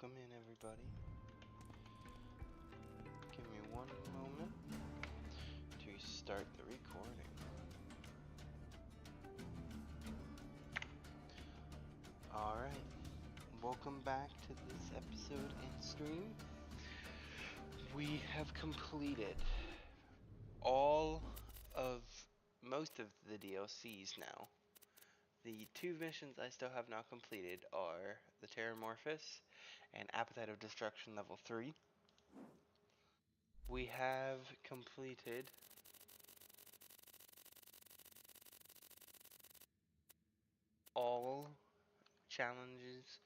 Welcome in, everybody. Give me one moment to start the recording. Alright, welcome back to this episode and stream. We have completed most of the DLCs now. The two missions I still have not completed are the Terramorphous and Appetite of Destruction level 3. We have completed all challenges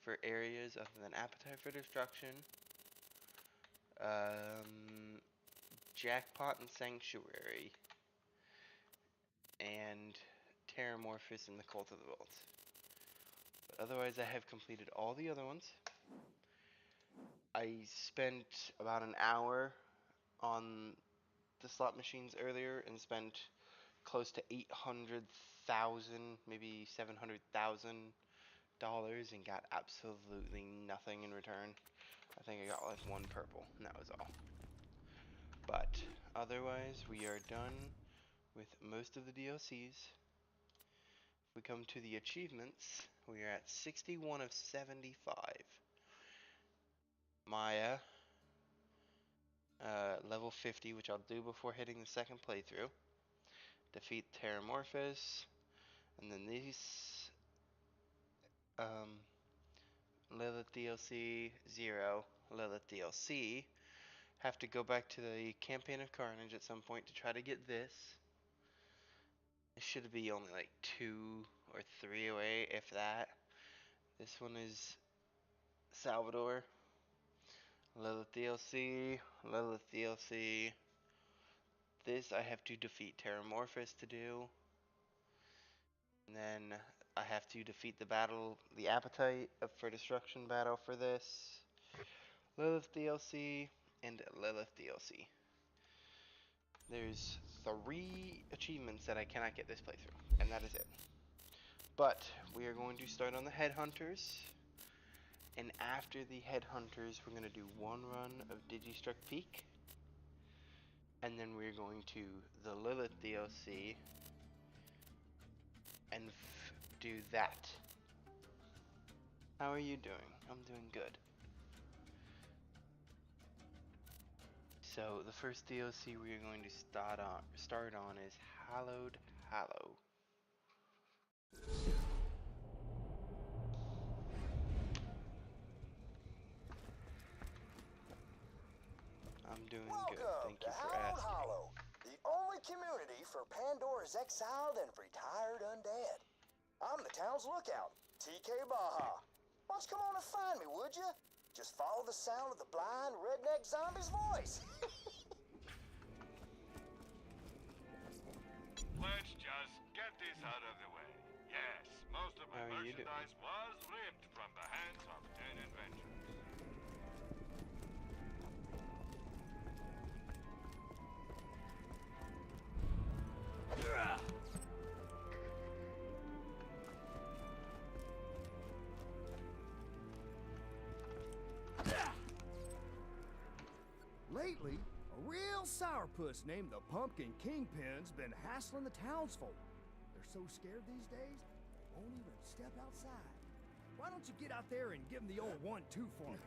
for areas other than Appetite for Destruction, Jackpot and Sanctuary, and Terramorphous and the Cult of the Vault. But otherwise, I have completed all the other ones. I spent about an hour on the slot machines earlier and spent close to $800,000, maybe $700,000 and got absolutely nothing in return. I think I got like one purple, and that was all. But otherwise, we are done with most of the DLCs. If we come to the achievements, we are at 61 of 75. Maya, level 50, which I'll do before hitting the second playthrough. Defeat Terramorphous, and then these Lilith DLC 0, Lilith DLC. Have to go back to the Campaign of Carnage at some point to try to get this. It should be only like 2 or 3 away, if that. This one is Salvador. Lilith DLC, Lilith DLC. This I have to defeat Terramorphous to do. And then I have to defeat the Appetite for Destruction battle for this. Lilith DLC and Lilith DLC. There's 3 achievements that I cannot get this playthrough, and that is it. But we are going to start on the Headhunters, and after the Headhunters, we're going to do one run of Digistruck Peak, and then we're going to the Lilith DLC and do that. How are you doing? I'm doing good. So the first DLC we are going to start on is Hallowed Hallow. I'm doing good. Thank you for asking. Hollow, the only community for Pandora's exiled and retired undead. I'm the town's lookout, TK Baja. Why don't you come on and find me, would you? Just follow the sound of the blind redneck zombie's voice. Let's just get this out of the way. Yes, most of my merchandise was ripped from the hands of 10 adventurers. Lately, a real sourpuss named the Pumpkin Kingpin's been hassling the townsfolk. They're so scared these days, they won't even step outside. Why don't you get out there and give them the old 1-2 for me?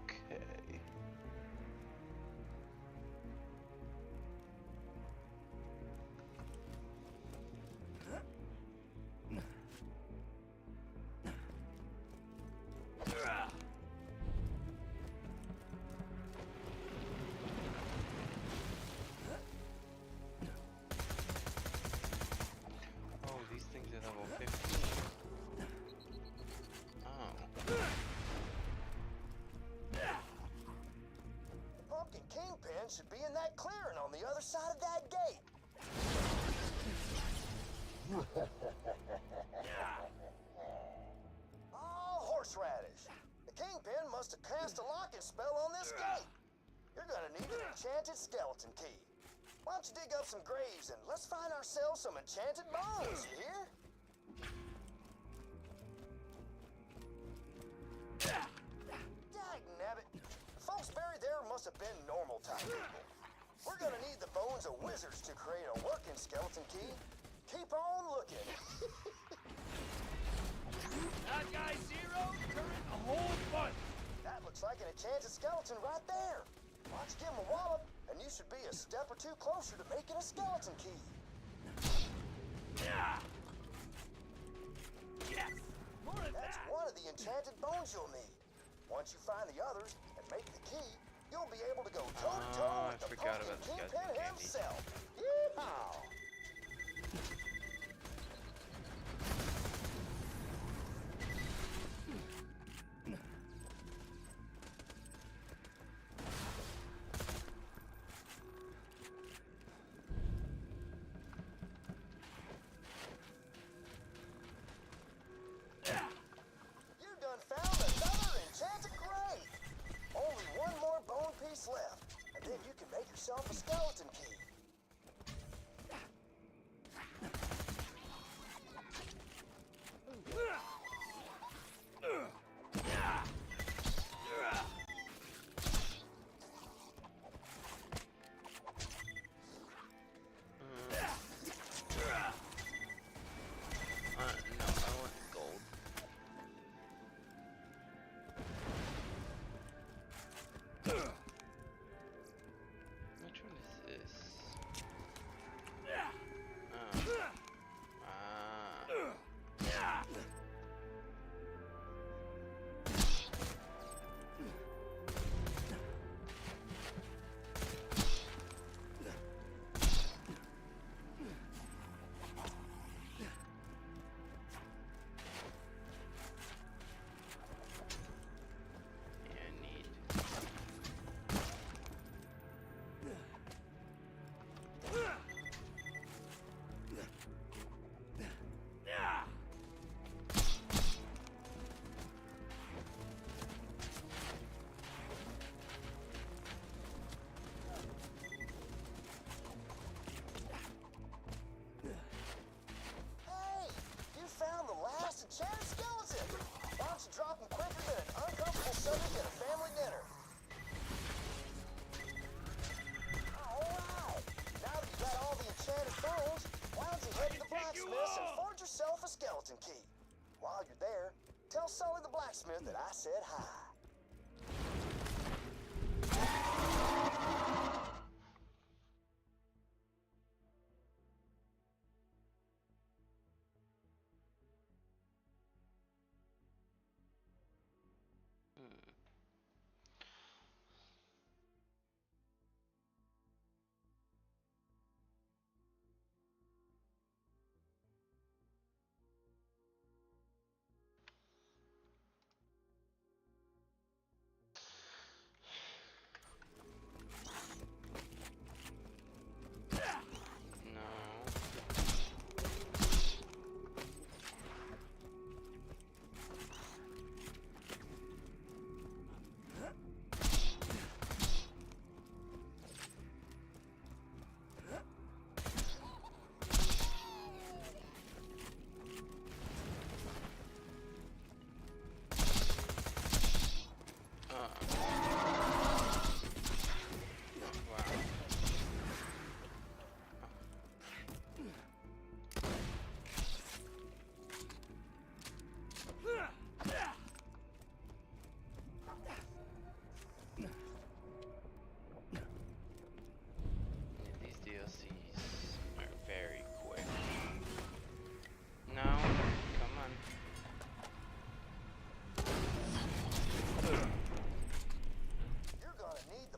Okay. Oh, these things are level 15. Oh. The Pumpkin Kingpin should be in that clearing on the other side of that gate. Oh, horseradish. The Kingpin must have cast a locking spell on this gate. You're gonna need an enchanted skeleton key. Why don't you dig up some graves and let's find ourselves some enchanted bones, you hear? Dagnabbit. The folks buried there must have been normal type people. We're gonna need the bones of wizards to create a working skeleton key. Keep on looking. That guy Zero turned a whole bunch. That looks like an enchanted skeleton right there. Why don't you give him a wallop, and you should be a step or two closer to making a skeleton key. Yeah. Yes. More of That's that. one of the enchanted bones you'll need. Once you find the others and make the key, you'll be able to go toe-to-toe I with the forgot pumpkin about the skeleton kingpin candy. himself. Yeehaw! You done found another enchanted grave! Only one more bone piece left, and then you can make yourself a skeleton key. No, I want gold. Which one is this? Oh. Ah. Yeah, neat. Hey! You found the last enchanted skeleton! Why don't you drop him quicker than an uncomfortable subject at a family dinner? Alright! Now that you got all the enchanted bones, why don't you head to the blacksmith's and forge yourself a skeleton key? While you're there, tell Sully the blacksmith that I said hi.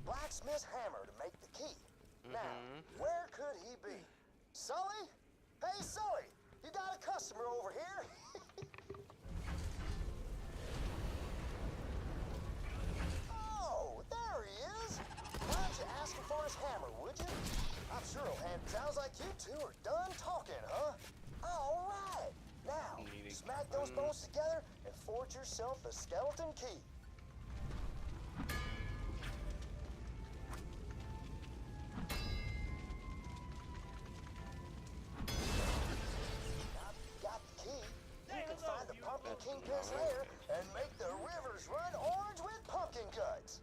Blacksmith's hammer to make the key. Now, where could he be? Sully? Hey, Sully! You got a customer over here? Oh, there he is! Why don't you ask him for his hammer, would you? I'm sure he'll hand it. Sounds like you two are done talking, huh? All right. Now, smack those bones together and forge yourself a skeleton key. Kingpin's lair and make the rivers run orange with pumpkin guts.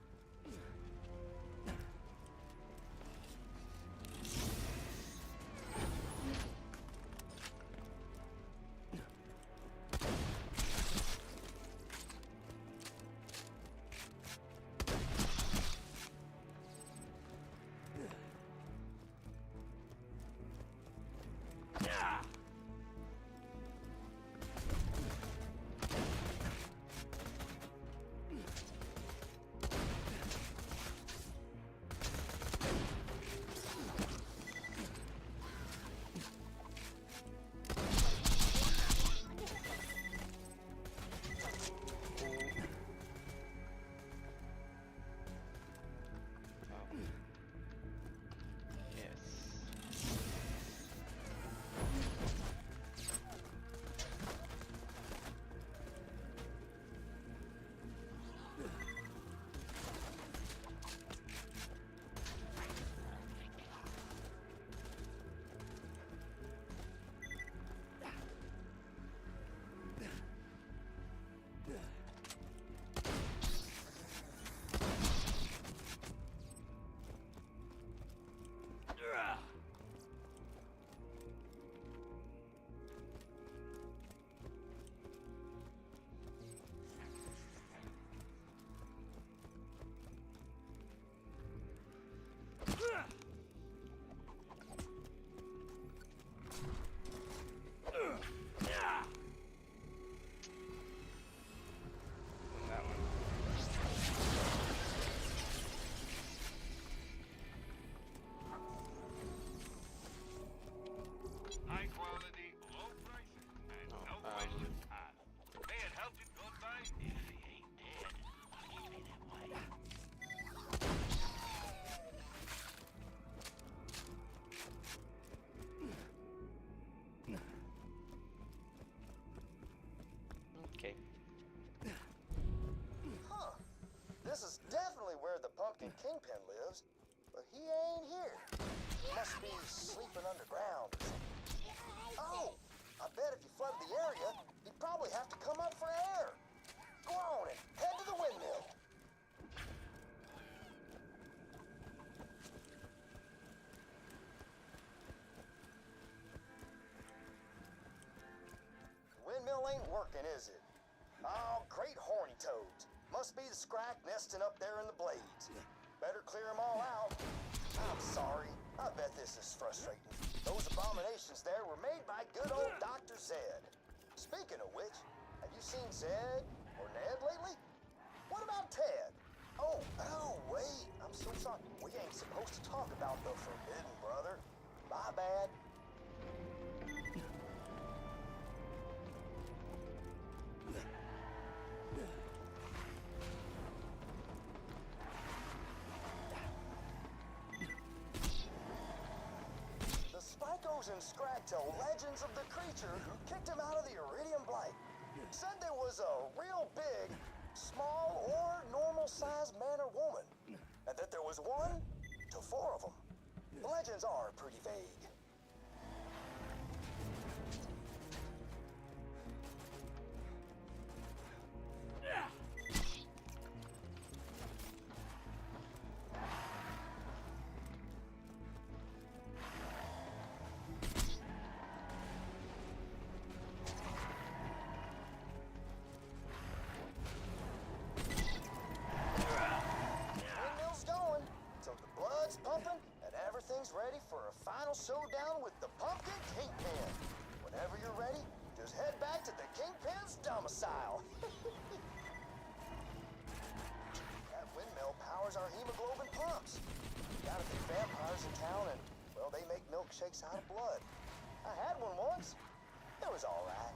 High quality, low prices, and no questions asked. May it help you goodbye if he ain't dead. Keep it that way. Okay. Huh. This is definitely where the Pumpkin Kingpin lives, but he ain't here. He must be sleeping underground or something. Oh! I bet if you flooded the area, you'd probably have to come up for air. Go on and head to the windmill. The windmill ain't working, is it? Oh, great horny toads. Must be the scrack nesting up there in the blades. Better clear them all out. I'm sorry. I bet this is frustrating. Those abominations there were made by good old Dr. Zed. Speaking of which, have you seen Zed or Ned lately? What about Ted? Oh, wait. I'm so sorry. We ain't supposed to talk about the Forbidden Brother. My bad. And Scrag tell legends of the creature who kicked him out of the Iridium Blight. Said there was a real big, small, or normal-sized man or woman, and that there was 1 to 4 of them. The legends are pretty vague. Ready for a final showdown with the Pumpkin Kingpin. Whenever you're ready, just head back to the Kingpin's domicile. That windmill powers our hemoglobin pumps. Got a few vampires in town and, well, they make milkshakes out of blood. I had one once. It was all right.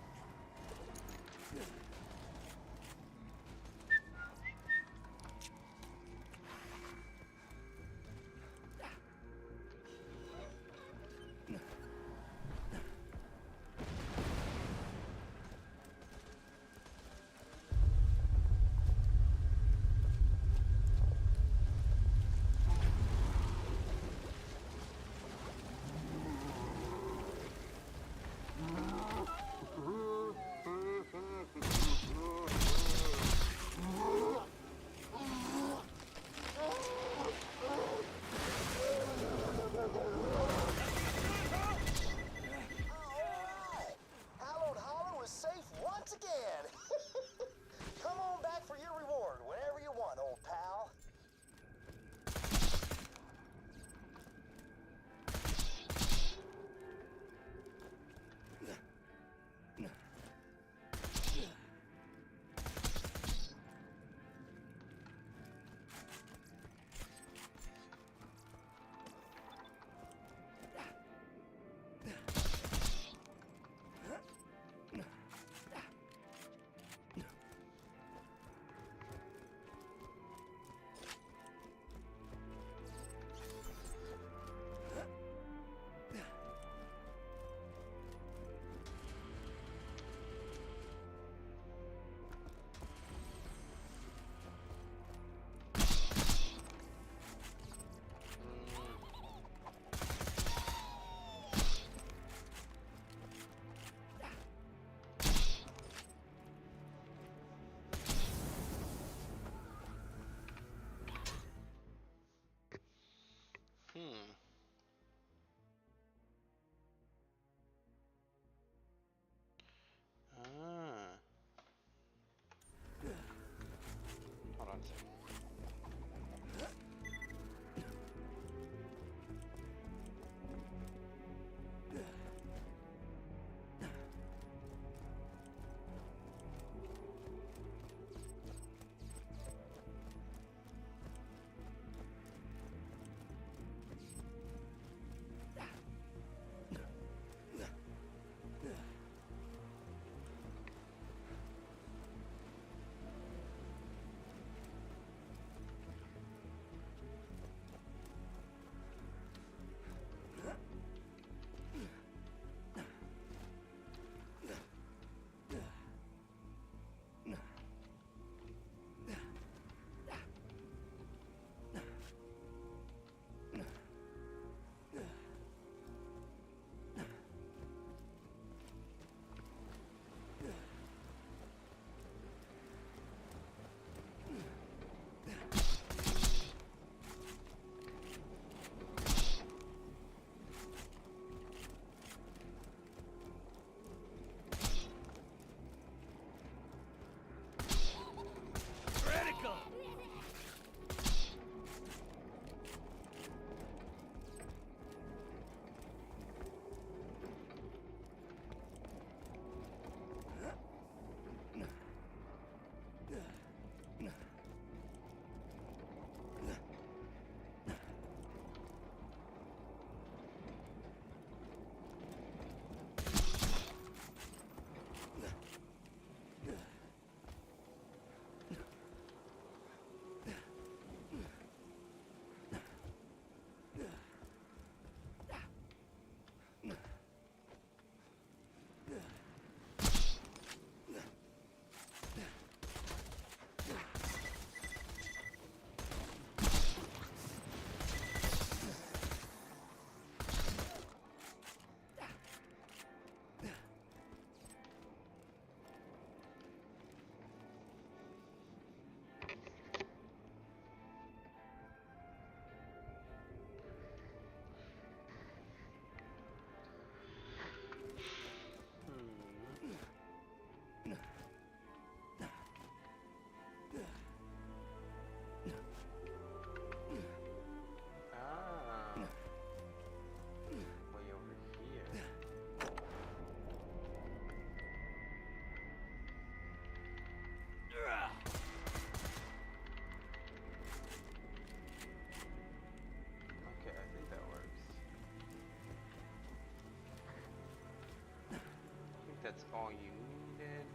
that's all you needed.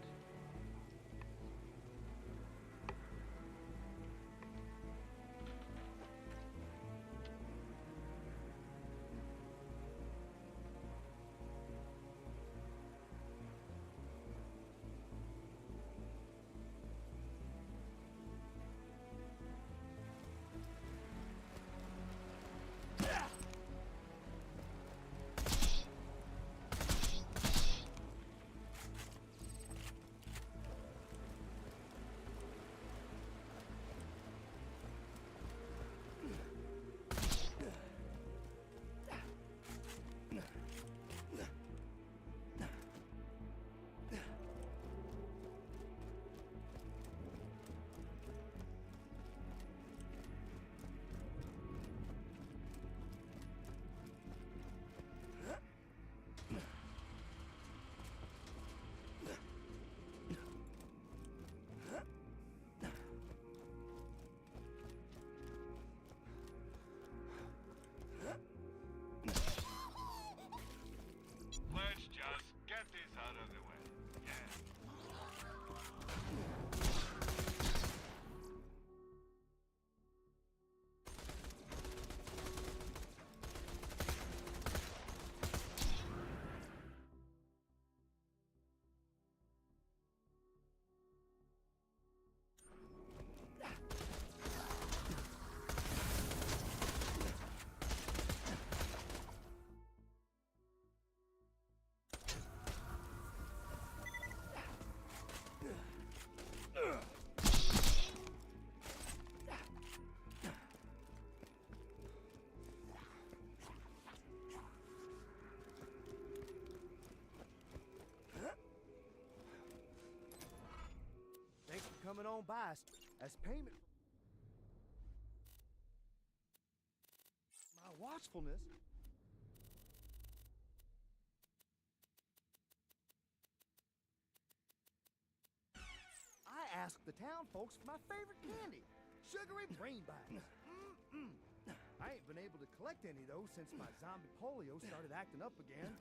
Let's just get this out of the way. Yeah. Thanks for coming on by as payment for my watchfulness. I asked the town folks for my favorite candy, sugary brain bites. I ain't been able to collect any of those since my zombie polio started acting up again.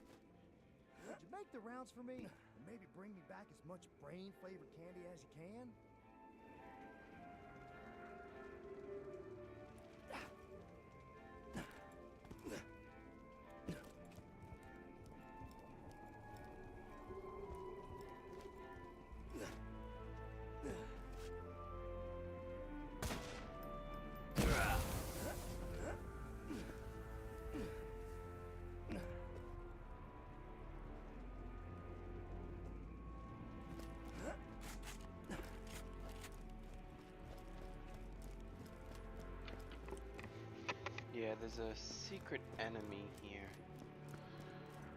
Would you make the rounds for me and maybe bring me back as much brain-flavored candy as you can? Yeah, there's a secret enemy here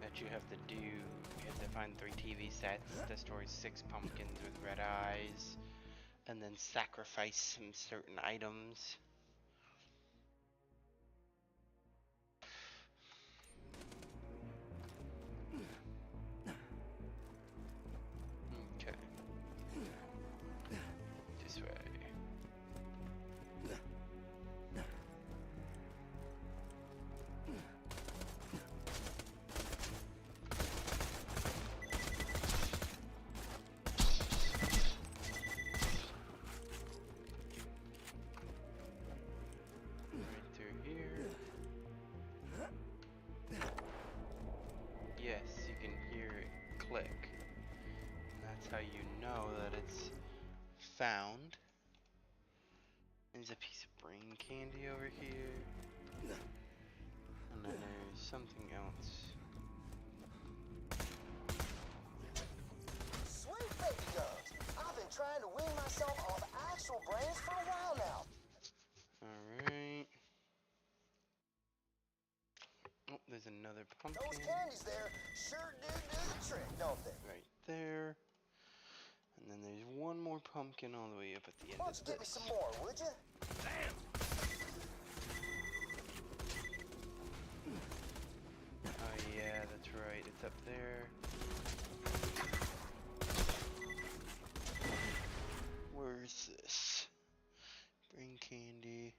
that you have to do. You have to find 3 TV sets, destroy 6 pumpkins with red eyes, and then sacrifice some certain items. Okay. This way. Yes, you can hear it click. And that's how you know that it's found. There's a piece of brain candy over here. And then there's something else. Sweet baby guns. I've been trying to wean myself off actual brains for a while now. Alright. Oh, there's another pumpkin. Those candies there sure do the trick, don't they? Right there. And then there's one more pumpkin all the way up at the end Why of don't you get me this. some more, would you? Oh yeah, that's right. It's up there. Where's this? Brain candy.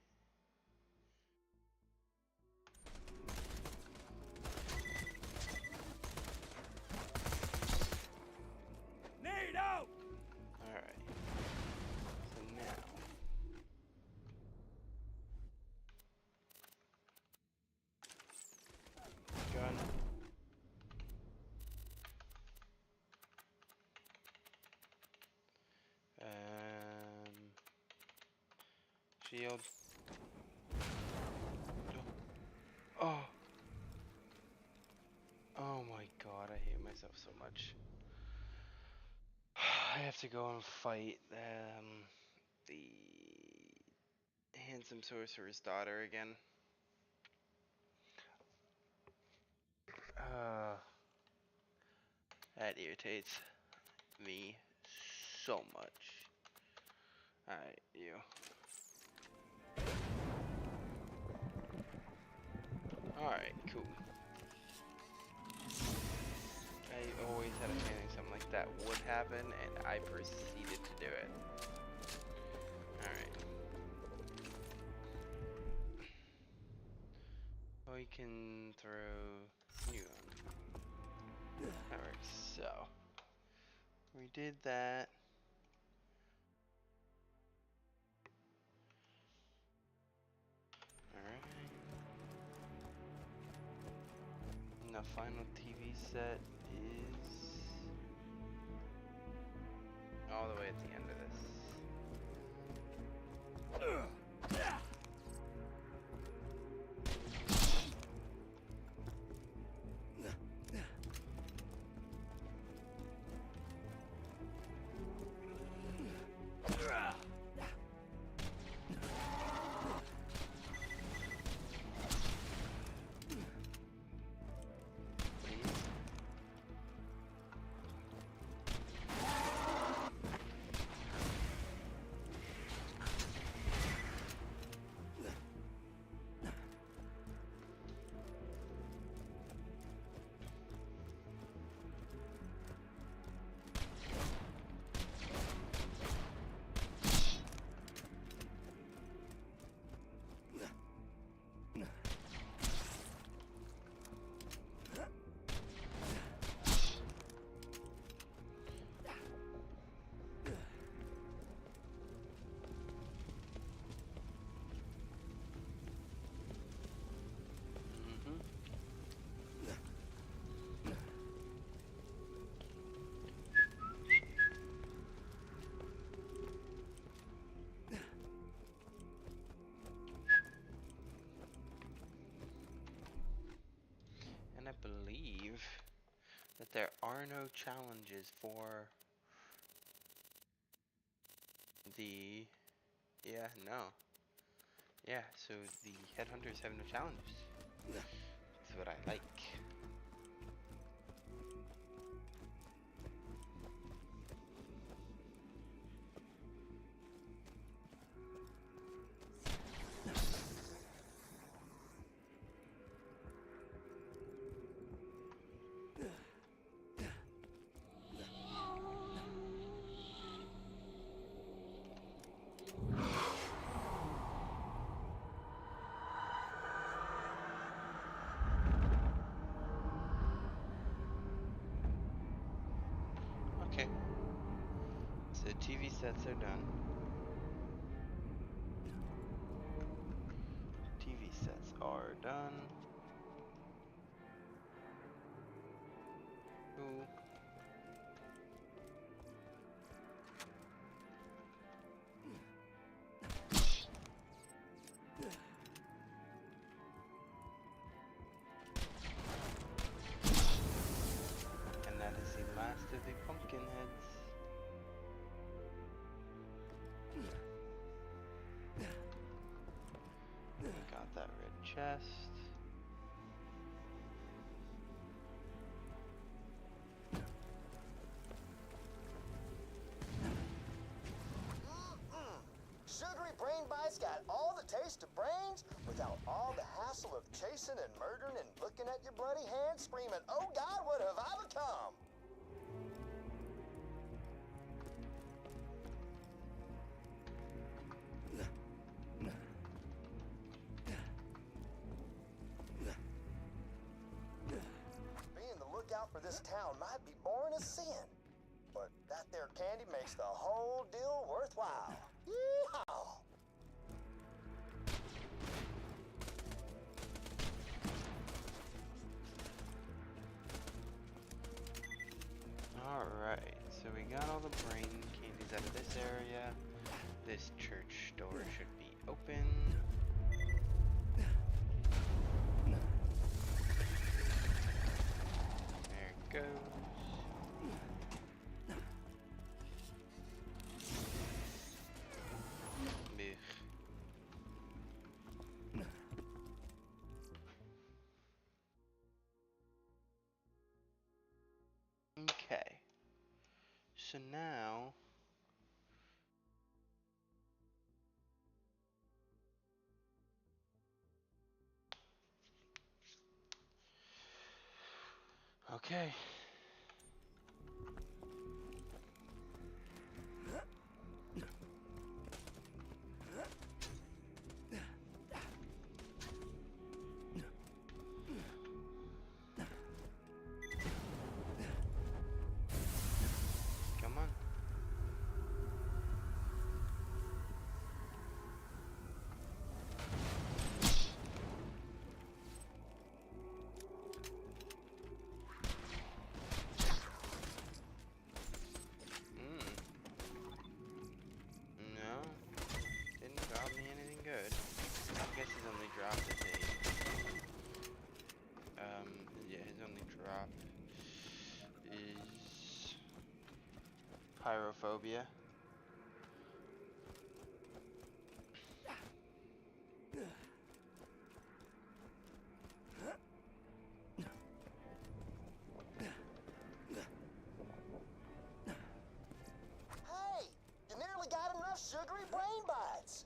shield. Oh. Oh my god, I hate myself so much. I have to go and fight the handsome sorcerer's daughter again. That irritates me so much. Alright, you. Alright, cool. I always had a feeling something like that would happen, and I proceeded to do it. Alright. We can throw new on. That works. So, we did that. Alright. And the final TV set is all the way at the end of this. And I believe that there are no challenges for the... Yeah, no. Yeah, so the headhunters have no challenges. That's what I like. Okay. So TV sets are done. TV sets are done. Cool. And that is the last of the pumpkin heads. We got that red chest. Sugary brain bites got all the taste of brains without all the hassle of chasing and murdering and looking at your bloody hands screaming, "Oh God, what have I become?" Being the lookout for this town might be boring as sin, but that there candy makes the whole deal worthwhile. Yeehaw! Alright, so we got all the brain candies out of this area. This church door should be open. open. There it goes. Blech. Okay. So now okay. Come on. No. Didn't drop me anything good. I guess his only drop is yeah, his only drop is pyrophobia. Hey, you nearly got enough sugary brain bites.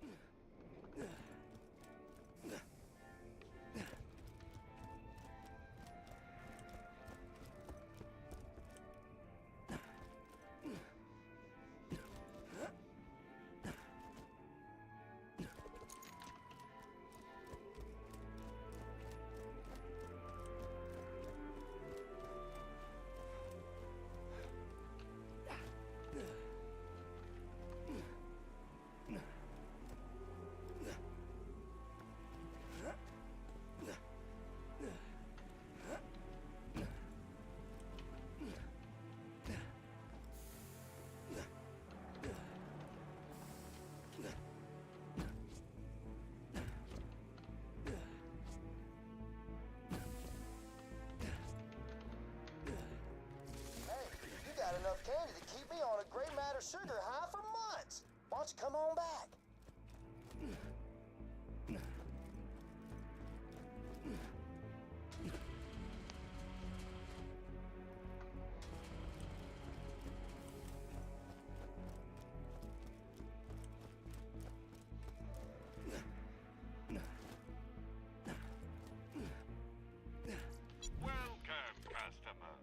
Enough candy to keep me on a gray matter sugar high for months. Why don't you come on back? Welcome, customer.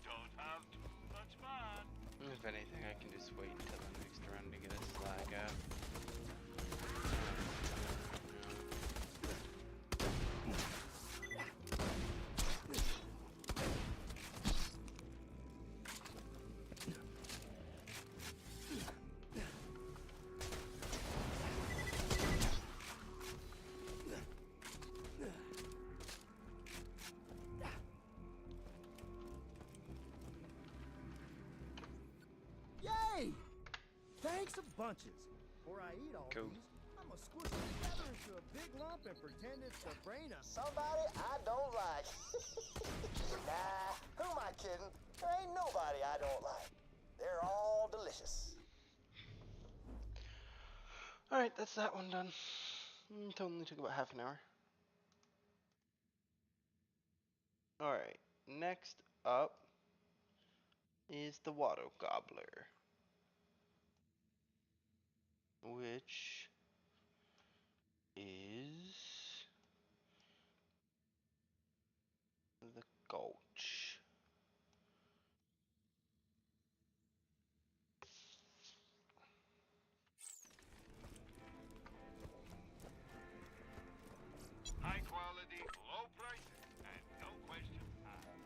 Don't have too much fun. If anything, I can just wait until the next round to get a slag out. Yay! Thanks a bunches. Before I eat all Cool. these, I'm gonna squish them together into a big lump and pretend it's the brain of Somebody I don't like. Nah, who am I kidding? There ain't nobody I don't like. They're all delicious. Alright, that's that one done. It only took about half an hour. Alright, next up is the Water Gobbler, which is the Gulch. High quality, low prices, and no questions asked.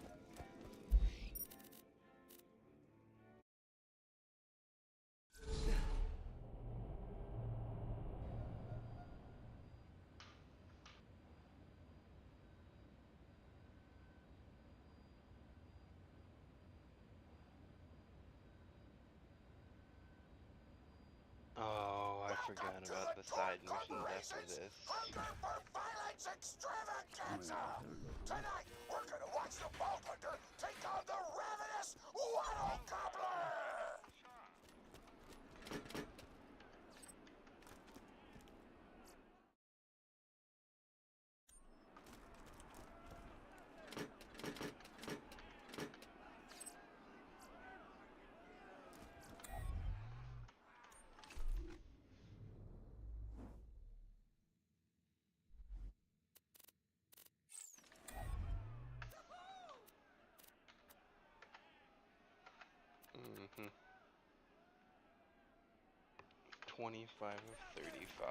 forgot to about the the side Torque missions after Corporation's this. Hunger for Violence Extravaganza! Tonight, we're gonna watch the Vault Hunter take on the ravenous Waddle Gobbler! Mm-hmm. 25 of 35.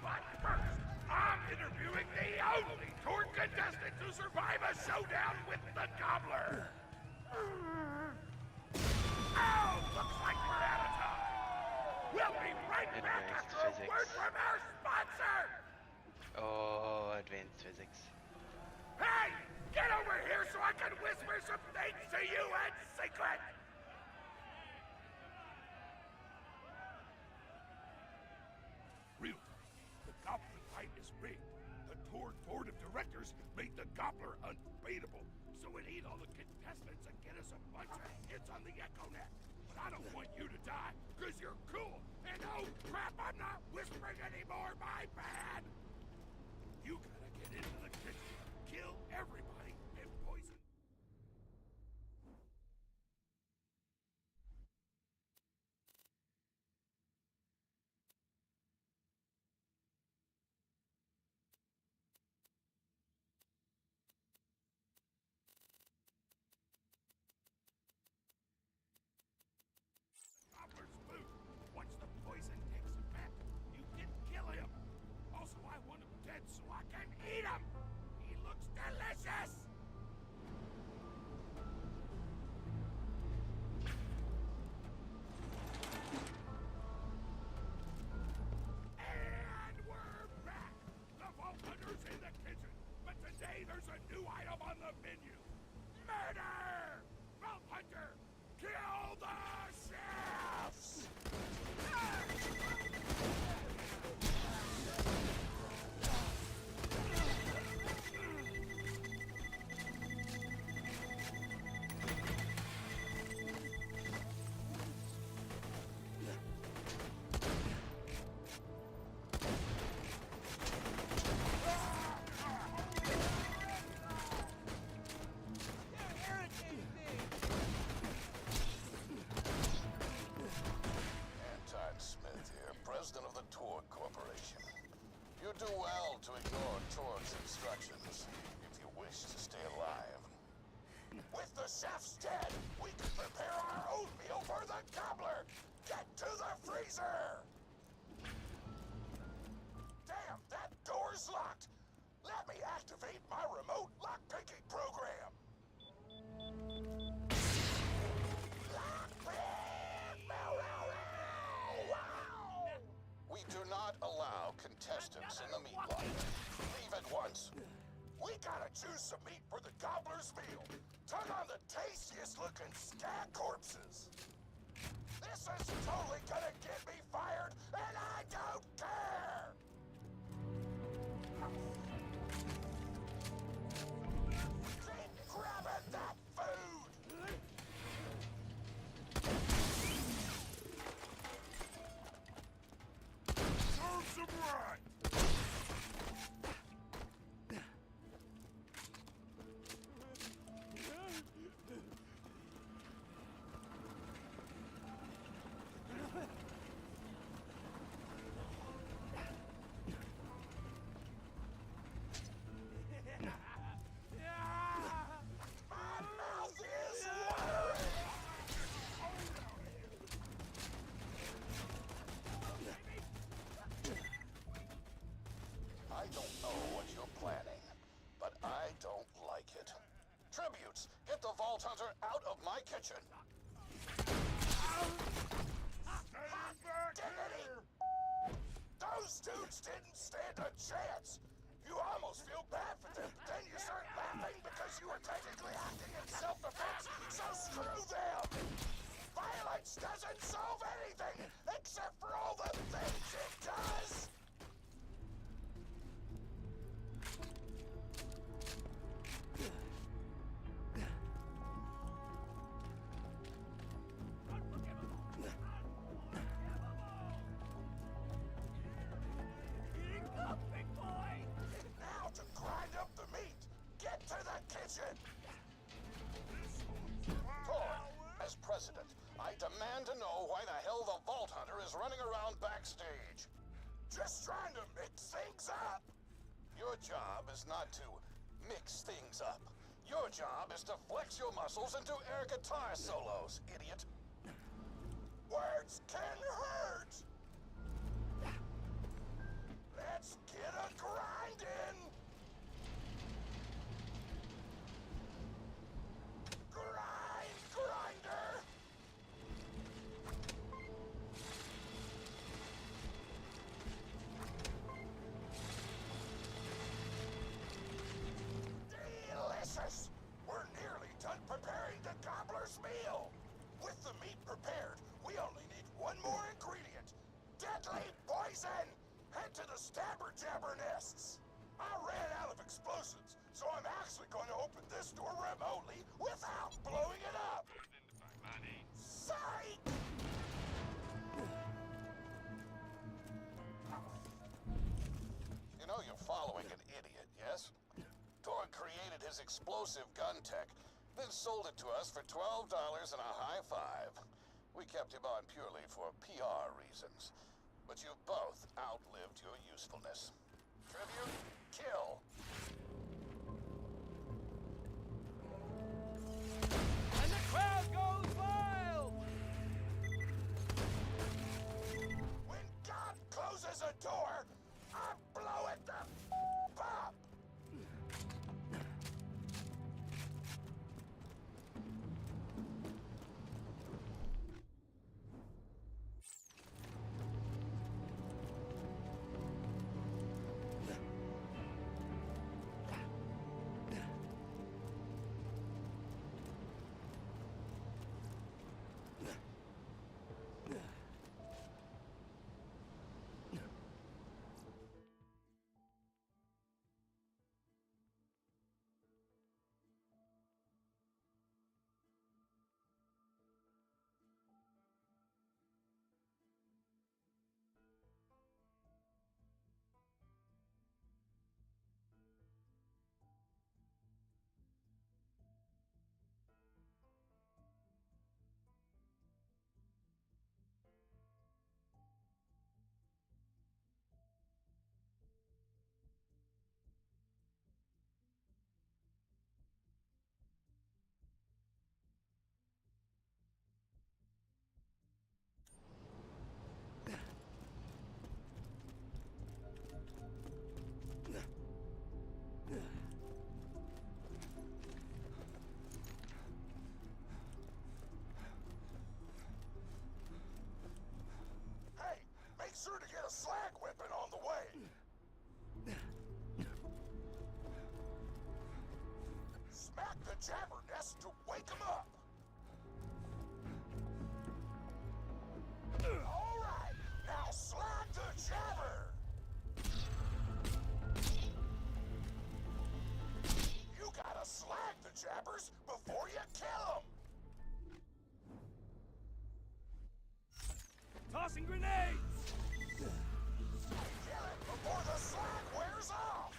But first, I'm interviewing the only Torque contestant to survive a showdown with the Gobbler. Oh, looks like we're out of time. We'll be right back Advanced after a physics. word from our sponsor. Oh, advanced physics. Hey, get over here so I can whisper some things to you in secret. Real time. The Gobbler fight is rigged. The Torque Board of Directors made the Gobbler unbeatable, so we need all the contestants and get us a bunch of hits on the Echo Net. But I don't want you to die, because you're cool. And oh crap, I'm not whispering anymore, my bad. You gotta get into the kitchen, kill everybody, and poison. Gobbler's food. Once the poison takes effect, you can kill him. Also, I want him dead so I can eat him. He looks delicious. And we're back. The Vault Hunter's in the kitchen, but today there's a new item on the menu. Murder! Vault Hunter, kill the chefs! Anton Smith here, president of the Torque Corporation. You do well to ignore Torque's instructions if you wish to stay alive. With the chefs dead, we can prepare our own meal for the Gobbler! Get to the freezer! Damn, that door's locked! Let me activate my remote lockpicking program! We do not allow contestants in the meat line. Leave at once. We gotta choose some meat for the Gobbler's meal. Turn on the tastiest looking scat corpses. This is totally gonna get me fired, and I don't care! Keep grabbing that food! Serve some right! My mouth is watering! I don't know what you're planning, but I don't like it. Tributes, get the Vault Hunter out of my kitchen! Dignity! Those dudes didn't stand a chance! You almost feel bad for them, then you start laughing because you were technically acting in self-defense, so screw them! Violence incident. I demand to know why the hell the Vault Hunter is running around backstage. Just trying to mix things up. Your job is not to mix things up. Your job is to flex your muscles into air guitar solos, idiot. Words can hurt. Let's get a grindin'. Grind, grinder. Delicious. We're nearly done preparing the gobbler's meal. With the meat prepared, we only need one more ingredient. Deadly poison! Head to the stabber jabber nests. I ran out of explosives, so I'm actually going to open this door remotely without blowing it up. Psych! You know you're following an idiot, yes? Torg created his explosive gun tech, then sold it to us for $12 and a high five. We kept him on purely for PR reasons. But you've both outlived your usefulness. Tribute, kill. And the crowd goes wild! When God closes a door, I blow it the up. Hey, make sure to get a slag weapon on the way. Smack the jabber nest to wake him up. All right, now slag the jabber. You gotta slag the jabbers before you kill them. Tossing grenades! Kill it before the slag wears off.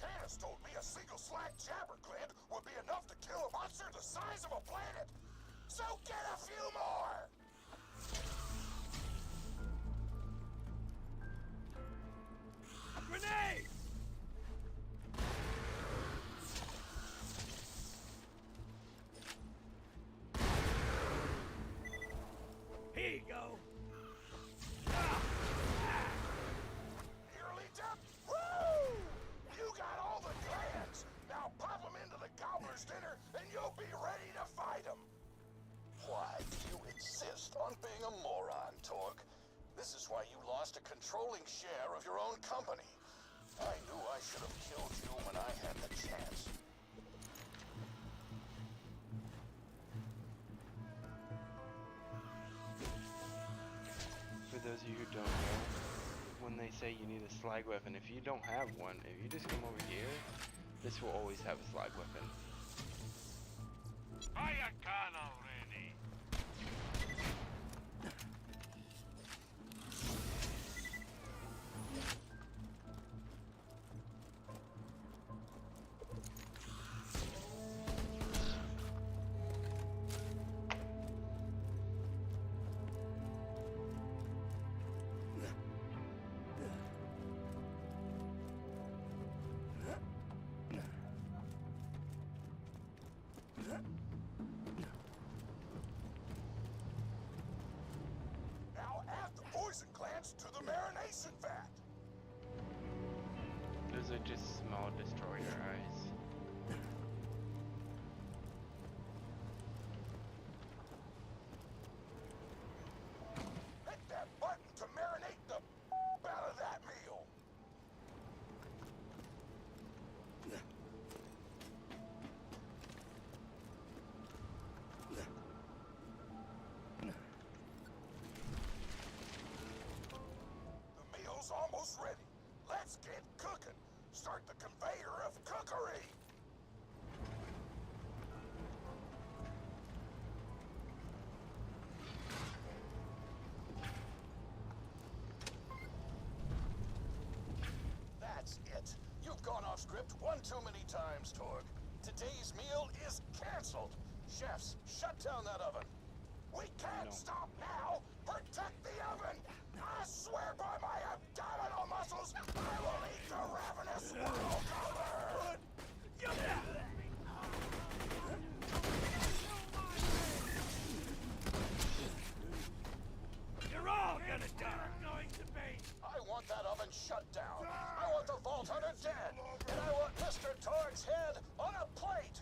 Tannis told me a single slag jabber gland would be enough to kill a monster the size of a planet. So get a few more. Grenade! Here you go. Nearly done. Woo! You got all the glands. Now pop them into the gobbler's dinner and you'll be ready to fight them. Why do you insist on being a moron, Torg? This is why you lost a controlling share of your own company. I knew I should have killed you when I had the chance. For those of you who don't know, when they say you need a slag weapon, if you don't have one, if you just come over here, this will always have a slag weapon. Buy a gun already. poison glands to the marination vat. Those are just small destroyer eyes. Hit that button to marinate the out of that meal. The meal's almost ready. Let's get cooking. Start the conveyor of cookery. That's it. You've gone off script one too many times, Torg. Today's meal is canceled. Chefs, shut down that oven. We can't stop now. Protect the oven. I swear by my abdominal muscles, I will eat the ravenous world color. You're all gonna die. Going to be. I want that oven shut down. I want the Vault Hunter dead. And I want Mr. Torg's head on a plate.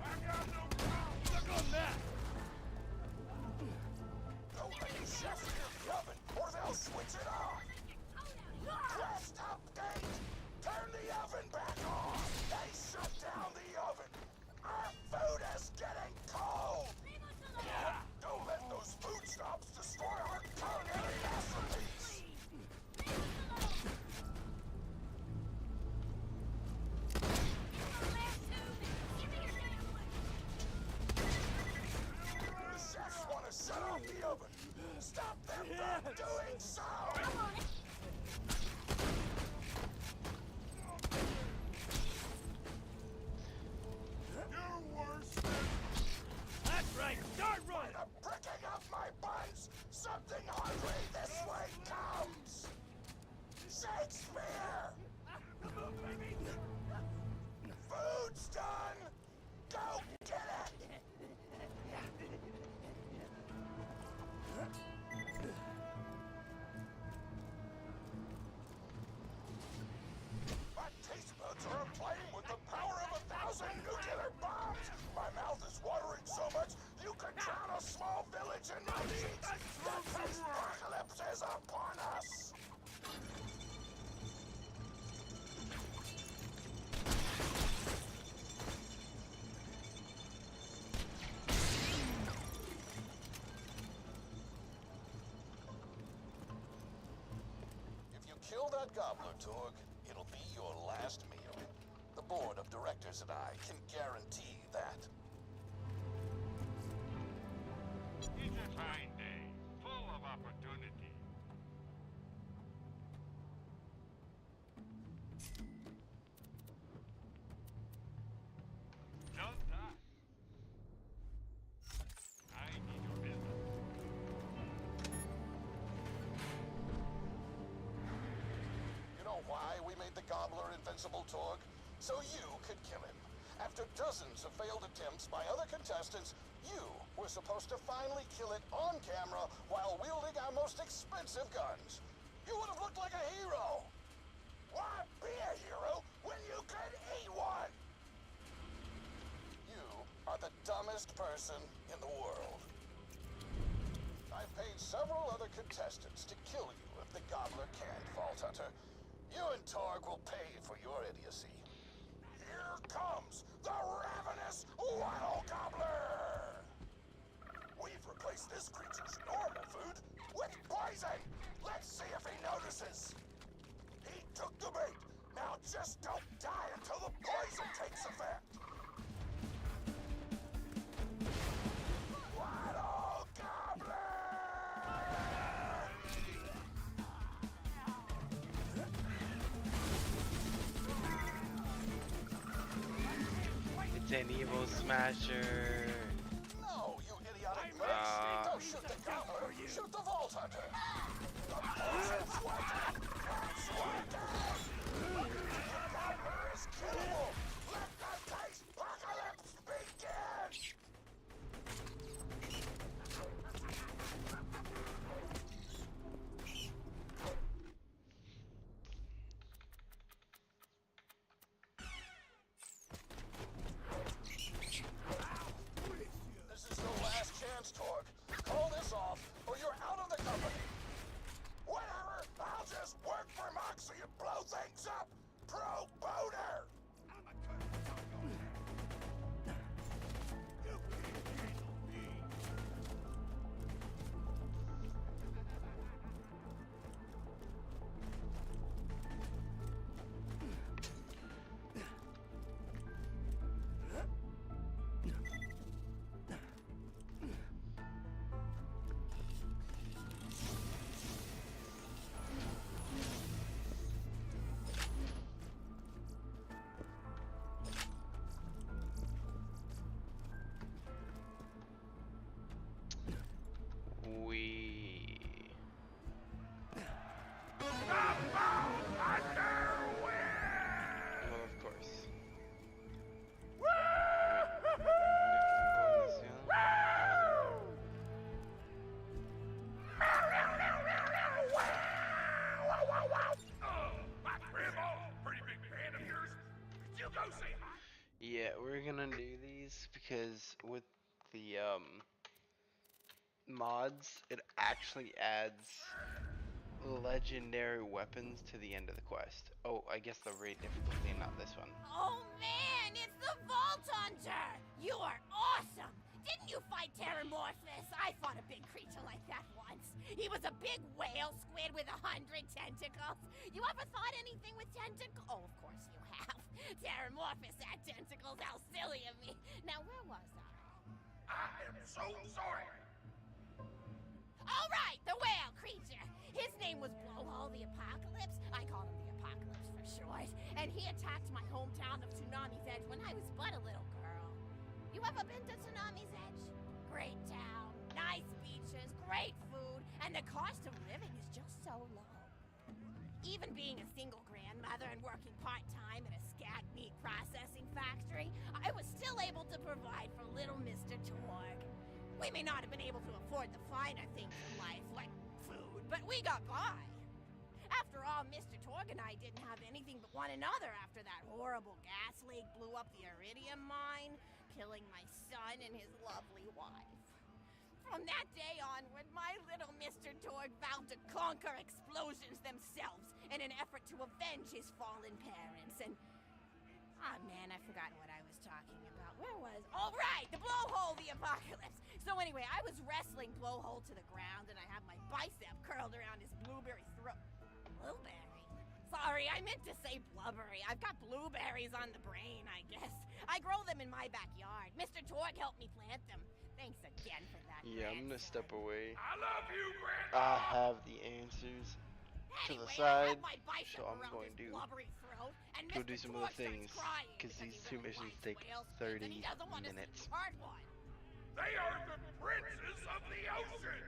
I got no problem. Look on that. Don't let the chefs near the oven, or they'll switch it off. Quest update! Turn the oven back on! They shut down the oven! Our food is getting cold! Don't let those food stops destroy our culinary masterpiece! The chefs want to shut off the oven! Stop them from doing so! You're worse than. That's right. Start running. The pricking of my buns! Something hungry this way comes! Shakespeare! Come on, baby. Food's done! Go get it! My taste buds are aflame with the power of 1,000 nuclear bombs! My mouth is watering so much, you could drown a small village in my cheeks! The taste apocalypse is upon us! If you kill that gobbler, Torg, it'll be your last meal. The board of directors and I can guarantee that. It's a fine day, full of opportunity. Don't die. I need your business. You know why we made the gobbler invincible, Torg? So you could kill him. After dozens of failed attempts by other contestants, you were supposed to finally kill it on camera while wielding our most expensive guns. You would have looked like a hero. Why be a hero when you could eat one? You are the dumbest person in the world. I've paid several other contestants to kill you if the gobbler can't, Vault Hunter. You and Torg will pay for your idiocy. Here comes the ravenous Waddle Gobbler! We've replaced this creature's normal food with poison! Let's see if he notices! He took the bait! Now just don't die until the poison takes effect! Waddle Gobbler! It's an evil smasher. No, you idiotic mix! Don't shoot the gobbler! Shoot the Vault Hunter! The poison's working! It's working! The gobbler is killable! Let the taste apocalypse begin! we... Well, of course. My grandma, pretty big fan of yours. Could you go say hi? Yeah, we're gonna do these because with the mods, it actually adds legendary weapons to the end of the quest. Oh, I guess the raid difficulty, not this one. Oh man, it's the Vault Hunter! You are awesome! Didn't you fight Terramorphous? I fought a big creature like that once. He was a big whale squid with 100 tentacles. You ever thought anything with tentacles? Oh, of course you have. Terramorphous had tentacles, how silly of me. Now, where was I? I am so sorry. All right, the whale creature. His name was Blowhole the Apocalypse. I call him the Apocalypse for short. And he attacked my hometown of Tsunami's Edge when I was but a little girl. You ever been to Tsunami's Edge? Great town, nice beaches, great food, and the cost of living is just so low. Even being a single grandmother and working part-time at a scat meat processing factory, I was still able to provide for little Mr. Torg. We may not have been able to afford the finer things in life, like food, but we got by. After all, Mr. Torg and I didn't have anything but one another after that horrible gas leak blew up the iridium mine, killing my son and his lovely wife. From that day onward, my little Mr. Torg vowed to conquer explosions themselves in an effort to avenge his fallen parents, and... Oh man, I forgot what I was talking about. Where was... Oh right, the Blowhole the Apocalypse! So anyway, I was wrestling Blowhole to the ground, and I had my bicep curled around his blueberry throat. Blueberry? Sorry, I meant to say blubbery. I've got blueberries on the brain, I guess. I grow them in my backyard. Mr. Torg helped me plant them. Thanks again for that. Yeah, I'm gonna step away. I love you, Grandma. I have the answers to the Anyway, I side, had my bicep so I'm around going his to blubbery throat, and go Mr. do some Torg other things, starts crying because these he two really missions likes take whales, and 30 he doesn't want to see minutes. the hard one. They are the princes of the ocean.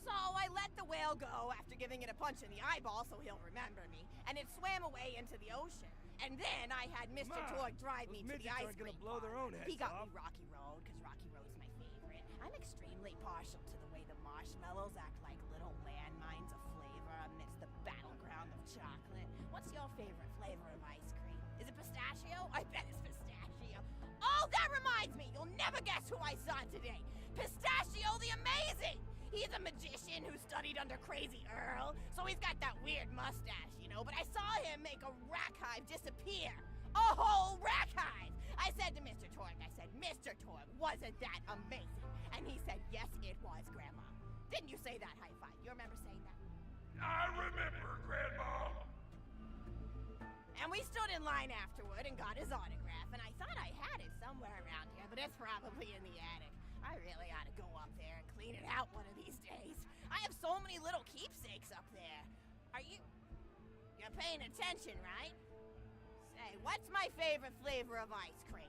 So I let the whale go after giving it a punch in the eyeball so he'll remember me, and it swam away into the ocean. And then I had Mr. Ma, Torg drive me those to the midgets ice aren't gonna cream blow their parlor. own He heads got off. me Rocky Road, because Rocky Road's my favorite. I'm extremely partial to the way the marshmallows act like little landmines of flavor amidst the battleground of chocolate. What's your favorite flavor of ice cream? Is it pistachio? I bet it's pistachio. Oh, that reminds me! You'll never guess who I saw today! Pistachio the Amazing! He's a magician who studied under Crazy Earl, so he's got that weird mustache, you know, but I saw him make a rack hive disappear. A whole rack hive! I said to Mr. Torg, Mr. Torg, wasn't that amazing? And he said, yes, it was, Grandma. Didn't you say that high five? You remember saying that? I remember, Grandma. And we stood in line afterward and got his autograph, and I thought I had it somewhere around here, but it's probably in the attic. I really ought to go up there and clean it out one of these days. I have so many little keepsakes up there. You're paying attention, right? Say, what's my favorite flavor of ice cream?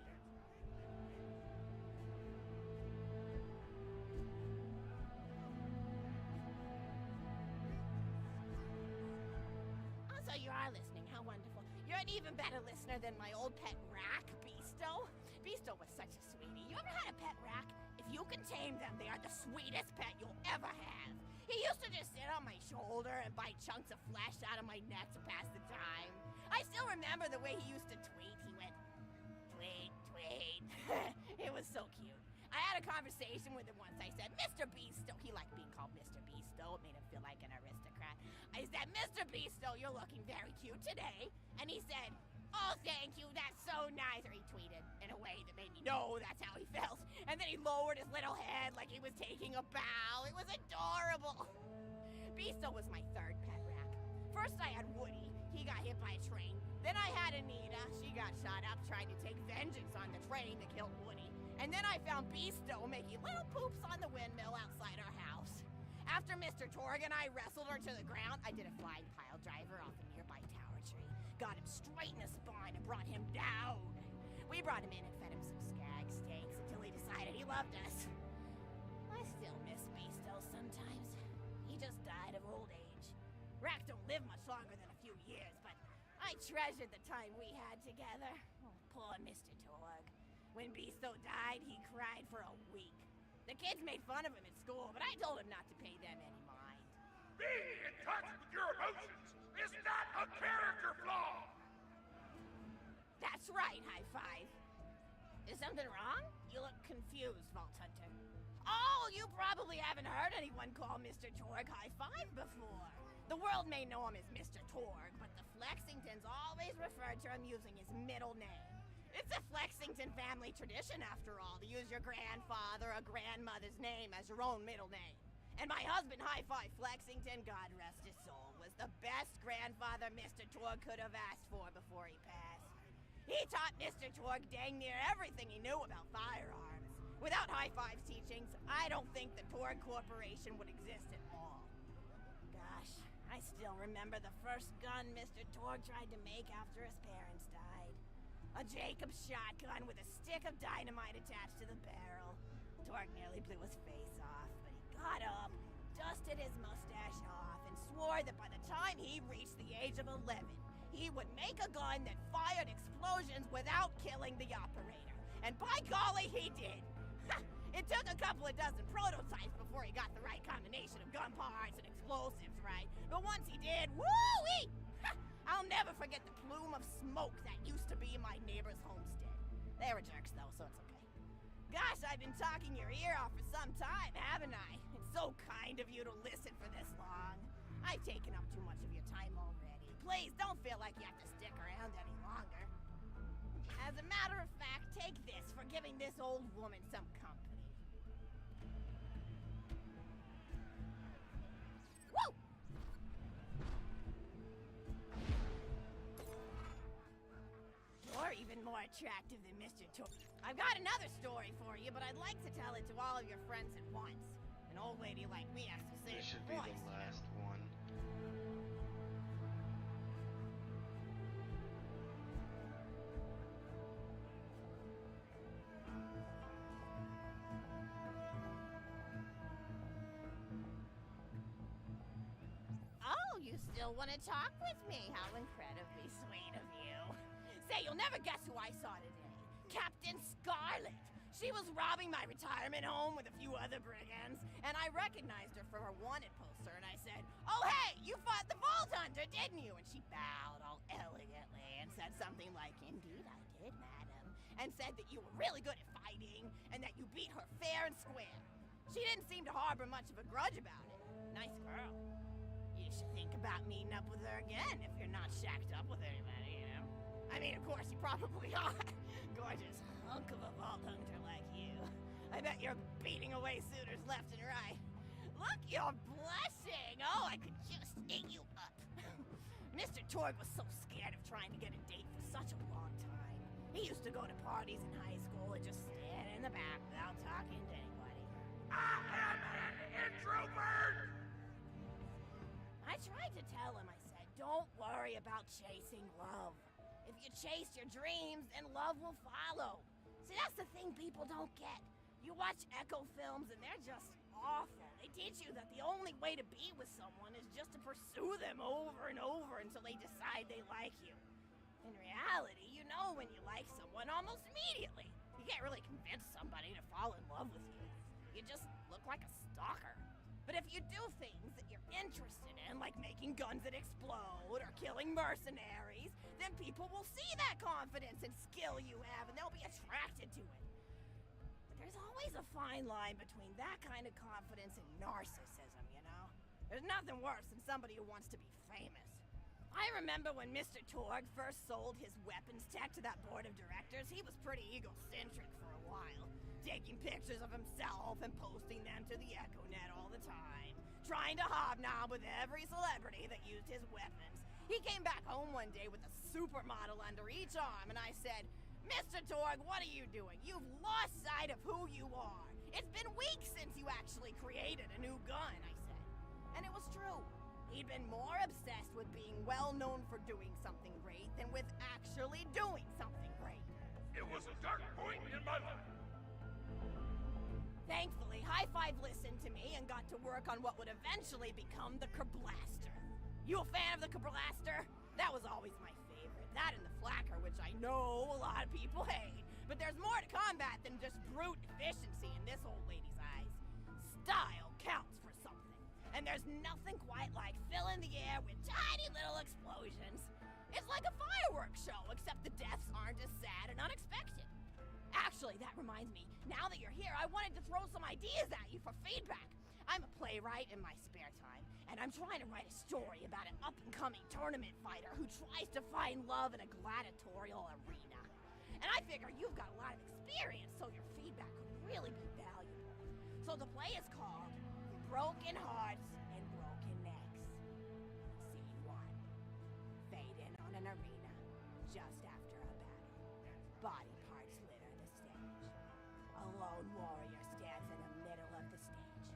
So you are listening, how wonderful. You're an even better listener than my old pet rack, Beasto. Beasto was such a sweetie. You ever had a pet rack? If you can tame them, they are the sweetest pet you'll ever have. He used to just sit on my shoulder and bite chunks of flesh out of my neck to pass the time. I still remember the way he used to tweet. He went, tweet, tweet. It was so cute. I had a conversation with him once. I said, Mr. Beasto. He liked being called Mr. Beasto. It made him feel like an aristocrat. I said, Mr. Beasto, you're looking very cute today. And he said, oh, thank you, that's so nice. Or he tweeted in a way that made me know that's how he felt. And then he lowered his little head like he was taking a bow. It was adorable. Beasto was my third pet rack. First I had Woody. He got hit by a train. Then I had Anita. She got shot up trying to take vengeance on the train that killed Woody. And then I found Beasto making little poops on the windmill outside our house. After Mr. Torg and I wrestled her to the ground, I did a flying pile driver off a nearby tower tree. Got him straight in the spine and brought him down. We brought him in and fed him some skag steaks until he decided he loved us. I still miss sometimes. He just died of old age. Rack don't live much longer than a few years, but I treasured the time we had together. Oh, poor Mr. Torg. When Beasto died, he cried for a week. The kids made fun of him at school, but I told him not to pay them any mind. Being in touch with your emotions is not a character flaw! That's right, High Five. Is something wrong? You look confused, Vault Hunter. Oh, you probably haven't heard anyone call Mr. Torg High Five before. The world may know him as Mr. Torg, but the Flexingtons always refer to him using his middle name. It's a Flexington family tradition, after all, to use your grandfather or grandmother's name as your own middle name. And my husband, High Five Flexington, God rest his soul, was the best grandfather Mr. Torg could have asked for before he passed. He taught Mr. Torg dang near everything he knew about firearms. Without High Five's teachings, I don't think the Torg Corporation would exist at all. Gosh, I still remember the first gun Mr. Torg tried to make after his parents died. A Jacobs shotgun with a stick of dynamite attached to the barrel. Torg nearly blew his face off, but he got up, dusted his mustache off, and swore that by the time he reached the age of 11, he would make a gun that fired explosions without killing the operator. And by golly, he did! It took a couple of dozen prototypes before he got the right combination of gun parts and explosives right, but once he did, woo-wee! I'll never forget the plume of smoke that used to be my neighbor's homestead. They were jerks, though, so it's okay. Gosh, I've been talking your ear off for some time, haven't I? It's so kind of you to listen for this long. I've taken up too much of your time already. Please, don't feel like you have to stick around any longer. As a matter of fact, take this for giving this old woman some company. Woo! You're even more attractive than Mr. Torg. I've got another story for you, but I'd like to tell it to all of your friends at once. An old lady like me has to say it This should be twice. the last one. Oh, you still want to talk with me? How incredibly sweet of you. Say, you'll never guess who I saw today. Captain Scarlet. She was robbing my retirement home with a few other brigands, and I recognized her from her wanted poster, and I said, "Oh, hey, you fought the Vault Hunter, didn't you?" And she bowed all elegantly and said something like, "Indeed I did, madam," and said that you were really good at fighting, and that you beat her fair and square. She didn't seem to harbor much of a grudge about it. Nice girl. You should think about meeting up with her again if you're not shacked up with anybody, you know? I mean, of course, you probably are. Gorgeous hunk of a Vault Hunter like you. I bet you're beating away suitors left and right. Look, you're blushing. Oh, I could just eat you up. Mr. Torg was so scared of trying to get a date for such a long time. He used to go to parties in high school and just stand in the back without talking to anybody. I am an introvert! I tried to tell him, I said, don't worry about chasing love. If you chase your dreams, then love will follow. See, that's the thing people don't get. You watch Echo films and they're just awful. They teach you that the only way to be with someone is just to pursue them over and over until they decide they like you. In reality, you know when you like someone almost immediately. You can't really convince somebody to fall in love with you. You just look like a stalker. But if you do things that you're interested in, like making guns that explode or killing mercenaries, then people will see that confidence and skill you have, and they'll be attracted to it. But there's always a fine line between that kind of confidence and narcissism, you know? There's nothing worse than somebody who wants to be famous. I remember when Mr. Torg first sold his weapons tech to that board of directors, he was pretty egocentric for a while. Taking pictures of himself and posting them to the EchoNet all the time. Trying to hobnob with every celebrity that used his weapons. He came back home one day with a supermodel under each arm, and I said, "Mr. Torg, what are you doing? You've lost sight of who you are. It's been weeks since you actually created a new gun," I said. And it was true. He'd been more obsessed with being well known for doing something great than with actually doing something great. It was a dark point in my life. Thankfully, High Five listened to me and got to work on what would eventually become the Kerblaster. You a fan of the Kerblaster? That was always my favorite. That and the Flacker, which I know a lot of people hate. But there's more to combat than just brute efficiency in this old lady's eyes. Style counts for something. And there's nothing quite like filling the air with tiny little explosions. It's like a fireworks show, except the deaths aren't as sad and unexpected. Actually, that reminds me, now that you're here, I wanted to throw some ideas at you for feedback. I'm a playwright in my spare time, and I'm trying to write a story about an up-and-coming tournament fighter who tries to find love in a gladiatorial arena. And I figure you've got a lot of experience, so your feedback could really be valuable. So the play is called Broken Hearts and Broken Necks. Scene 1. Fade in on an arena, just after a battle. Body parts litter the stage. A lone warrior stands in the middle of the stage,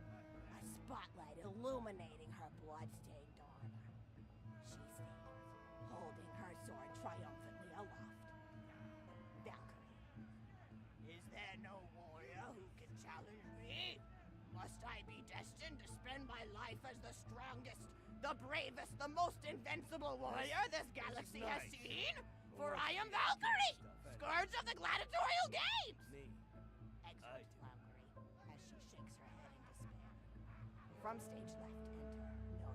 a spotlight illuminating her blood-stained armor. She stands, holding her sword triumphantly aloft. Valkyrie. Is there no warrior who can challenge me? Must I be destined to spend my life as the strongest, the bravest, the most invincible warrior this galaxy has seen? For I am Valkyrie, scourge of the gladiatorial games! Exit Valkyrie, as she shakes her head in despair. From stage left, enter Noda,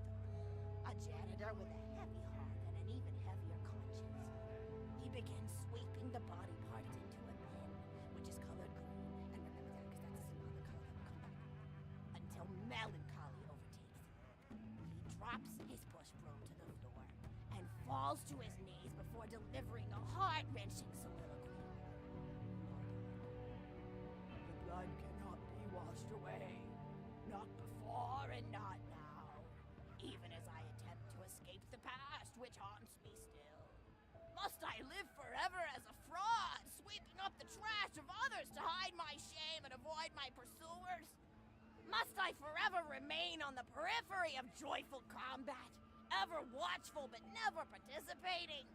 a janitor with a heavy heart and an even heavier conscience. He begins sweeping the body parts into a bin, which is colored green, and remember that because that's another color that will come back, until melancholy overtakes him. He drops his push broom to the floor and falls to his knees before delivering a heart-wrenching soliloquy. The blood cannot be washed away. Not before and not now. Even as I attempt to escape the past, which haunts me still. Must I live forever as a fraud, sweeping up the trash of others to hide my shame and avoid my pursuers? Must I forever remain on the periphery of joyful combat, ever watchful but never participating?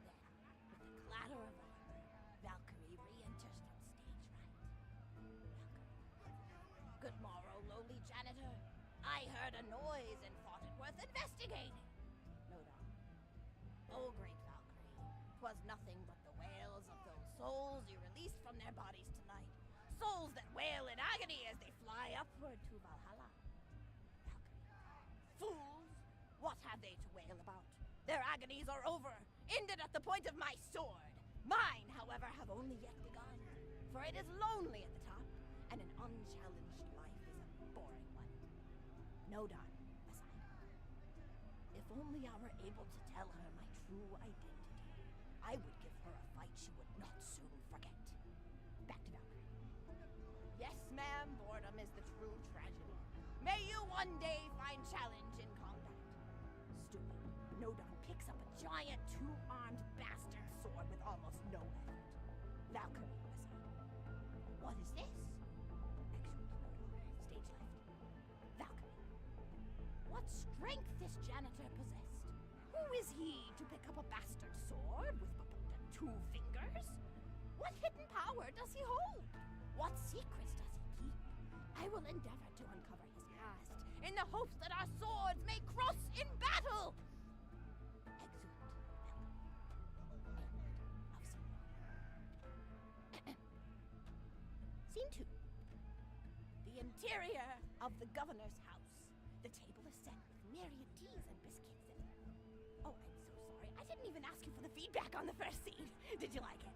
Then, with a clatter of armor, Valkyrie re-enters from stage right. Valkyrie. Good morrow, lowly janitor. I heard a noise and thought it worth investigating. Noda. Oh, great Valkyrie, 'twas nothing but the wails of those souls you released from their bodies tonight. Souls that wail in agony as they fly upward to Valhalla. Valkyrie. Fools! What have they to wail about? Their agonies are over, ended at the point of my sword. Mine, however, have only yet begun. For it is lonely at the top, and an unchallenged life is a boring one. Nodan, aside. If only I were able to tell her my true identity, I would give her a fight she would not soon forget. Back to Valkyrie. Yes, ma'am, boredom is the true tragedy. May you one day find challenge in combat. Stupid. Nodan picks up a giant two-armed bastard sword with almost no effort. Valkyrie, aside. What is this? Excellent, Nodan. Stage left. Valkyrie. What strength this janitor possessed. Who is he to pick up a bastard sword with but 2 fingers? What hidden power does he hold? What secrets does he keep? I will endeavor to uncover his past, in the hopes that our swords may cross in battle! Exeunt. End of scene. Scene 2. The interior of the governor's house. The table is set with myriad teas and biscuits in it. Oh, I'm so sorry. I didn't even ask you for the feedback on the first scene. Did you like it?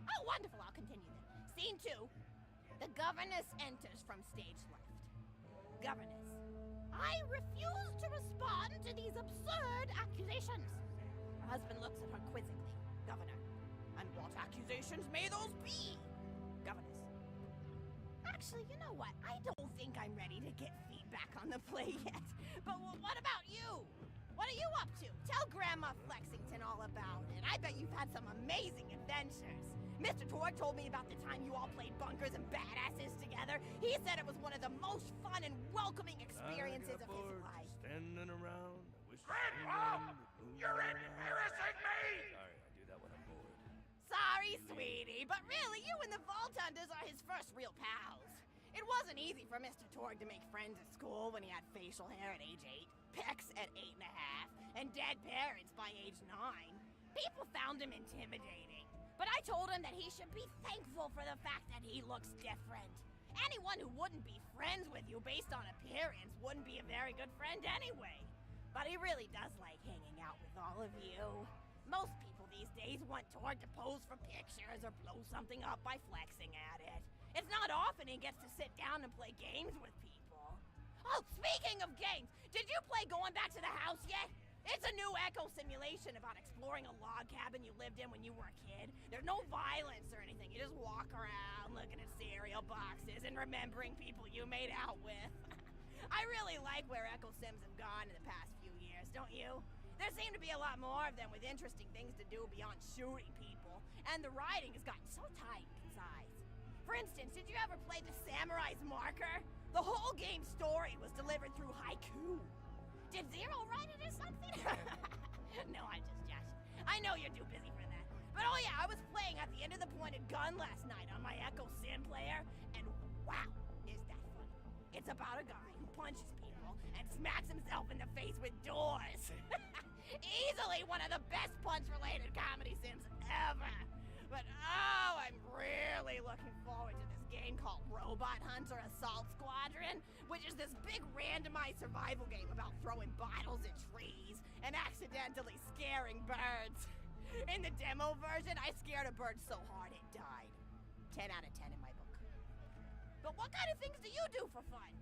Oh, wonderful. I'll continue then. Scene 2. The governess enters from stage left. Governess, I refuse to respond to these absurd accusations. Her husband looks at her quizzically. Governor, and what accusations may those be? Governess. Actually, you know what? I don't think I'm ready to get feedback on the play yet. But what about you? What are you up to? Tell Grandma Flexington all about it. I bet you've had some amazing adventures. Mr. Torg told me about the time you all played bunkers and badasses together. He said it was one of the most fun and welcoming experiences of his life. Standing around. I wish Grandpa! You're embarrassing me! Sorry, I do that when I'm bored. Sorry, sweetie, but really, you and the Vault Hunters are his first real pals. It wasn't easy for Mr. Torg to make friends at school when he had facial hair at age 8, pecs at 8.5, and dead parents by age 9. People found him intimidating, but I told him that he should be thankful for the fact that he looks different. Anyone who wouldn't be friends with you based on appearance wouldn't be a very good friend anyway. But he really does like hanging out with all of you. Most people these days want Torg to pose for pictures or blow something up by flexing at it. It's not often he gets to sit down and play games with people. Oh, speaking of games, did you play Going Back to the House yet? It's a new echo simulation about exploring a log cabin you lived in when you were a kid. There's no violence or anything. You just walk around looking at cereal boxes and remembering people you made out with. I really like where Echo Sims have gone in the past few years, don't you? There seem to be a lot more of them with interesting things to do beyond shooting people, and the writing has gotten so tight and concise. For instance, did you ever play The Samurai's Marker? The whole game's story was delivered through haiku. Did Zero write it or something? No, I'm just joshing. I know you're too busy for that. But oh yeah, I was playing at the end of the pointed gun last night on my Echo Sim player, and wow, is that funny. It's about a guy who punches people and smacks himself in the face with doors. Easily one of the best punch-related comedy sims ever. But oh, I'm really looking forward to this game called Robot Hunter Assault Squadron, which is this big randomized survival game about throwing bottles at trees and accidentally scaring birds. In the demo version, I scared a bird so hard it died. 10 out of 10 in my book. But what kind of things do you do for fun?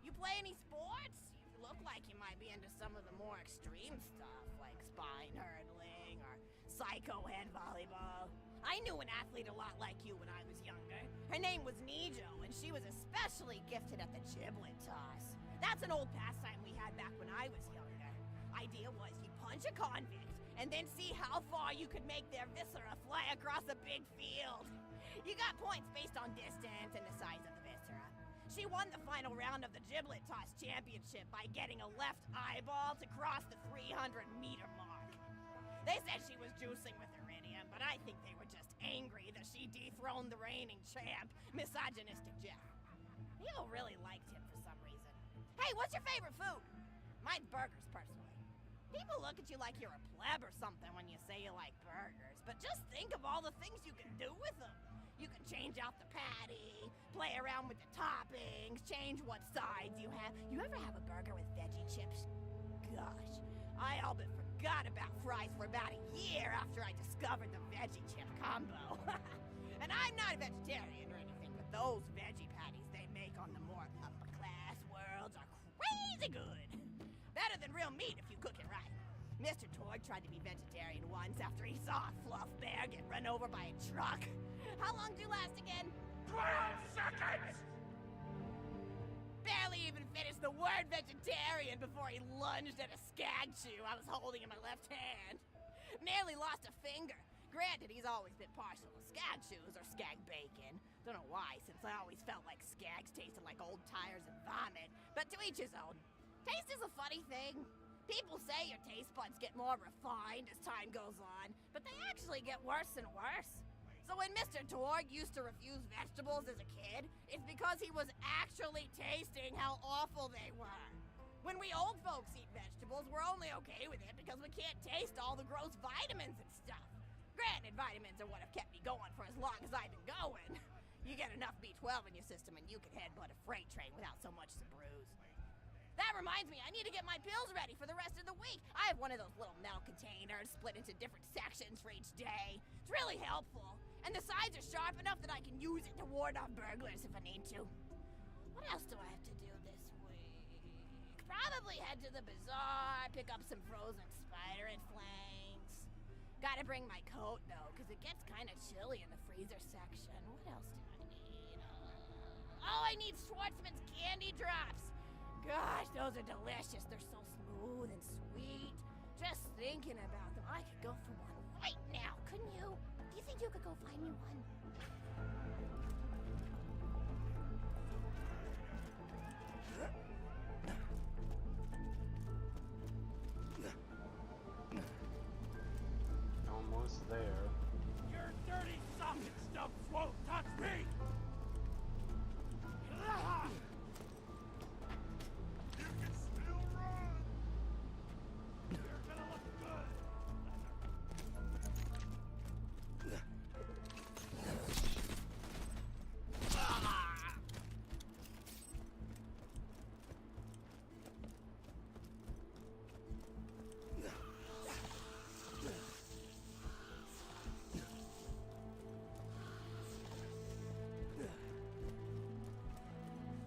You play any sports? You look like you might be into some of the more extreme stuff, like spine hurdling or psycho head volleyball. I knew an athlete a lot like you when I was younger. Her name was Nijo, and she was especially gifted at the giblet toss. That's an old pastime we had back when I was younger. Idea was you punch a convict, and then see how far you could make their viscera fly across a big field. You got points based on distance and the size of the viscera. She won the final round of the giblet toss championship by getting a left eyeball to cross the 300-meter mark. They said she was juicing with iridium, but I think they were just angry that she dethroned the reigning champ, misogynistic Jeff. People really liked him for some reason. Hey, what's your favorite food? Mine's burgers, personally. People look at you like you're a pleb or something when you say you like burgers, but just think of all the things you can do with them. You can change out the patty, play around with the toppings, change what sides you have. You ever have a burger with veggie chips? Gosh, I all but forgot about fries for about a year after I discovered the veggie chip combo. And I'm not a vegetarian or anything, but those veggie patties they make on the more upper class worlds are crazy good. Better than real meat if you cook it right. Mr. Torg tried to be vegetarian once after he saw a fluff bear get run over by a truck. How long did you last again? 12 seconds! Barely even finished the word vegetarian before he lunged at a skag chew I was holding in my left hand. Nearly lost a finger. Granted, he's always been partial to skag chews or skag bacon. Don't know why, since I always felt like skags tasted like old tires and vomit. But to each his own. Taste is a funny thing. People say your taste buds get more refined as time goes on, but they actually get worse and worse. So when Mr. Torg used to refuse vegetables as a kid, it's because he was actually tasting how awful they were. When we old folks eat vegetables, we're only okay with it because we can't taste all the gross vitamins and stuff. Granted, vitamins are what have kept me going for as long as I've been going. You get enough B12 in your system and you can headbutt a freight train without so much as a bruise. That reminds me, I need to get my pills ready for the rest of the week. I have one of those little metal containers split into different sections for each day. It's really helpful. And the side eyes are sharp enough that I can use it to ward off burglars if I need to. What else do I have to do this week? Probably head to the bazaar, pick up some frozen spider and flanks. Gotta bring my coat, though, because it gets kind of chilly in the freezer section. What else do I need? Oh, I need Schwartzman's candy drops. Gosh, those are delicious. They're so smooth and sweet. Just thinking about them, I could go for one right now, couldn't you? Do you think you could go find me one? Almost there. Your dirty socket stuff won't touch me! You can still run! You're gonna look good!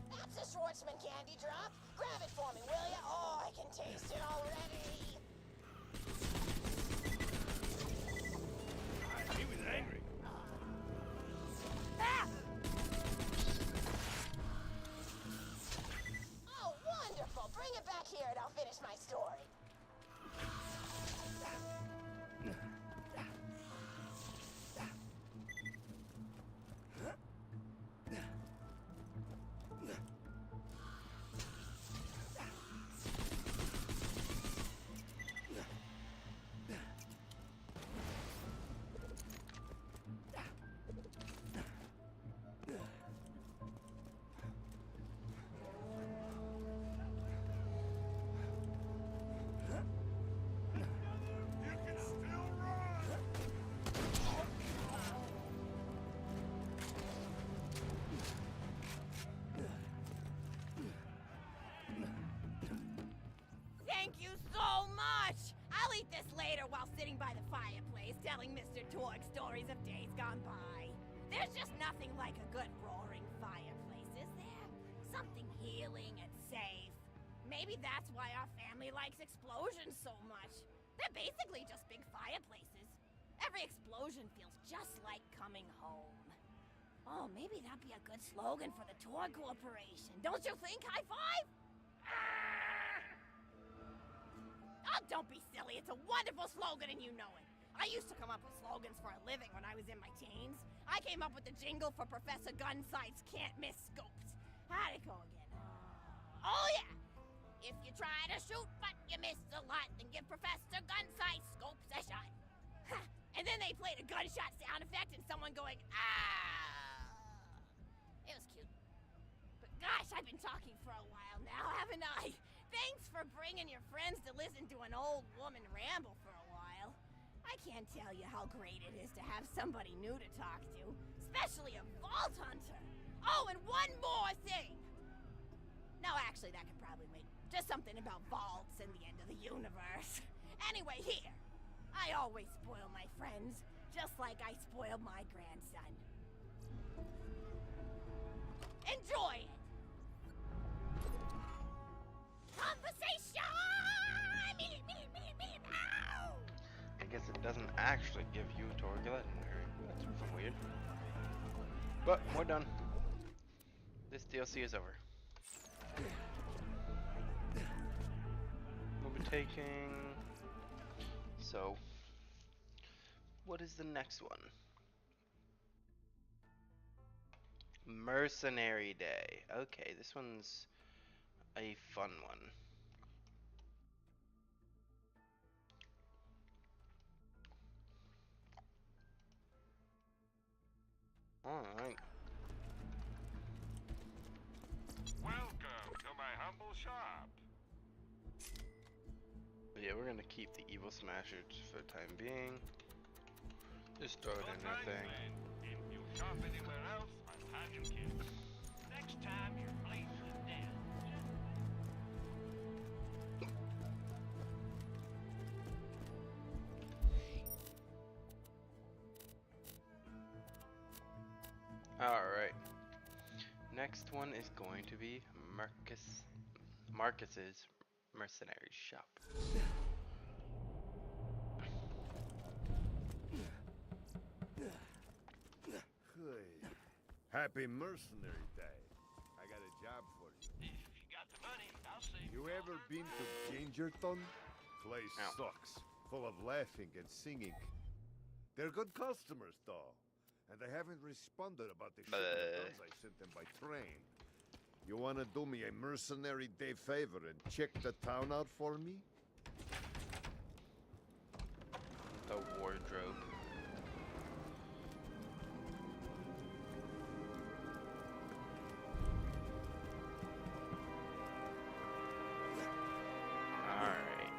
That's a Schwartzman candy drop. Grab it for me, will ya? Oh, I can taste it already. He was angry. Ah! Oh, wonderful. Bring it back here and I'll finish my story. You can still run! Thank you so much! I'll eat this later while sitting by the fireplace telling Mr. Torg stories of days gone by. There's just nothing like a good roaring fireplace, is there? Something healing and safe. Maybe that's why our family likes explosions so much. They're basically just big fireplaces. Every explosion feels just like coming home. Oh, maybe that'd be a good slogan for the Torg Corporation. Don't you think, High Five? Oh, don't be silly. It's a wonderful slogan and you know it. I used to come up with slogans for a living when I was in my teens. I came up with the jingle for Professor Gunsight's Can't Miss Scopes. How'd it go again? Oh, yeah. If you try to shoot but you miss a lot, then give Professor Gunsight Scopes a shot. Ha! And then they played a gunshot sound effect and someone going, ah! It was cute. But gosh, I've been talking for a while now, haven't I? Thanks for bringing your friends to listen to an old woman ramble for a while. I can't tell you how great it is to have somebody new to talk to, especially a vault hunter. Oh, and one more thing. No, actually, that could probably wait. Just something about vaults and the end of the universe. Anyway, here. I always spoil my friends, just like I spoiled my grandson. Enjoy it! Conversation! Ow! I guess it doesn't actually give you Torg Legendary. That's weird. But we're done. This DLC is over. We'll be taking... So... What is the next one? Mercenary Day. Okay, this one's a fun one. Alright. Welcome to my humble shop. Yeah, we're gonna keep the Evil Smasher for the time being. Just throw it in that thing. If you shop anywhere else, I'll have you killed. Next time your place is dead. Alright. Next one is going to be Marcus's mercenary shop. Happy Mercenary Day. I got a job for you. If you got the money, I'll save You ever been to Gingerton? Place No. sucks. Full of laughing and singing. They're good customers, though. And they haven't responded about the shipment of guns I sent them by train. You wanna do me a Mercenary Day favor and check the town out for me? The wardrobe. Alright.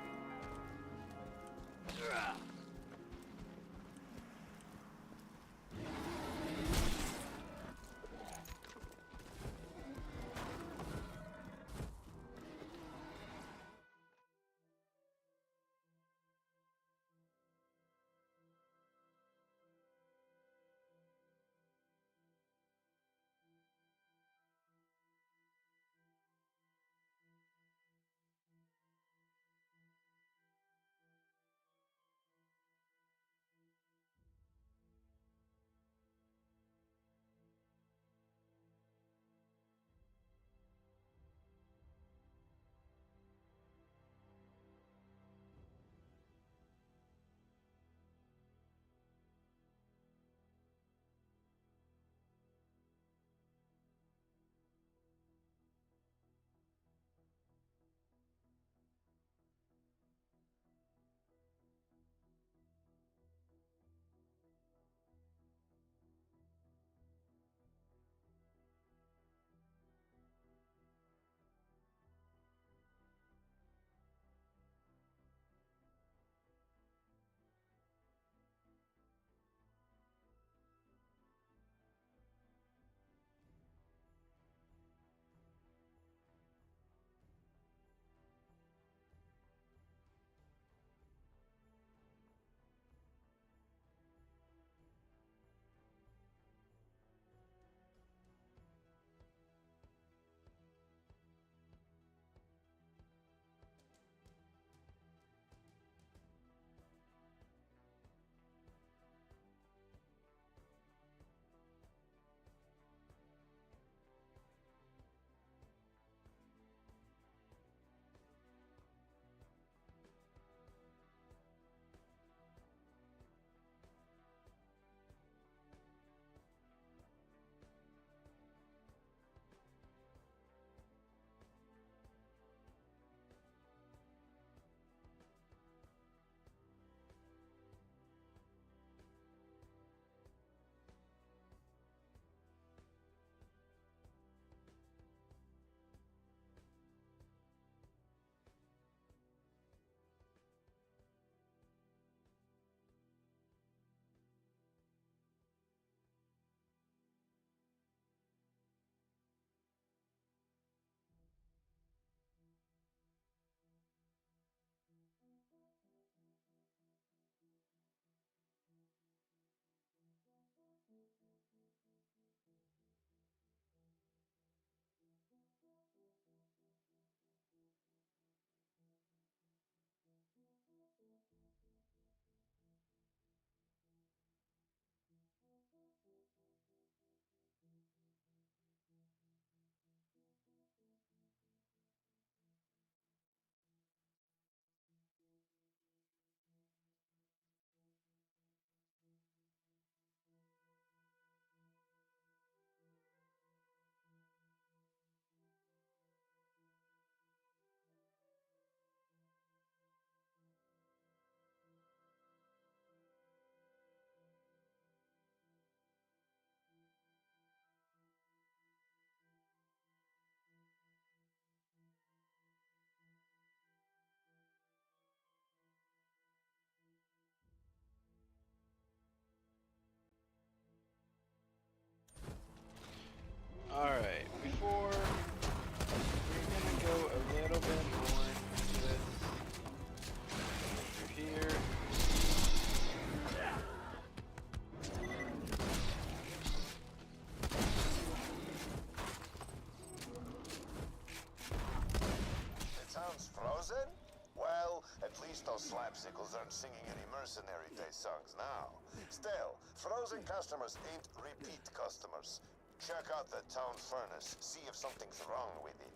mercenary day songs now. Still, frozen customers ain't repeat customers. Check out the town furnace, see if something's wrong with it.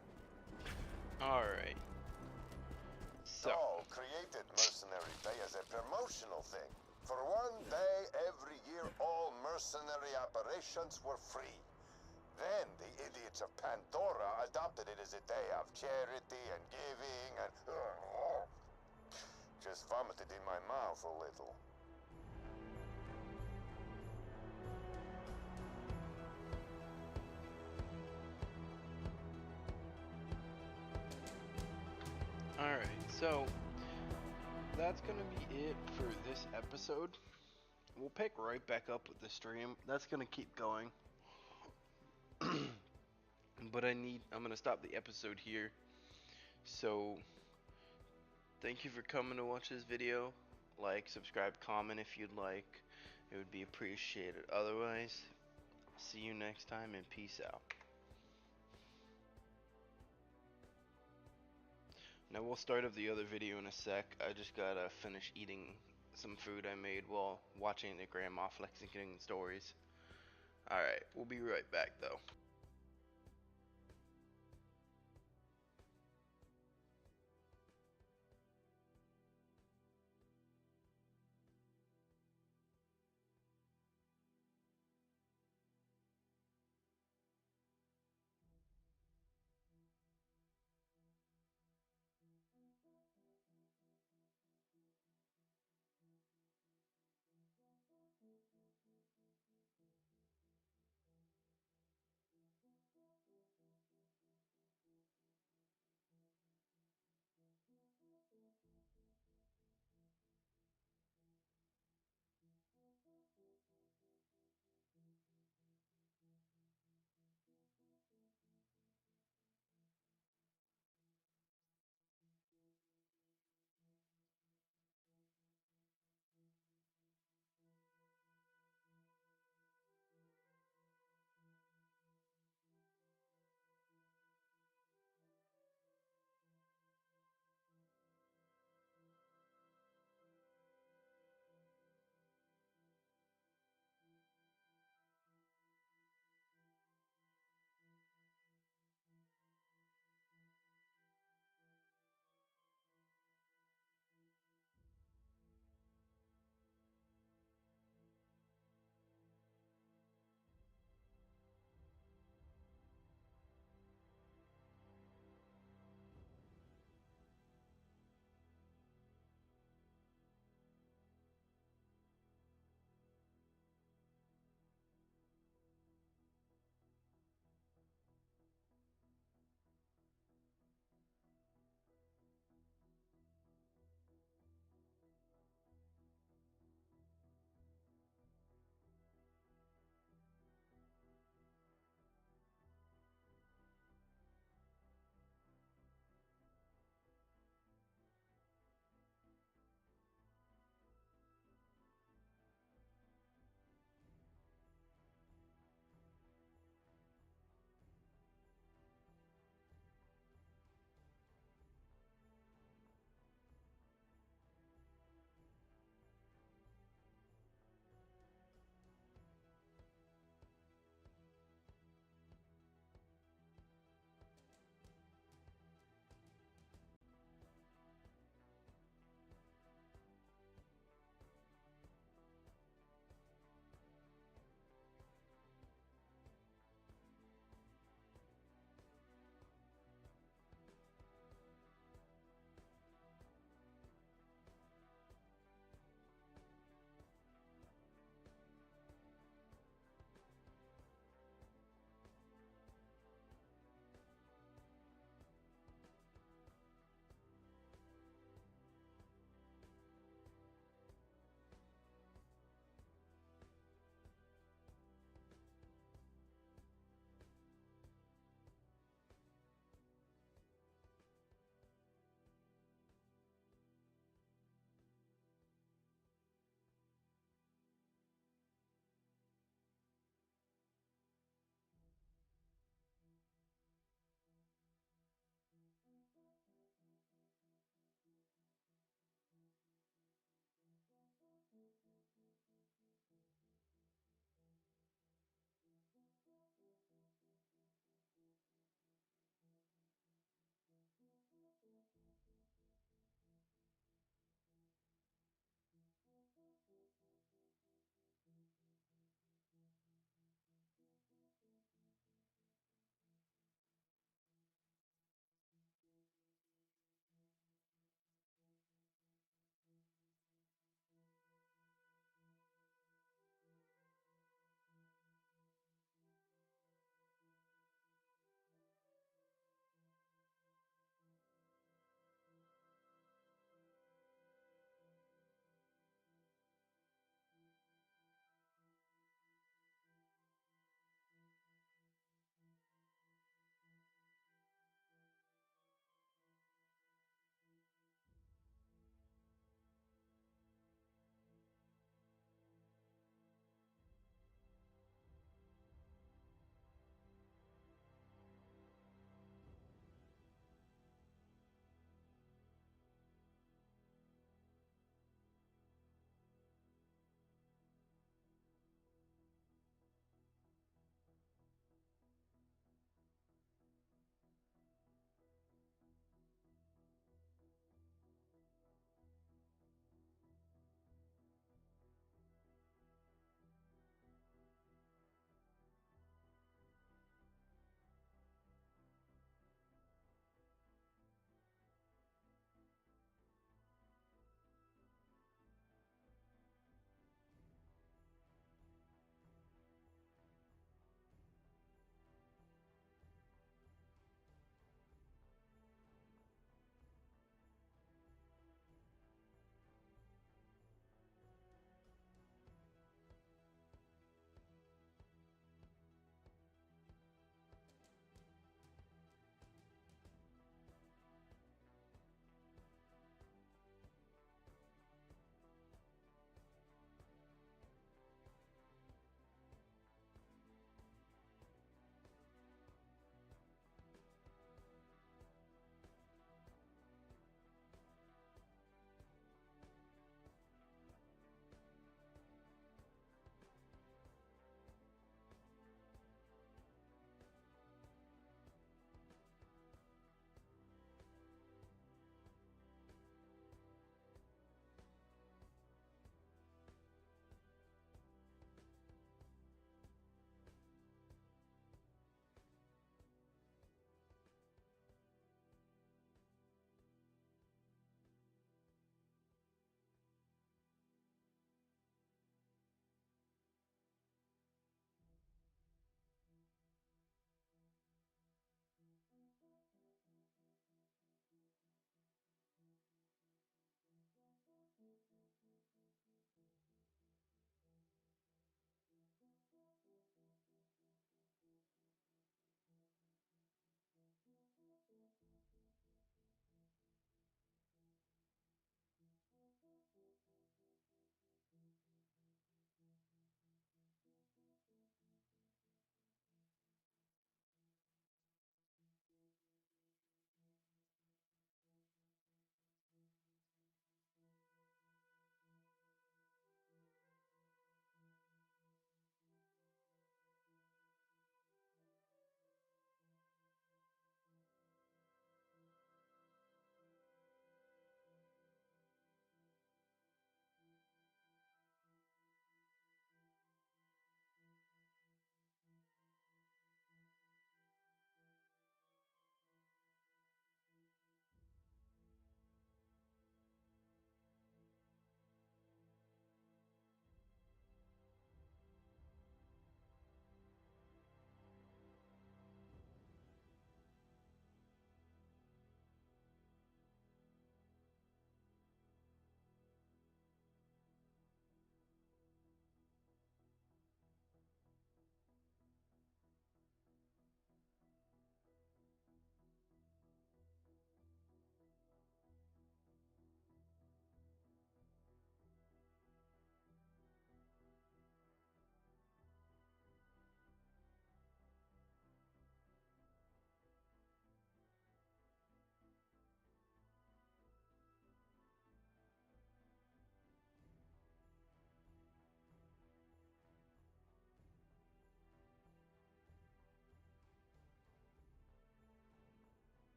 Alright. So, Doll created Mercenary Day as a promotional thing. For one day every year, all mercenary operations were free. Then the idiots of Pandora adopted it as a day of charity and giving and... just vomited in my mouth a little. alright, so that's gonna be it for this episode. We'll pick right back up with the stream. That's gonna keep going. But I'm gonna stop the episode here. So thank you for coming to watch this video. Like, subscribe, comment if you'd like. It would be appreciated. Otherwise, see you next time and peace out. Now we'll start up the other video in a sec. I just gotta finish eating some food I made while watching the grandma flexing stories. Alright, we'll be right back though.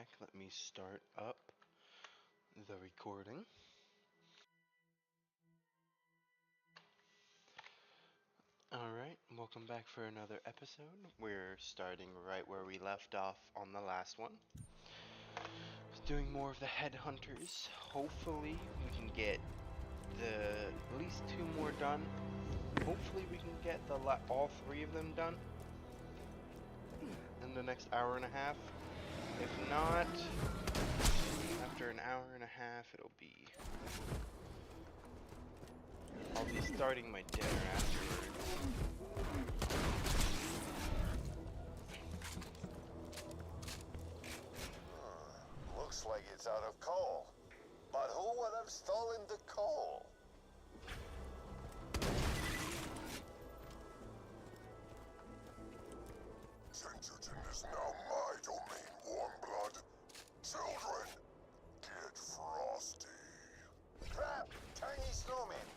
back. Let me start up the recording. Alright, welcome back for another episode. We're starting right where we left off on the last one. Doing more of the headhunters. Hopefully we can get at least 2 more done. Hopefully we can get all 3 of them done in the next hour and a half. If not, after an hour and a half I'll be starting my dinner afterwards. Looks like it's out of coal. But who would have stolen the coal? Gingerton is now my domain, Warmblood. Children, get frosty. Crap! Tiny snowman!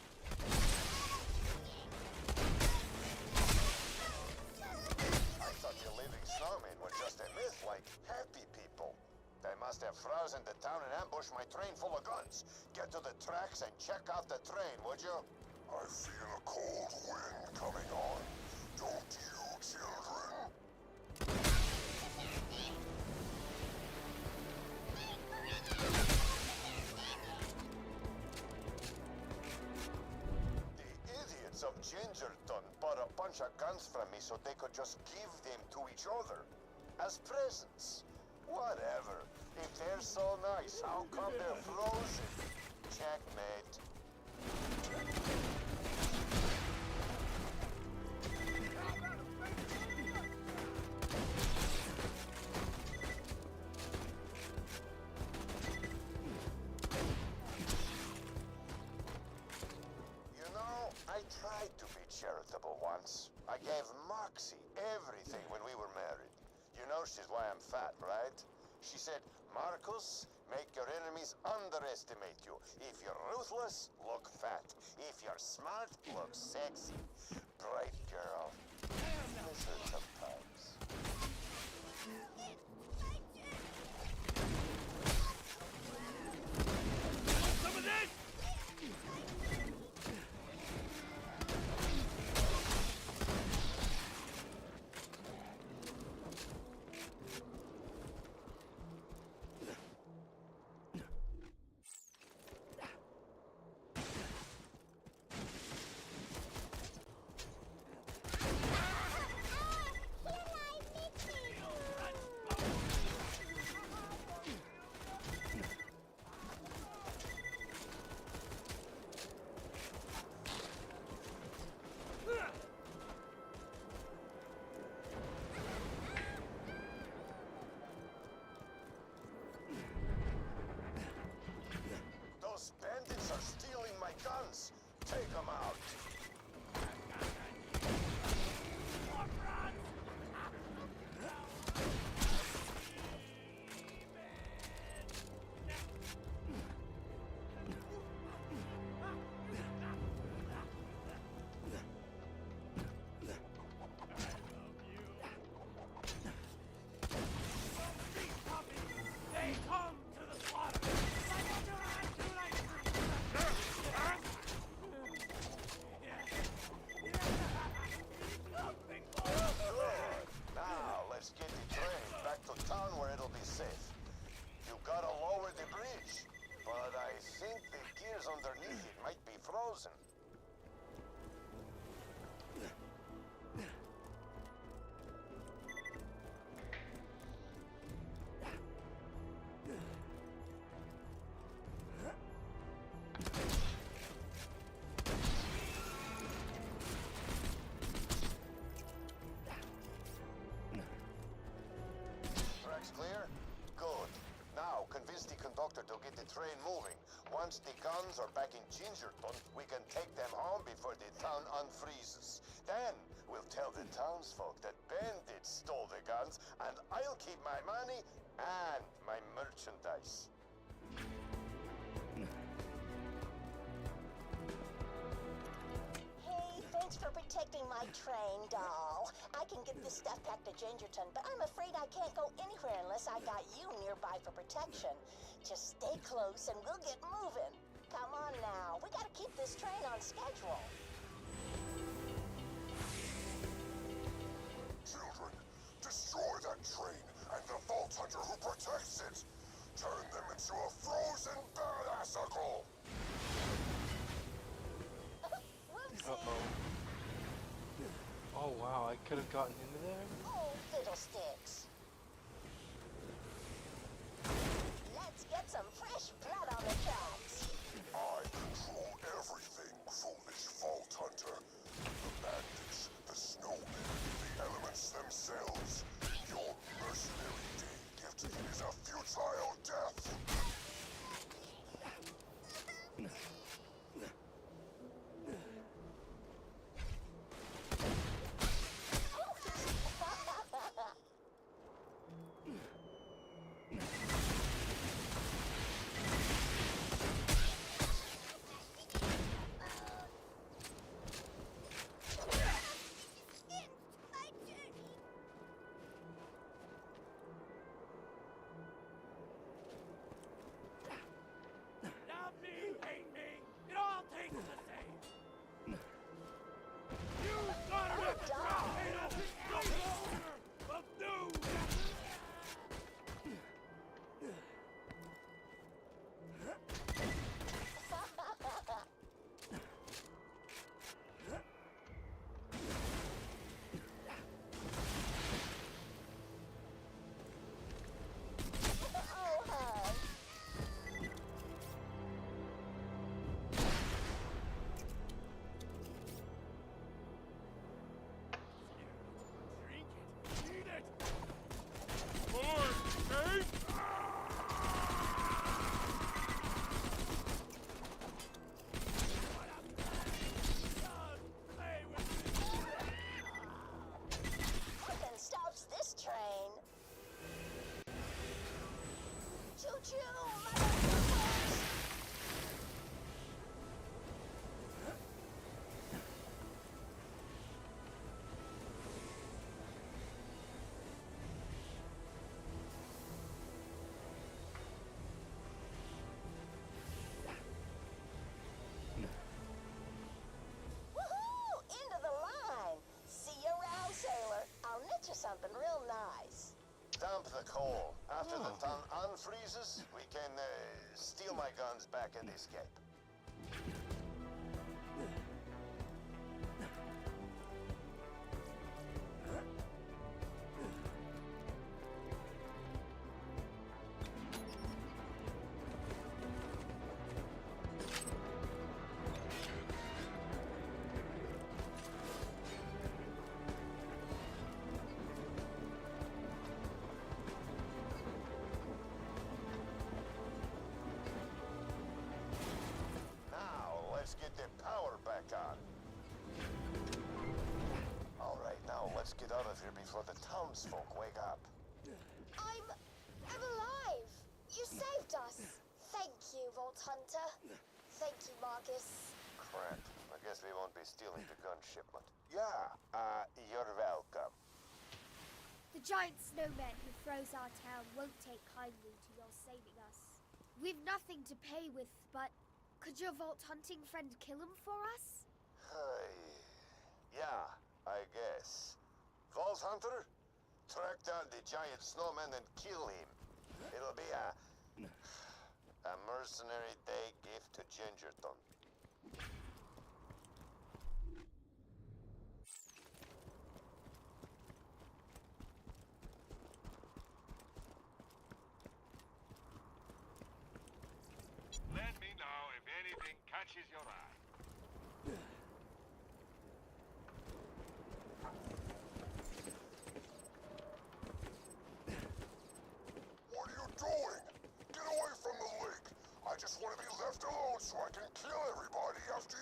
I thought the living snowmen were just a myth like happy people. They must have frozen the town and ambushed my train full of guns. Get to the tracks and check out the train, would you? I feel a cold wind coming on. Don't you, children? The idiots of Gingerton bought a bunch of guns from me so they could just give them to each other. As presents. Whatever. If they're so nice, how come they're frozen? Checkmate. You know, I tried to be charitable once. I gave Moxie everything when we were married. You know she's why I'm fat, right? She said, Marcus, make your enemies underestimate you. If you're ruthless, look fat. If you're smart, look sexy. Bright girl. Miss her sometimes. Some of this! Those bandits are stealing my guns. Take them out. They come to the slaughter! Now, let's get the train back to town where it'll be safe. You gotta lower the bridge, but I think the gears underneath it might be frozen. Tracks clear? Good. Now, convince the conductor to get the train moving. Once the guns are back in Gingerton, we can take them home before the town unfreezes. Then, we'll tell the townsfolk that bandits stole the guns, and I'll keep my money and my merchandise. Hey, Thanks for protecting my train, doll. I can get this stuff back to Gingerton, but I'm afraid I can't go anywhere unless I got you nearby for protection. Just stay close and we'll get moving. Come on now, we gotta keep this train on schedule. Children, destroy that train and the Vault Hunter who protects it. Turn them into a frozen badassicle. Uh-oh. Oh wow, I could have gotten into there? Oh, fiddlesticks. Let's get some fresh blood on the tracks. I control everything, foolish Vault Hunter. The bandits, the snowmen, the elements themselves. Your mercenary day gift is a futile death. Love me, hate me, it all tastes the same. You got it at the top, no longer will do. Oh, hun. Drink it, eat it. More, take. Play with me. Nothing stops this train. Choo-choo, motherfuckers! Woohoo! Into the line. See you around, sailor. I'll knit you something real nice. Dump the coal. After the town unfreezes, we can steal my guns back and escape. Now, let's get the power back on. All right, now let's get out of here before the townsfolk wake up. I'm alive! You saved us! Thank you, Vault Hunter. Thank you, Marcus. Crap. I guess we won't be stealing the gun shipment. Yeah, you're welcome. The giant snowman who froze our town won't take kindly to your saving us. We've nothing to pay with, but could your vault hunting friend kill him for us? Yeah, I guess. Vault Hunter, track down the giant snowman and kill him. It'll be a mercenary day gift to Gingerton. Let me know if anything catches your eye. What are you doing? Get away from the lake! I just want to be left alone so I can kill everybody after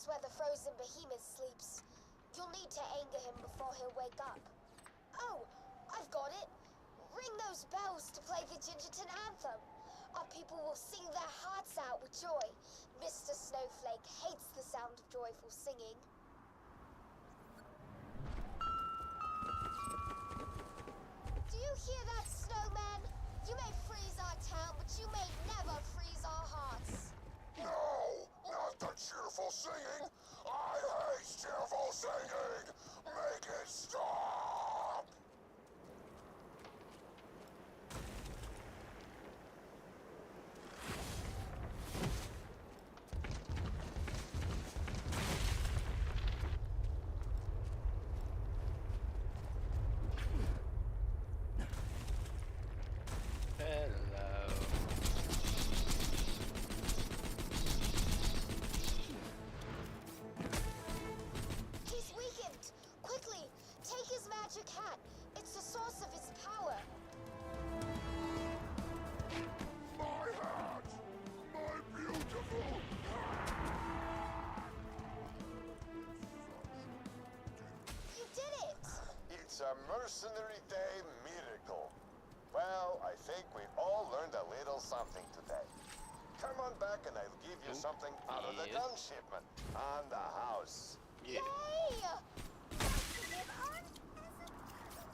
That's where the frozen behemoth sleeps. You'll need to anger him before he'll wake up. Oh, I've got it. Ring those bells to play the Gingerton anthem. Our people will sing their hearts out with joy. Mr. Snowflake hates the sound of joyful singing. Do you hear that, Snowman? You may freeze our town, but you may never freeze our hearts. No, not the cheerful singing. I hate cheerful singing. Make it stop. Hello. He's weakened. Quickly, take his magic hat. It's the source of his power. My hat! My beautiful You did it! It's a mercenary day miracle. Well, I think we all learned a little something today. Come on back and I'll give you something out of the yes. gun shipment on the house. Yeah. Yay! Live on as a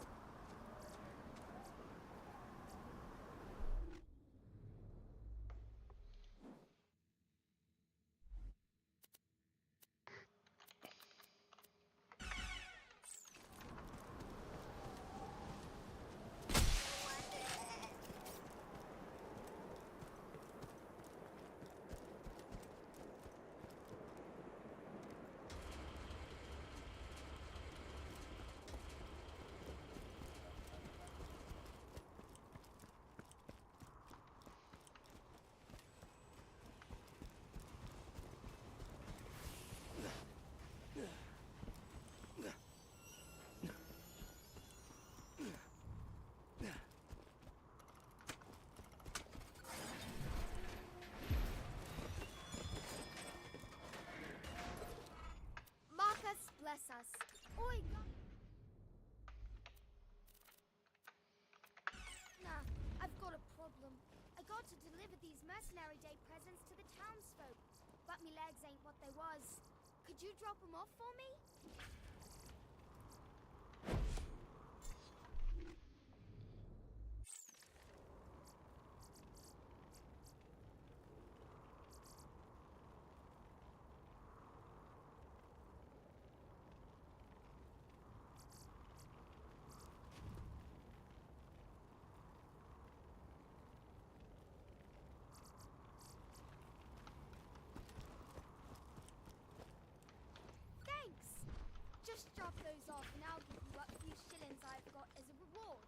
Marcus, bless us. Oi, Nah, I've got a problem. I got to deliver these Mercenary Day presents to the townsfolk, but me legs ain't what they was. Could you drop them off for me? Thanks! Just drop those off and I'll give you what few shillings I've got as a reward.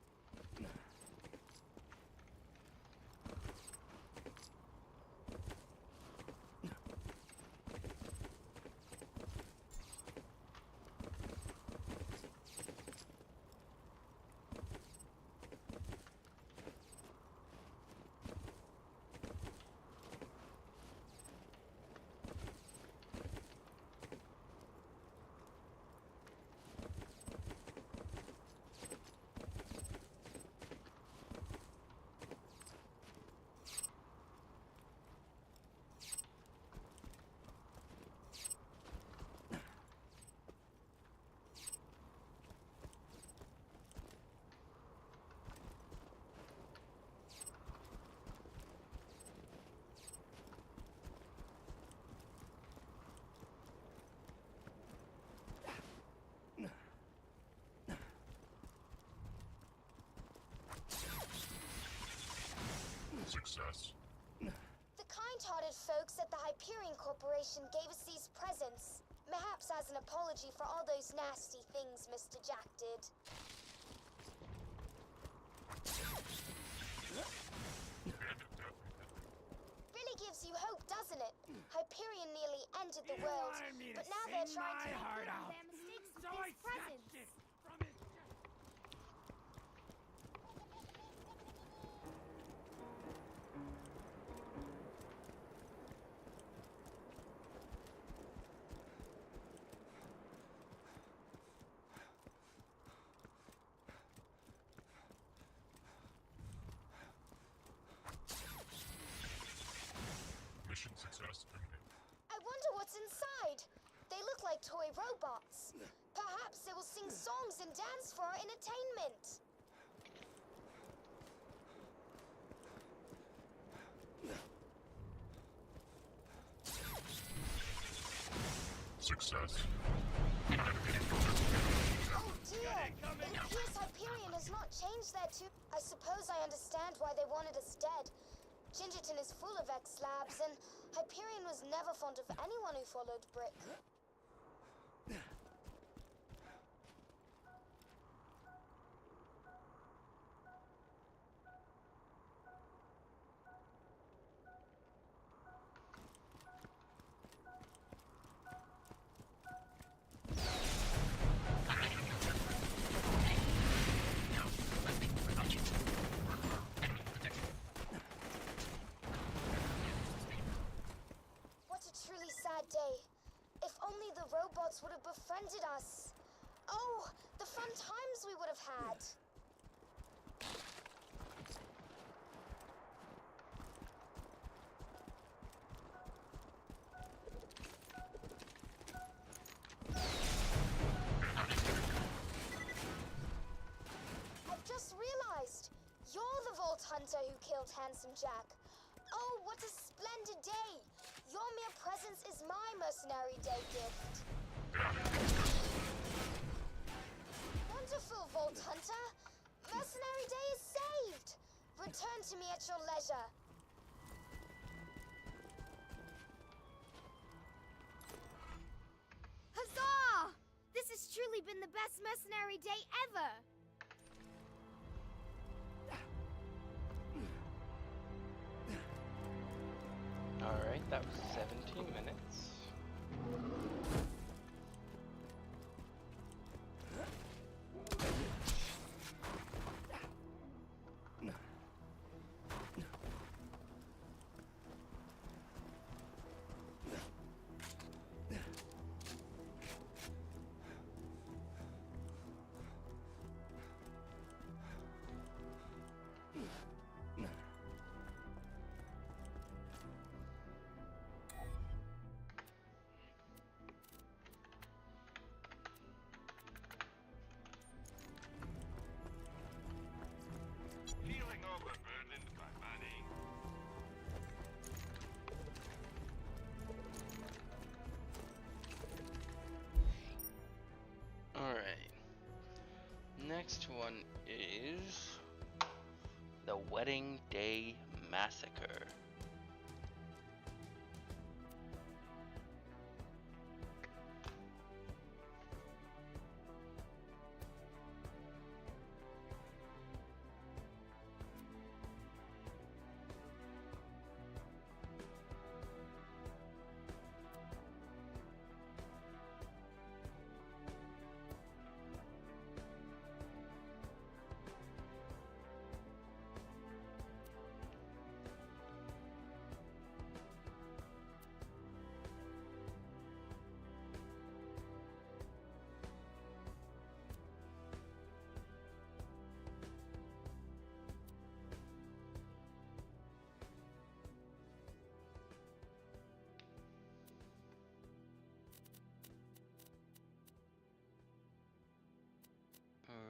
Success. The kind-hearted folks at the Hyperion Corporation gave us these presents. Perhaps as an apology for all those nasty things Mr. Jack did. Really gives you hope, doesn't it? Hyperion nearly ended the You world, wanted me to but now they're sing trying my to make heart good on out. their mistakes with So I these presents. snatched it from his chest. What's inside? They look like toy robots. Perhaps they will sing songs and dance for our entertainment. Success. Oh dear! It appears Hyperion has not changed their I suppose I understand why they wanted us dead. Gingerton is full of X-Labs, and Hyperion was never fond of anyone who followed Brick. Sad day. If only the robots would have befriended us. Oh, the fun times we would have had. I've just realized. You're the Vault Hunter who killed Handsome Jack. Oh, what a splendid day! Your mere presence is my Mercenary Day gift. Wonderful, Vault Hunter! Mercenary Day is saved! Return to me at your leisure. Huzzah! This has truly been the best Mercenary Day ever! Alright, that was 17 minutes. Feeling overburdened by money. Alright. Next one is the Wedding Day Massacre.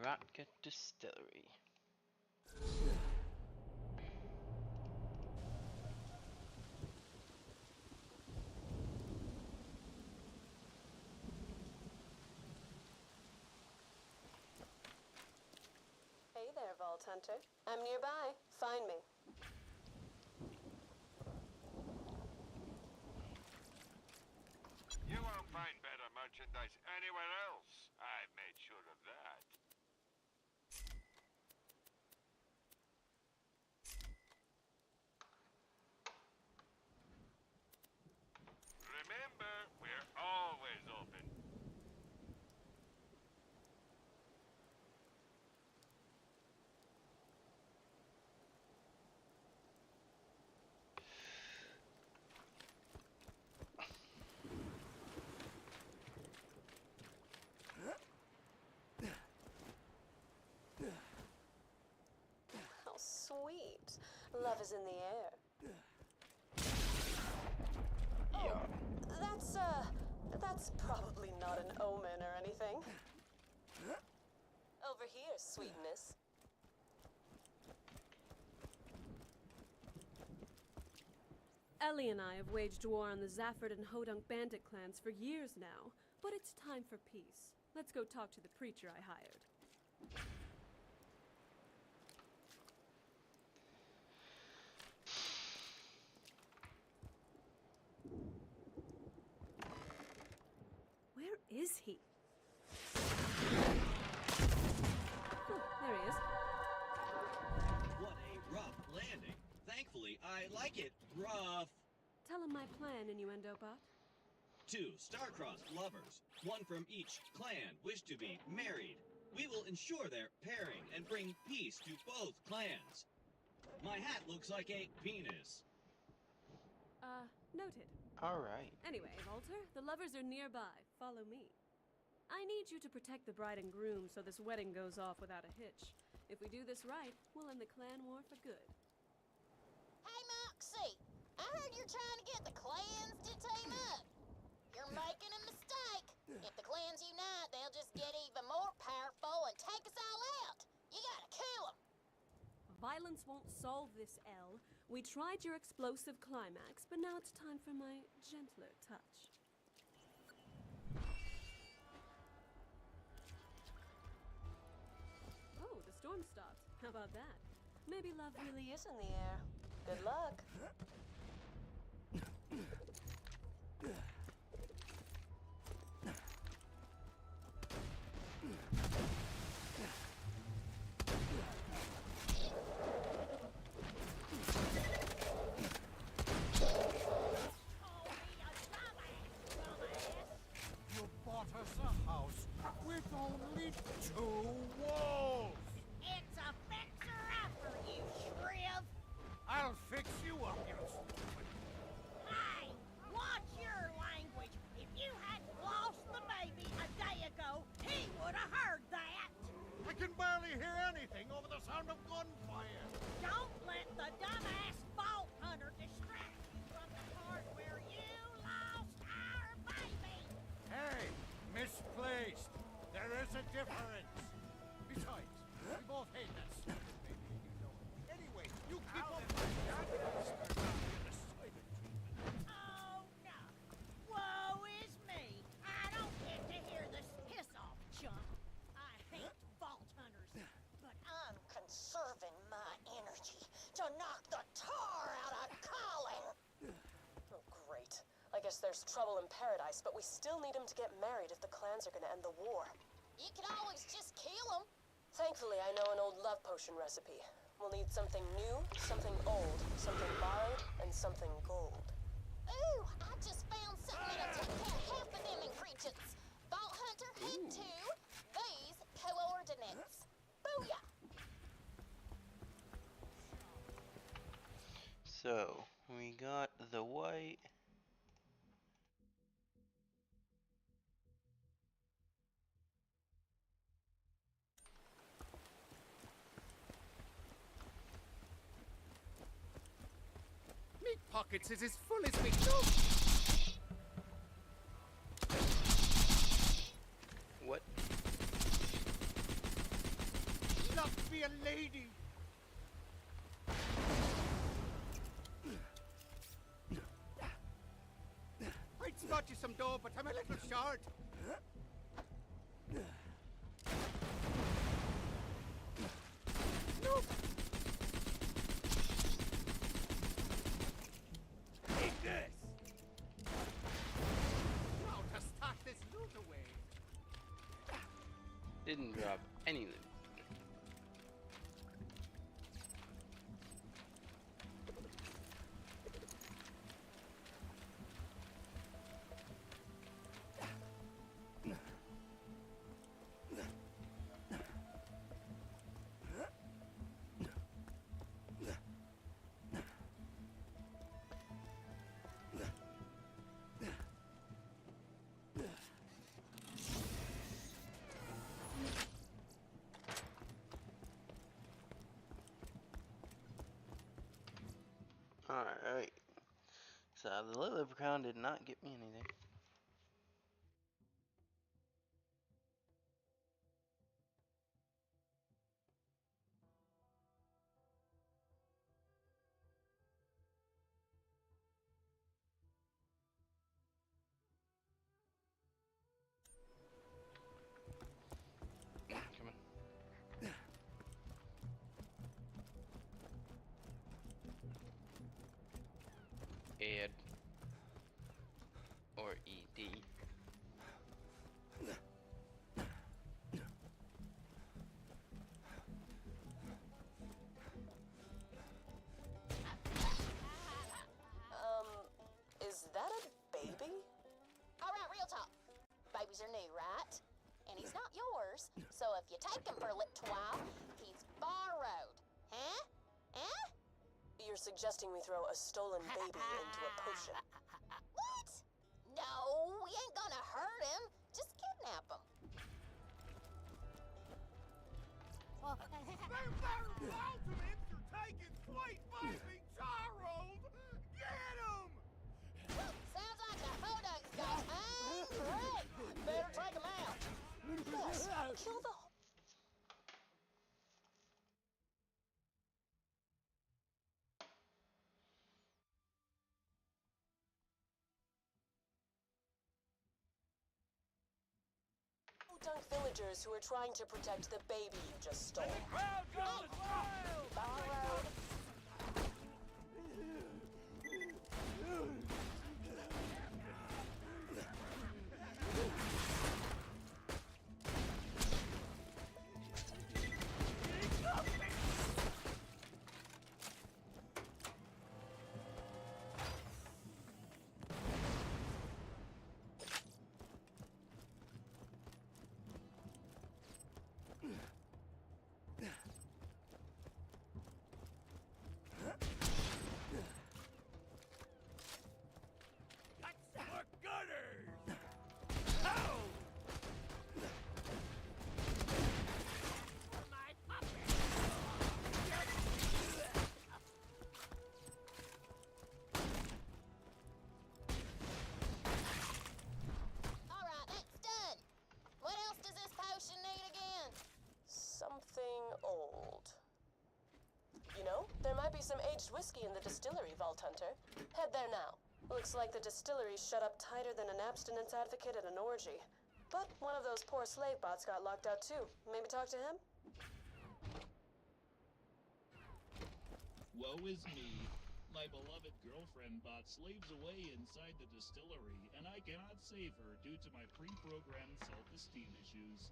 Rocket Distillery. Hey there, Vault Hunter. I'm nearby. Find me. You won't find better merchandise anywhere else. I've made sure of that. Remember, we're always open. How sweet. Love is in the air. Yeah. That's probably not an omen or anything. Over here, sweetness. Ellie and I have waged war on the Zafford and Hodunk bandit clans for years now, but it's time for peace. Let's go talk to the preacher I hired. Where is he? Oh, there he is. What a rough landing. Thankfully, I like it rough. Tell him my plan, Innuendo Bot. 2 star-crossed lovers, one from each clan, wish to be married. We will ensure their pairing and bring peace to both clans. My hat looks like a penis. Noted. Alright. Anyway, Walter, the lovers are nearby. Follow me. I need you to protect the bride and groom so this wedding goes off without a hitch. If we do this right, we'll end the clan war for good. Hey, Moxie! I heard you're trying to get the clans to team up. You're making a mistake. If the clans unite, they'll just get even more powerful and take us all out. You gotta kill them. Violence won't solve this, Elle. We tried your explosive climax, but now it's time for my gentler touch. Oh, the storm stopped. How about that? Maybe love really is in the air. Good luck. You bought us a house with only 2 walls. It's a fixer-upper, you shriv. I'll fix you up, you stupid. Hey, watch your language. If you hadn't lost the baby a day ago, he would have heard that. I can barely hear anything over the sound of gunfire. Don't let the dumbass vault hunter distract you from the part where you lost our baby. Hey, misplaced. There is a difference. Besides, we both hate that stupid baby, you know. Anyway, you keep up with that. Oh, no. Woe is me. I don't get to hear this piss-off chump. I hate vault hunters, but I'm conserving my energy to knock the tar out of Colin. Oh, great. I guess there's trouble in paradise, but we still need him to get married if the clans are gonna end the war. You can always just kill him. Thankfully, I know an old love potion recipe. We'll need something new, something old, something borrowed, and something gold. Ooh, I just found something that'll take care of half of them ingredients. Vault Hunter, head to these coordinates. Booyah! So, we got the white. Me pockets is as full as me know. What? Not be a lady. I'd spot you some dough, but I'm a little short. No. Take this. Now to start this loot away. Didn't drop any loot. Alright. So the little leprechaun did not get me anything. Come on. Ed. Or ED. Is that a baby? Alright, real talk. Babies are new, right? And he's not yours, so if you take him for a little while, he's borrowed. Huh? Huh? You're suggesting we throw a stolen baby into a potion. What? No, we ain't gonna hurt him. Just kidnap him. Ultimates are taking flight by me, Charles! Get him! Sounds like the Hodun's got time. Great. Better take him out. Yes, kill the Dunk villagers who are trying to protect the baby you just stole. Crowd goes wild! Borrowed. For gunners! Alright, that's done. What else does this potion need again? Something old. You know, there might be some aged whiskey in the distillery, Vault Hunter. Head there now. Looks like the distillery's shut up tighter than an abstinence advocate at an orgy. But one of those poor slave bots got locked out too. Maybe talk to him? Woe is me. My beloved girlfriend bot slaves away inside the distillery, and I cannot save her due to my pre-programmed self-esteem issues.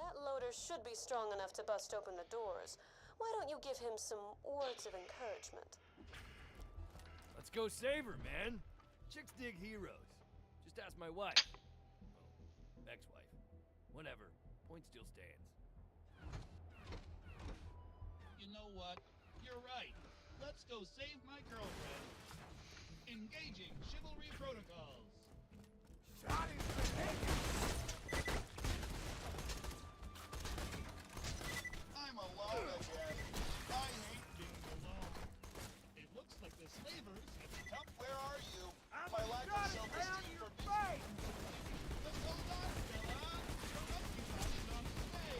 That loader should be strong enough to bust open the doors. Why don't you give him some words of encouragement? Let's go save her, man. Chicks dig heroes. Just ask my wife. Well, ex-wife. Whatever. Point still stands. You know what? You're right. Let's go save my girlfriend. Engaging chivalry protocols. I'm alone again. I hate being alone. It looks like the slavers have come. Where are you? I'm My a lack shot of it down self-esteem your forbids face! Just hold on, Stella. Your rescue body's on its way.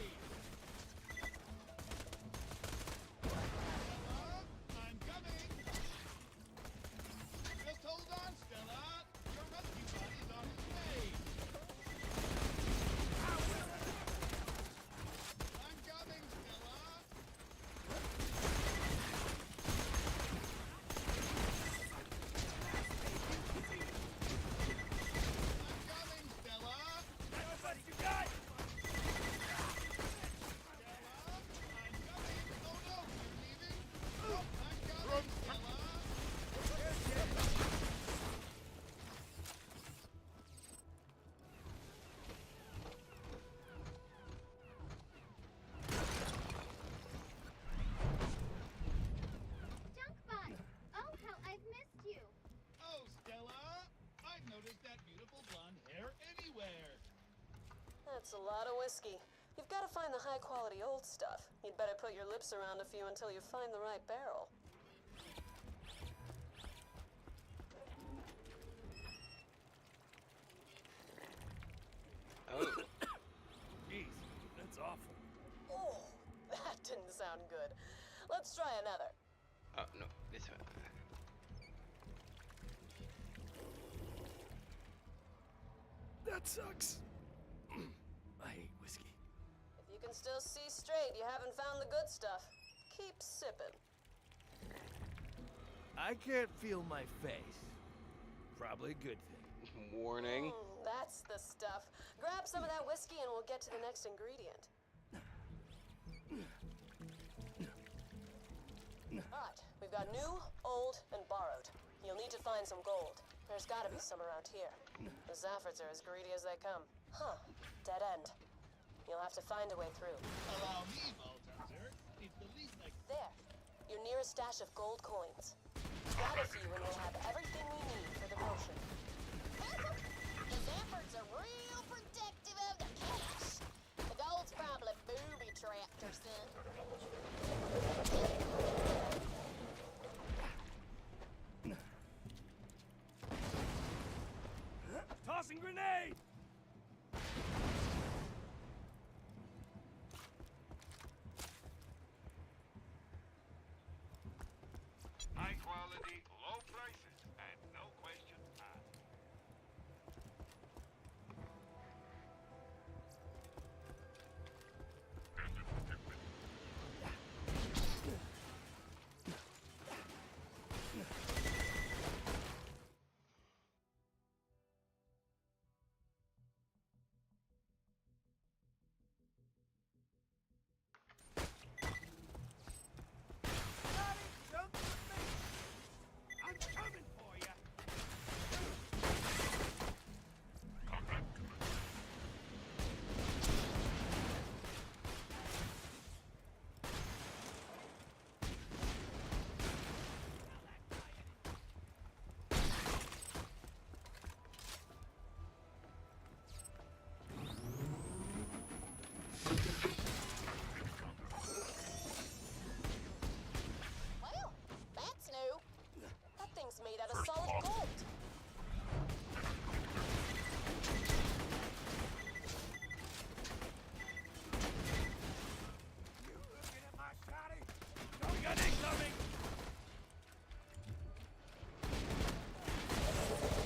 Stella, I'm coming. Just hold on, Stella. Your rescue body's on its way. I'm coming, Stella. I'm coming, Stella. That's what you got! Stella, I'm coming. Oh no, you're leaving. Oh, I'm coming, Stella. Junkbot! Oh, how I've missed you! Oh, Stella, I've noticed that beautiful blonde hair anywhere. That's a lot of whiskey. You've got to find the high-quality old stuff. You'd better put your lips around a few until you find the right barrel. Oh. Jeez, that's awful. Oh, that didn't sound good. Let's try another. Oh, no. This one. That sucks. I hate whiskey. If you can still see straight, you haven't found the good stuff. Keep sipping. I can't feel my face. Probably a good thing. Warning. That's the stuff. Grab some of that whiskey and we'll get to the next ingredient. Alright, we've got new, old, and borrowed. You'll need to find some gold. There's gotta be some around here. The Zaffords are as greedy as they come. Huh, dead end. You'll have to find a way through. Allow me, Multiplier. It's the least I can. There, your nearest stash of gold coins. Grab a few and we'll have everything we need for the potion. The Zaffords are real protective of their cash. The gold's probably booby-trapped or something. Tossing grenade! High quality, low prices, and no questions asked. I'm coming for you. Well, that's new. That thing's made out of solid gold. You looking at my shotty? We got incoming.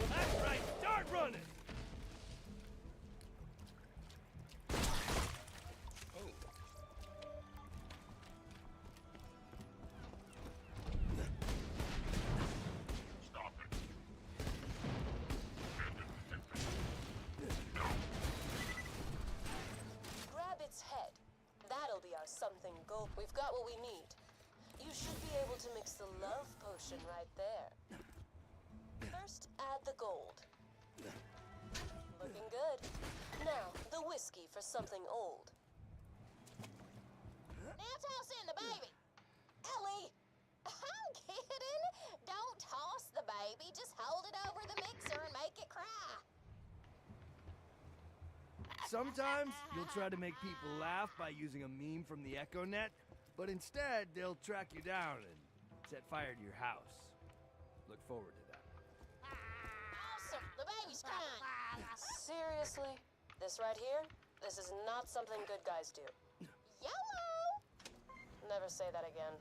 That's right, start running! Stop it. Grab its head. That'll be our something gold. We've got what we need. You should be able to mix the love potion right there. First, add the gold. Looking good. Now, the whiskey for something old. Now toss in the baby. Ellie, I'm kidding. Don't toss the baby. Just hold it over the mixer and make it cry. Sometimes you'll try to make people laugh by using a meme from the Echo Net, but instead they'll track you down and set fire to your house. Look forward to that. Awesome. The baby's crying. Seriously? This right here? This is not something good guys do. YOLO. Never say that again.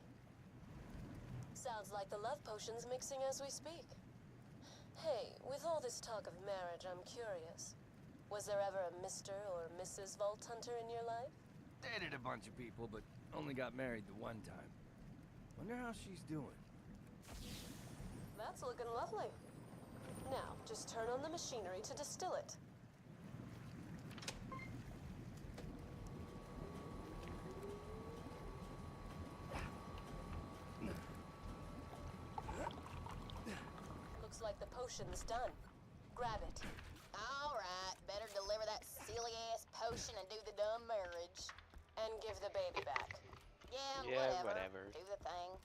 Sounds like the love potion's mixing as we speak. Hey, with all this talk of marriage, I'm curious. Was there ever a Mr. or Mrs. Vault Hunter in your life? Dated a bunch of people, but only got married the one time. Wonder how she's doing. That's looking lovely. Now, just turn on the machinery to distill it. Looks like the potion's done. Grab it. All right. Better deliver that silly-ass potion and do the dumb marriage. And give the baby back. Yeah, whatever. Do the thing.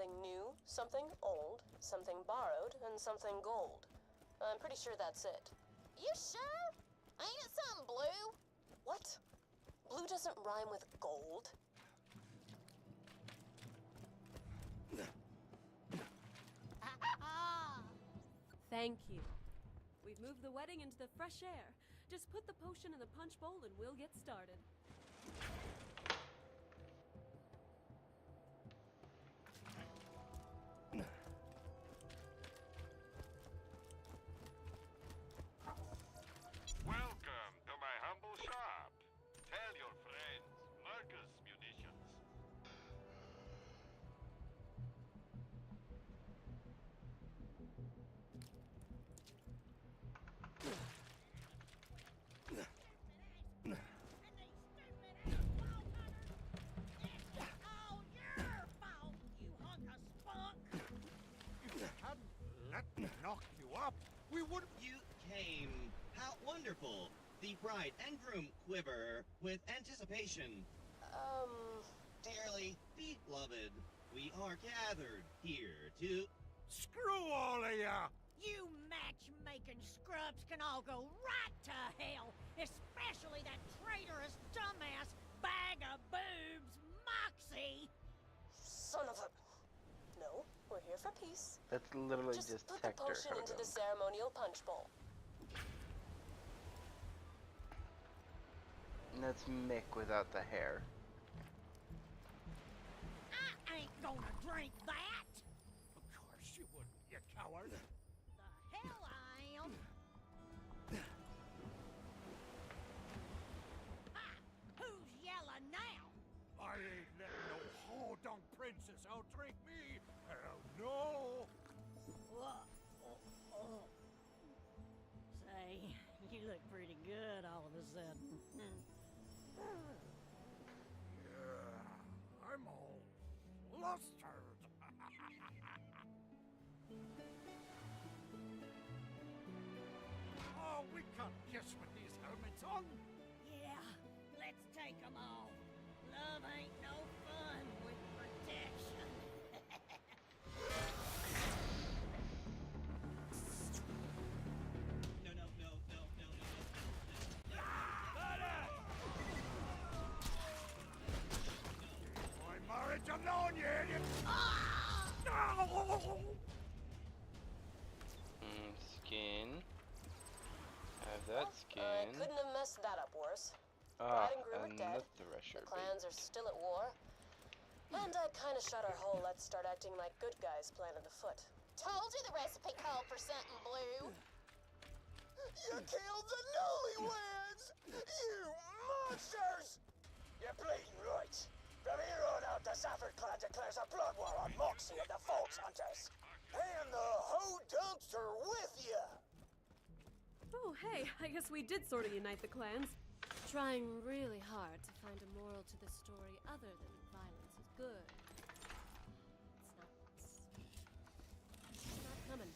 something new, something old, something borrowed, and something gold. I'm pretty sure that's it. You sure? Ain't it something blue? What? Blue doesn't rhyme with gold. Thank you. We've moved the wedding into the fresh air. Just put the potion in the punch bowl and we'll get started. Welcome to my humble shop. Tell your friends, Marcus Munitions. Let me knock you up. We would. You came. How wonderful. The bride and groom quiver with anticipation. Dearly beloved, we are gathered here to... Screw all of ya! You matchmaking scrubs can all go right to hell, especially that traitorous dumbass bag of boobs, Moxie! Son of a... No, we're here for peace. That's literally just put the Hector potion into the Hodunk. ceremonial punch bowl. And that's Mick without the hair. I ain't gonna drink that! Of course you wouldn't, you coward. The hell I am! Ha! Who's yelling now? I ain't letting no Hodunk princess outdrink me. Hell no. Say, you look pretty good all of a sudden. Yeah, I'm all flustered. Oh, we can't kiss with these helmets on. Yeah, let's take 'em off. Love ain't no fun with protection. My marriage alone, you idiot! Skin. Have that I skin. couldn't have messed that up worse. Ah, Bride and groom are and dead. the thresher The clans are still at war. And I kind of shot our whole let's start acting like good guys plan in the foot. Told you the recipe called for something blue. You killed the newlyweds! You monsters! You're bleeding right. From here on out, the Safford clan declares a blood war on Moxie and the Fox Hunters. And the Hodunks are with you! Oh, hey, I guess we did sort of unite the clans. Trying really hard to find a moral to this story other than violence is good. It's not coming.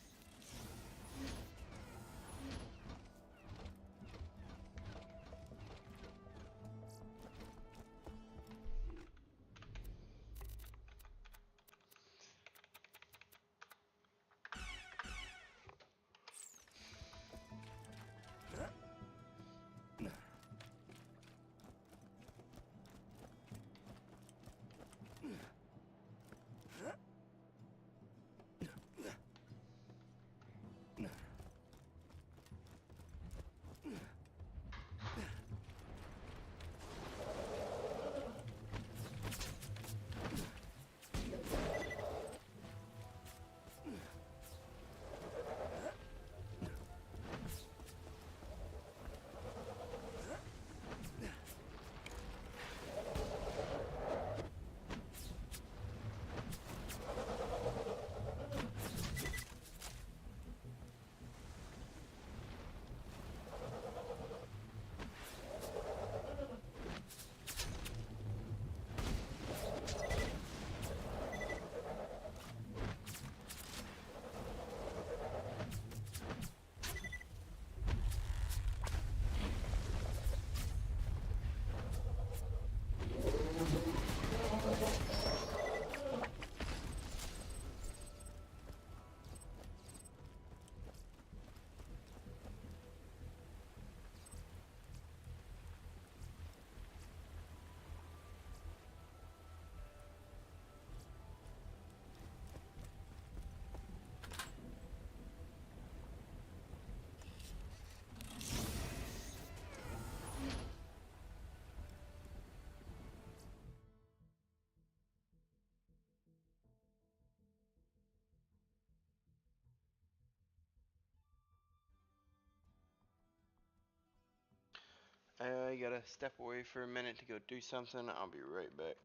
I gotta step away for a minute to go do something. I'll be right back.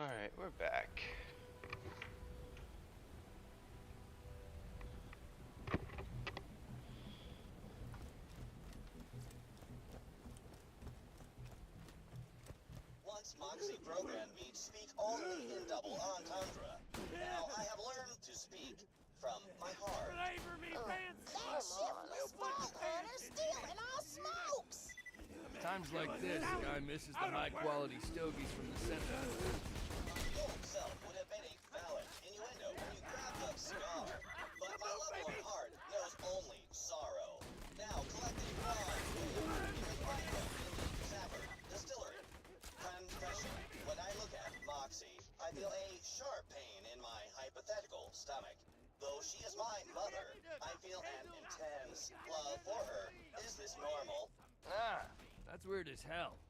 Alright, we're back. Once Moxie programmed me to speak only in double entendre. Now I have learned to speak from my heart. Flavor me fancy. That shiftless vault hunter stealing our smokes! Times like this, guy misses the high-quality stogies from the center. My old self would have been a phallic innuendo when you grabbed up Scar. But my lovely heart knows only sorrow. Now collecting bronze you can find them in the Sapper Distillery. Confession, when I look at Moxie, I feel a sharp pain in my hypothetical stomach. Though she is my mother, I feel an intense love for her. Is this normal? Ah, that's weird as hell.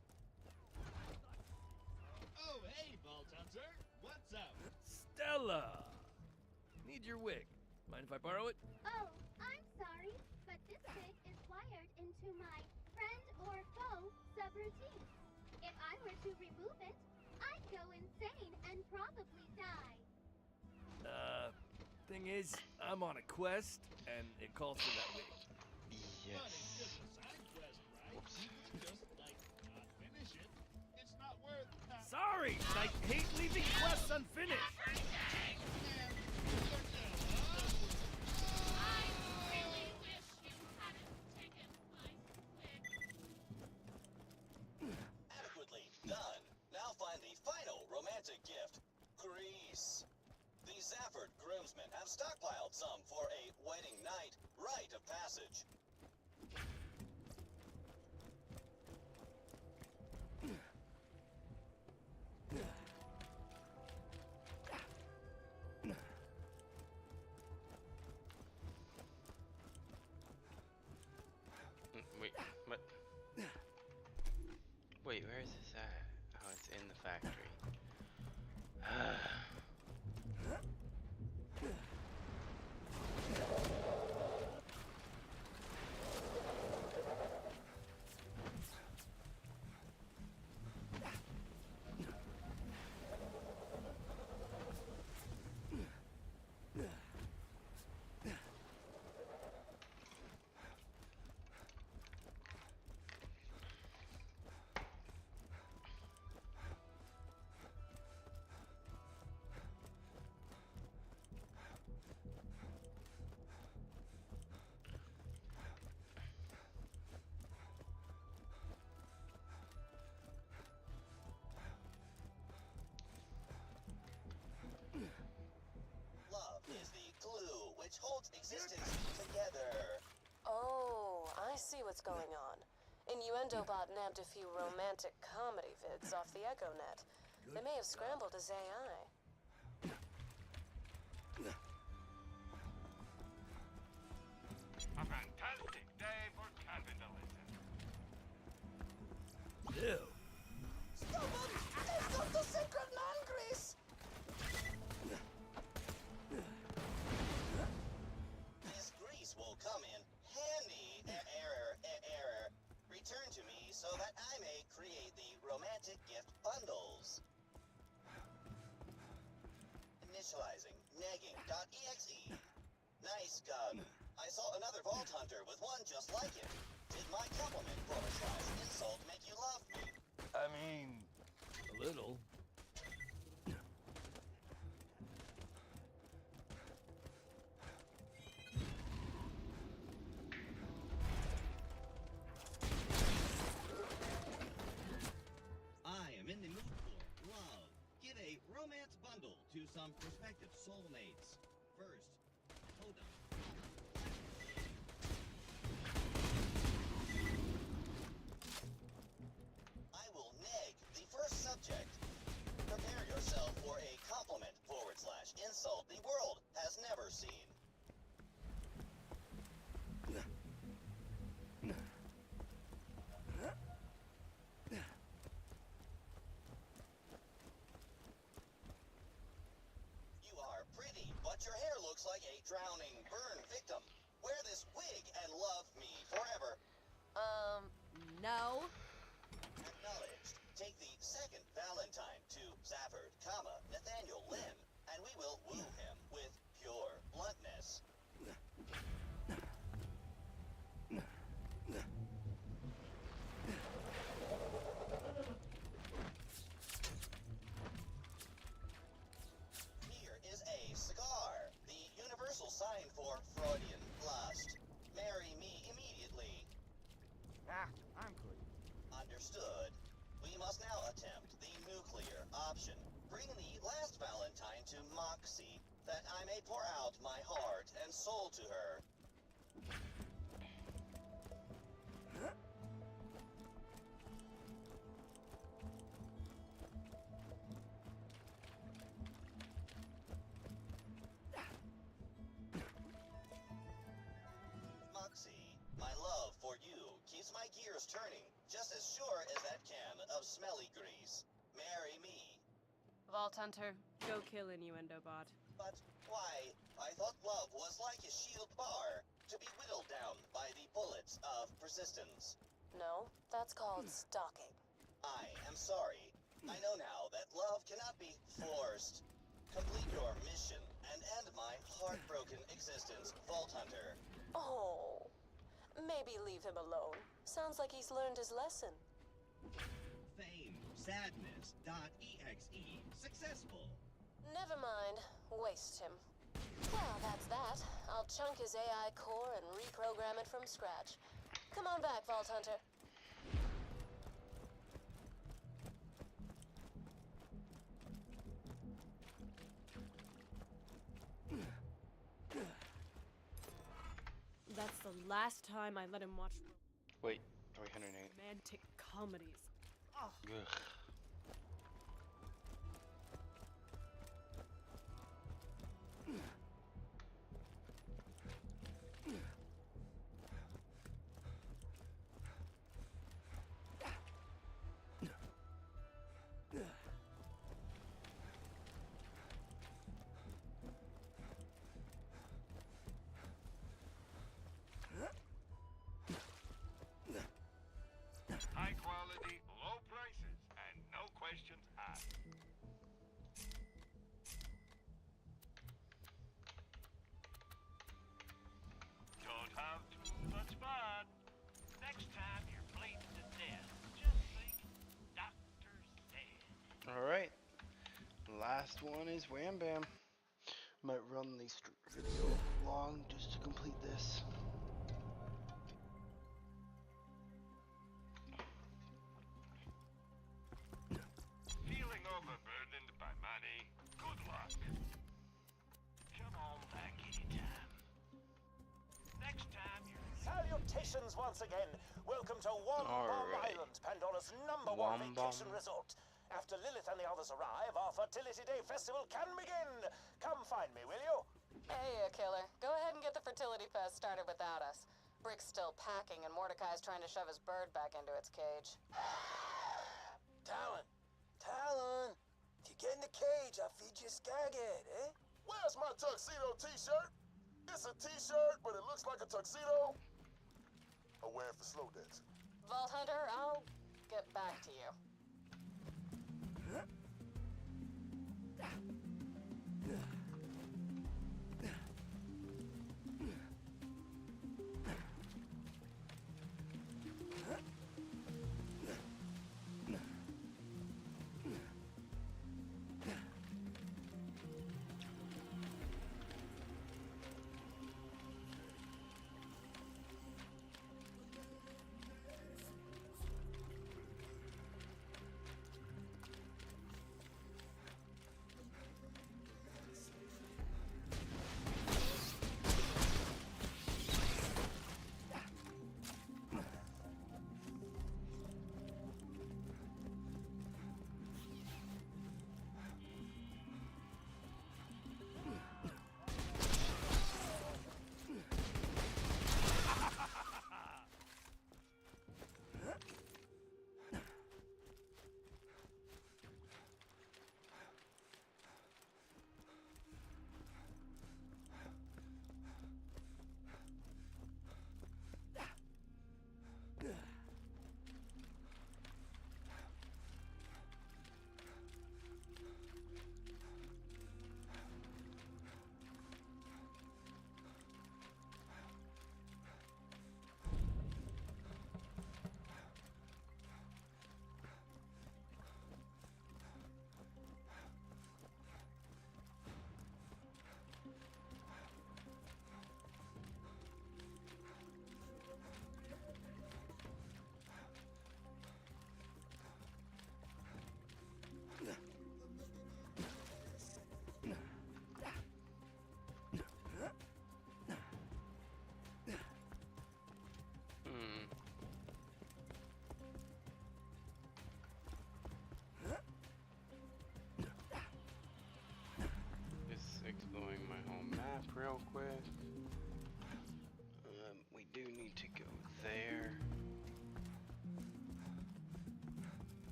Oh, hey, Vault Hunter. What's up? Stella! Need your wig. Mind if I borrow it? Oh, I'm sorry, but this wig is wired into my friend or foe subroutine. If I were to remove it, I'd go insane and probably die. Thing is, I'm on a quest, and it calls for that wig. But it's just a side quest, right? You could just, like, not finish it. It's not worth... Sorry, but I hate leaving quests unfinished. Adequately done. Now find the final romantic gift. Grease. The Zafford groomsmen have stockpiled some for a wedding night rite of passage. Wait, what? Wait, where is this at? Oh, it's in the factory. Love is the glue which holds existence together. Oh, I see what's going on. Innuendobot nabbed a few romantic comedy vids off the EchoNet. They may have scrambled his AI. A fantastic day for capitalism. Ew. Stupid! They've got the secret non-grease! This grease will come in handy. Error. Return to me so that I may create the romantic gift bundles. Initializing negging.exe. Nice gun. I saw another Vault Hunter with one just like it. Did my compliment / insult make you love me? I mean, a little. I am in the mood for love. Give a romance bundle to some prospective soulmates. First, hold on. I will neg the first subject. Prepare yourself for a compliment / insult the world has never seen. You are pretty, but your hair looks like a drowning burn victim. Wear this wig and love me forever. No. Acknowledged. Take the second Valentine to Zafford, must now attempt the nuclear option. Bring the last Valentine to Moxie, that I may pour out my heart and soul to her. Moxie, my love for you keeps my gears turning, just as sure as that can of smelly grease. Marry me. Vault Hunter, go kill Innuendo Bot. But why? I thought love was like a shield bar, to be whittled down by the bullets of persistence. No, that's called stalking. I am sorry. I know now that love cannot be forced. Complete your mission and end my heartbroken existence, Vault Hunter. Oh, maybe leave him alone. Sounds like he's learned his lesson. Fame, sadness, .exe, successful. Never mind. Waste him. Well, that's that. I'll chunk his AI core and reprogram it from scratch. Come on back, Vault Hunter. That's the last time I let him watch Wait, 308. romantic comedies. Ugh. High quality, low prices, and no questions asked. Don't have too much fun. Next time you're bleeding to death, just think doctor's dead. Alright. Last one is Wham Bam. Might run the video long just to complete this. Feeling overburdened by money? Good luck. Come on back anytime. Next time you're... Salutations once again. Welcome to Wom Bom Alright. Island, Pandora's #1 Wom vacation Bom. resort. After Lilith and the others arrive, our Fertility Day festival can begin. Come find me, will you? Hey, killer. Go ahead and get the fertility fest started without us. Brick's still packing, and Mordecai's trying to shove his bird back into its cage. Talon, Talon, if you get in the cage, I'll feed you a skaghead, eh? Where's my tuxedo t-shirt? It's a t-shirt, but it looks like a tuxedo. I wear it for slow dancing. Vault Hunter, I'll get back to you.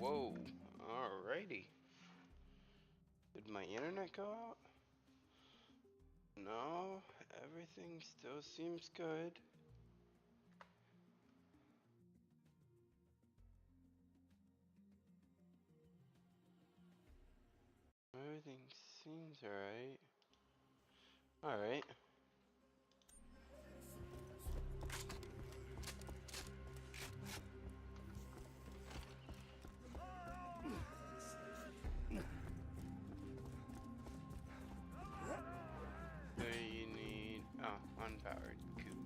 Whoa. Alrighty. Did my internet go out? No, everything still seems good. Everything seems alright. Alright. So you need, oh, unpowered. Cool.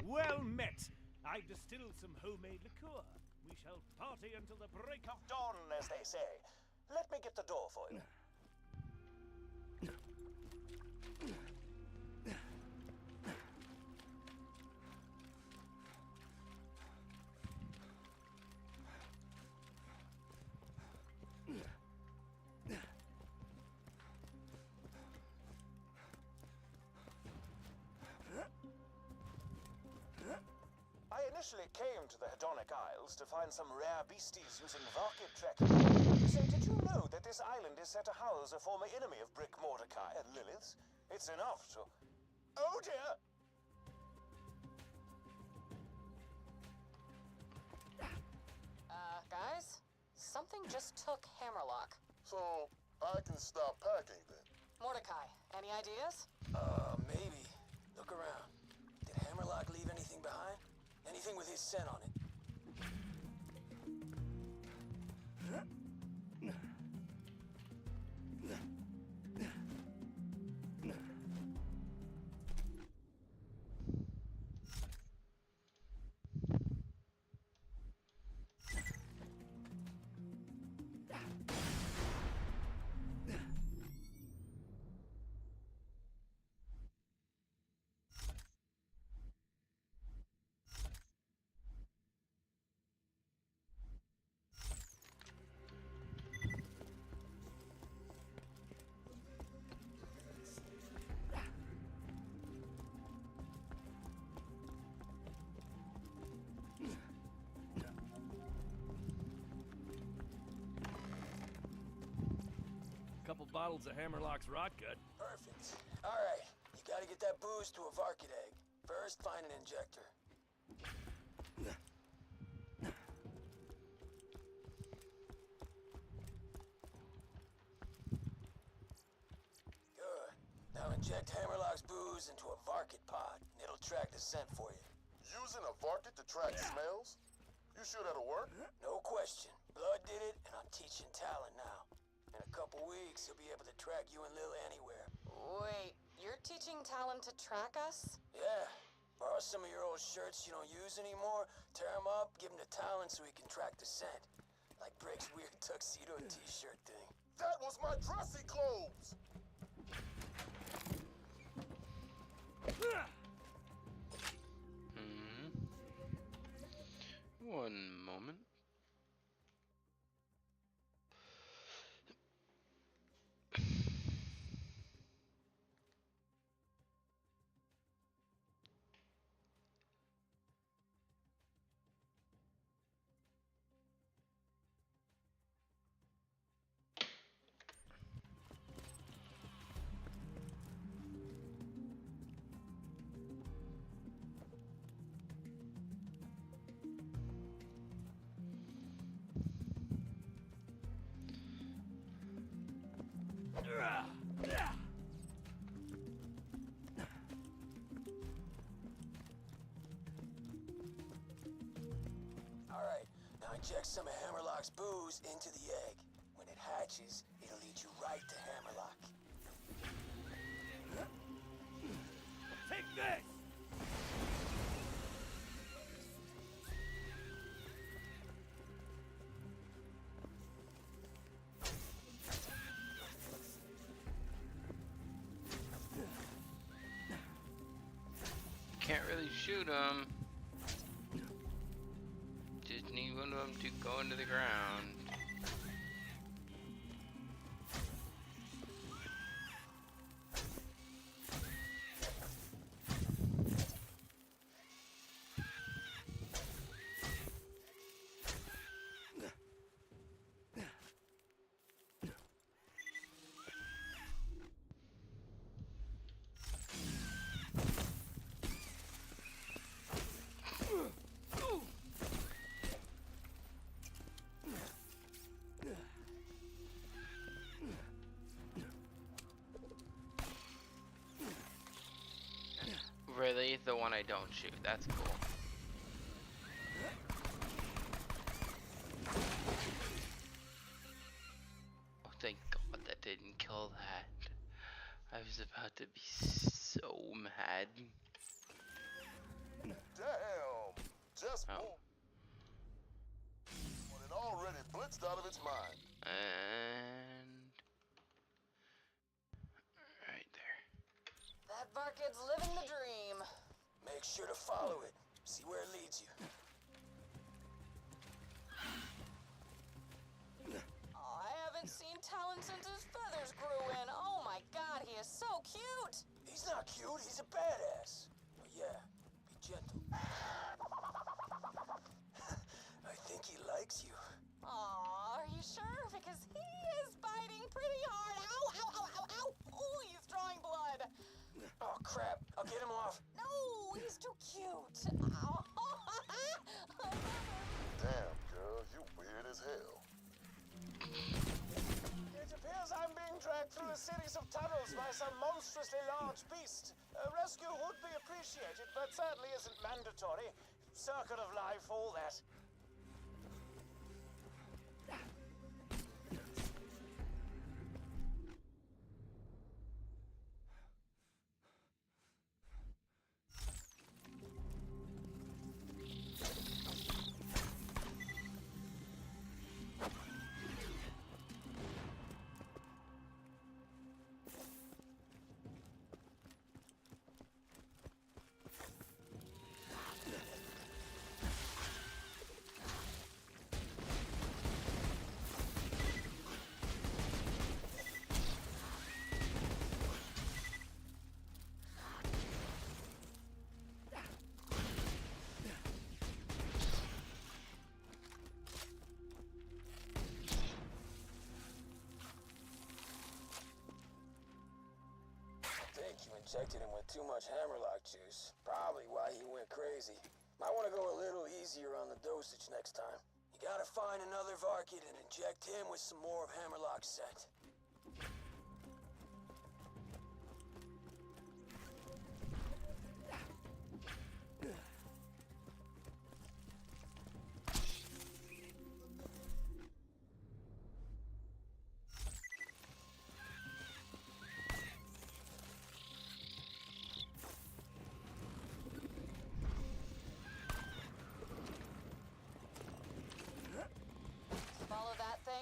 Well met. I distilled some homemade liqueur. We shall party until the break of Dawn, as they say. Let me get the door for you. I initially came to the Hedonic Isles to find some rare beasties using Varkid tracking. So did you know that this island is said to house a former enemy of Brick Mordecai and Lilith's? It's enough to... Oh dear! Guys? Something just took Hammerlock. So, I can stop packing then? Mordecai, any ideas? Maybe. Look around. Did Hammerlock leave anything behind? Anything with his scent on it? Couple bottles of Hammerlock's rot gut. Perfect. Alright, you gotta get that booze to a Varkid egg. First, find an injector. Good. Now inject Hammerlock's booze into a Varkid pod, and it'll track the scent for you. Using a Varkid to track smells? You sure that'll work? No question. Blood did it, and I'm teaching Talon now. In a couple weeks, he'll be able to track you and Lil anywhere. Wait, you're teaching Talon to track us? Yeah. Borrow some of your old shirts you don't use anymore, tear them up, give them to Talon so he can track the scent. Like Brick's weird tuxedo t-shirt thing. That was my dressy clothes! One moment. Alright, now inject some of Hammerlock's booze into the egg. When it hatches, it'll lead you right to Hammerlock. Take this! shoot them. Just need one of them to go into the ground. Really? The one I don't shoot. That's cool. Oh, thank God that didn't kill that. I was about to be so mad. Damn! Just Oh. Well, it already blitzed out of its mind. And right there. That Varkid's living the dream. Make sure to follow it. See where it leads you. Oh, I haven't seen Talon since his feathers grew in. Oh my God, he is so cute. He's not cute, he's a badass. But yeah, be gentle. I think he likes you. Aw, are you sure? Because he is biting pretty hard. Ow, ow, ow, ow, ow. Oh, he's drawing blood. Oh crap, I'll get him off. No, he's too cute. Ow. Damn, girl, you weird as hell. It appears I'm being dragged through a series of tunnels by some monstrously large beast. A rescue would be appreciated, but certainly isn't mandatory. Circle of life, all that. Injected him with too much hammerlock juice. Probably why he went crazy. Might want to go a little easier on the dosage next time. You gotta find another Varkid and inject him with some more of Hammerlock's scent.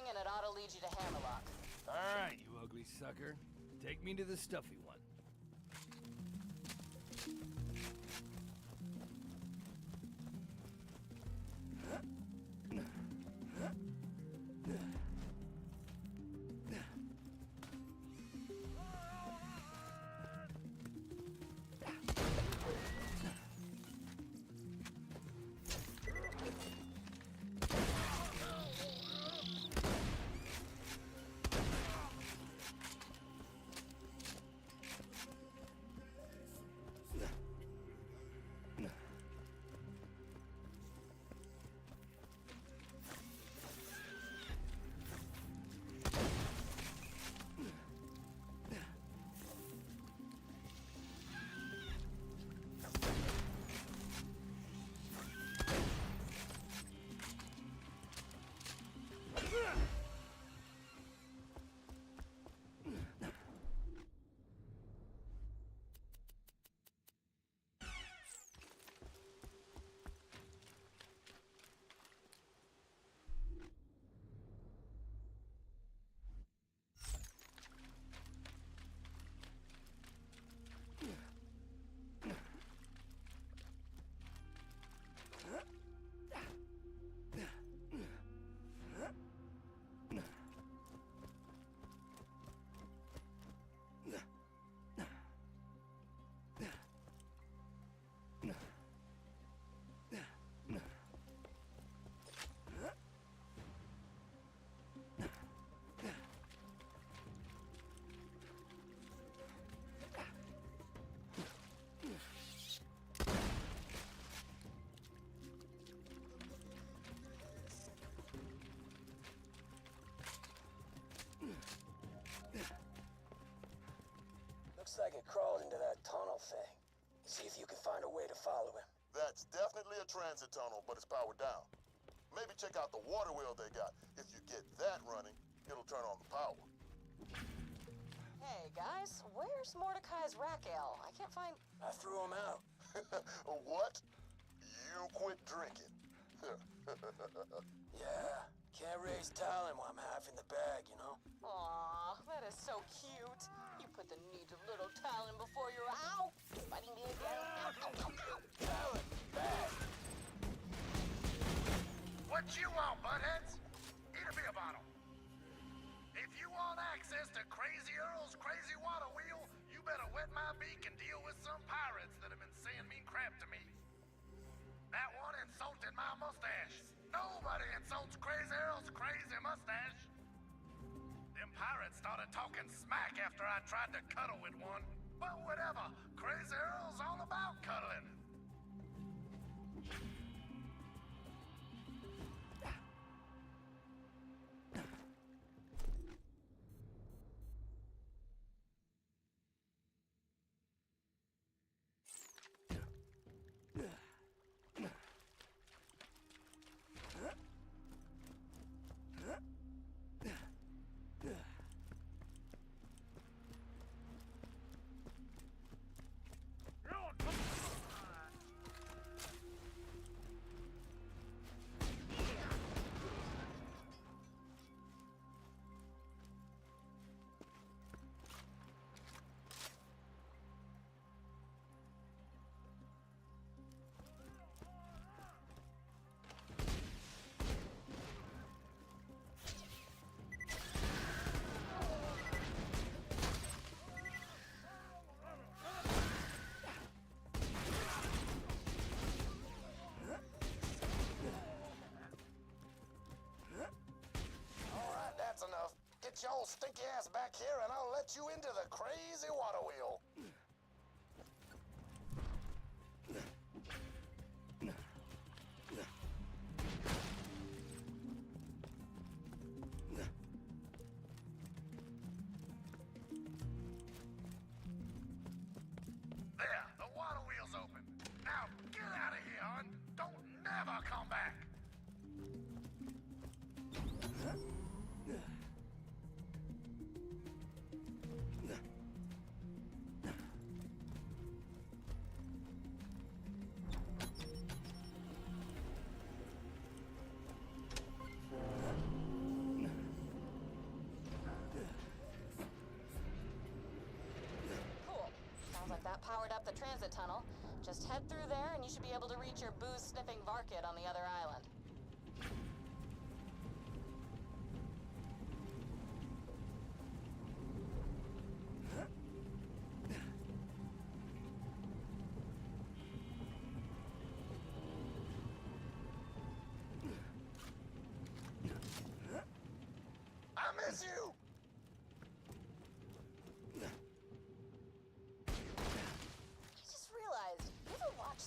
And it ought to lead you to Hammerlock. All right, you ugly sucker. Take me to the stuffy one. like it crawled into that tunnel thing. See if you can find a way to follow him. That's definitely a transit tunnel, but it's powered down. Maybe check out the water wheel they got. If you get that running, it'll turn on the power. Hey, guys, where's Mordecai's rack ale? I can't find... I threw him out. What? You quit drinking. Yeah, can't raise talent while I'm half in the bag, you know? Aw, that is so cute. You put the needs of little Talon before your ow! Fighting the Talent, bag. What you want, buttheads? Eat a beer bottle. If you want access to Crazy Earl's crazy water wheel, you better wet my beak and deal with some pirates that have been saying mean crap to me. That one insulted my mustache. Nobody insults Crazy Earl's crazy mustache. Them pirates started talking smack after I tried to cuddle with one. But whatever, Crazy Earl's all about cuddling. Get your stinky ass back here and I'll let you into the crazy water wheel. There, the water wheel's open. Now get out of here, hon. Don't never come back. Powered up the transit tunnel. Just head through there and you should be able to reach your booze-sniffing varkid on the other island. I miss you!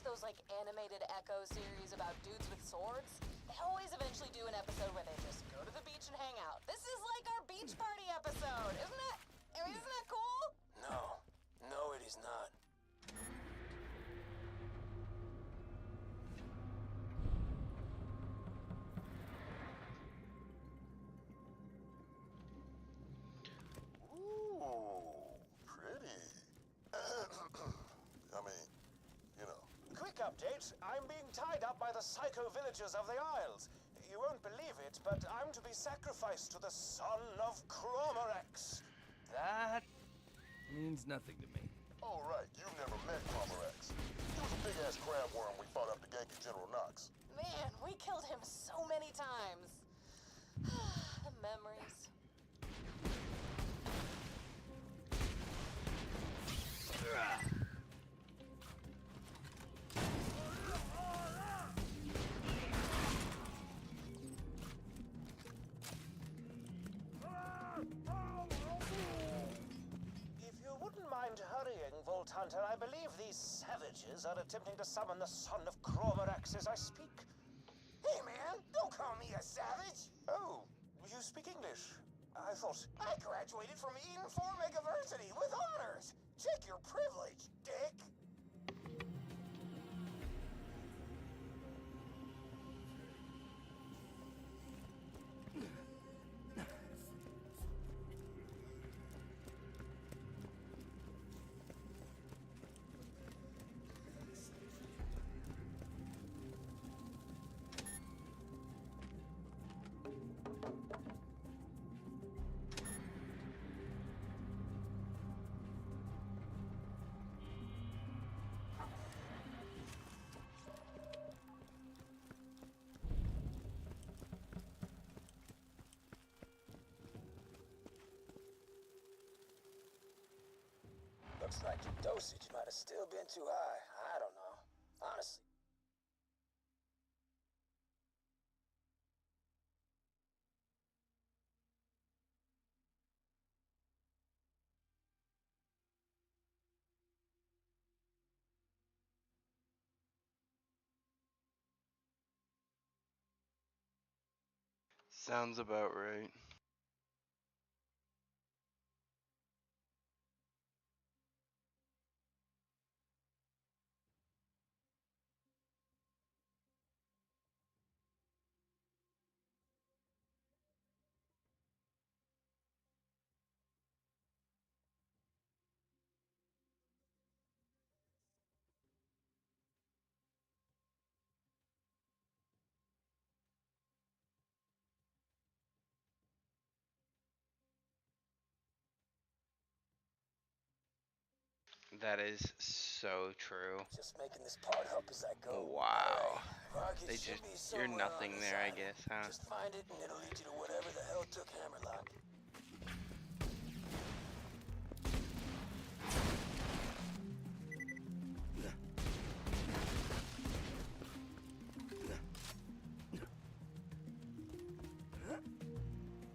Those like animated Echo series about dudes with swords? They always eventually do an episode where they just go to the beach and hang out. This is like our beach party episode, isn't it? I mean, isn't that cool? No, it is not. Ooh, pretty. I mean, you know. Quick update. I'm being tied up by the psycho villagers of the Isles. You won't believe it, but I'm to be sacrificed to the son of Cromorex. That means nothing to me. Oh, right. You've never met Cromorex. He was a big-ass crab worm we fought up to gank General Knox. Man, we killed him so many times. The memories. Mind hurrying, Vault Hunter. I believe these savages are attempting to summon the son of Cromorex as I speak. Hey, man, don't call me a savage. Oh, you speak English? I thought... I graduated from Eden 4 Megaversity with honors. Check your privilege, dick. Looks like your dosage might have still been too high. I don't know. Honestly. Sounds about right. That is so true. Just making this part up as I go. Wow. Rocket They should just, be you're somewhere on nothing this there, I island. guess, huh? Just find it and it'll lead you to whatever the hell took Hammerlock.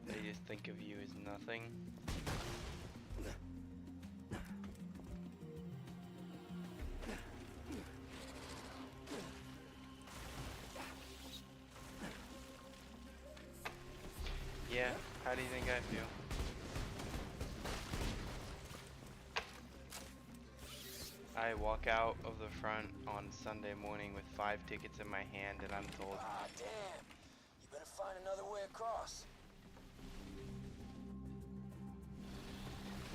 They just think of you as nothing. Yeah, how do you think I feel? I walk out of the front on Sunday morning with 5 tickets in my hand and I'm told, Ah, damn. You better find another way across.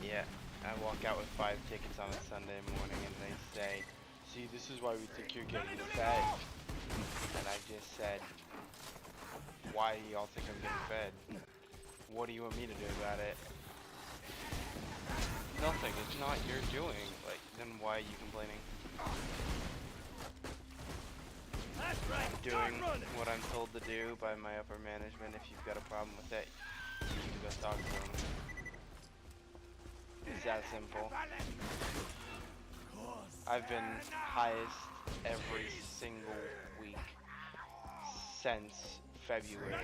yeah, I walk out with 5 tickets on a Sunday morning and they say, see, this is why we think you're getting fed. And I just said, why do y'all think I'm getting fed? What do you want me to do about it? Nothing, it's not your doing. Like, then why are you complaining? I'm doing what I'm told to do by my upper management. If you've got a problem with it, you need to go talk to them. It's that simple. I've been highest every single week since February.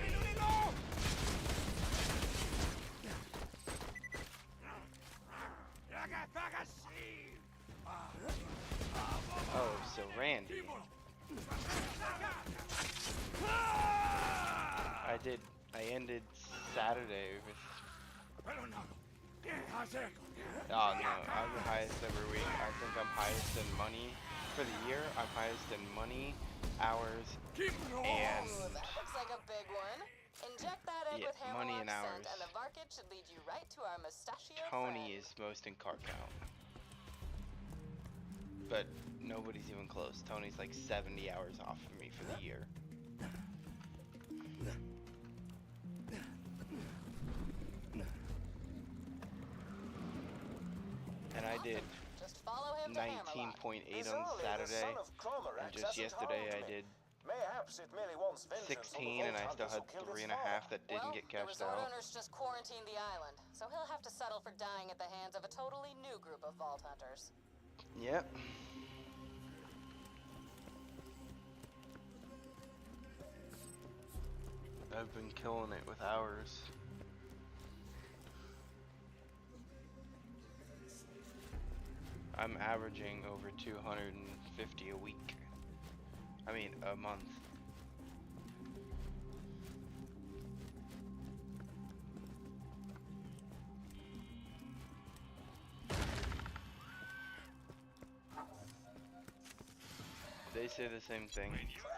Oh, so Randy. I ended Saturday with... Oh no, I'm the highest every week. I think I'm highest in money for the year. I'm highest in money, hours, and... Ooh, that looks like a big one. Inject that egg with money and Hammerlock hours. scent, and the market should lead you right to our mustachio Tony friend. is most in car count. But nobody's even close. Tony's like 70 hours off of me for the year. And I did 19.8 on Saturday, and just yesterday I did Mayhaps it merely wants vengeance 16, and I still had 3.5 that didn't get The cashed resort out. owners just quarantined the island, so he'll have to settle for dying at the hands of a totally new group of vault hunters. Yep. I've been killing it with hours. I'm averaging over 250 a week. I mean, a month. They say the same thing.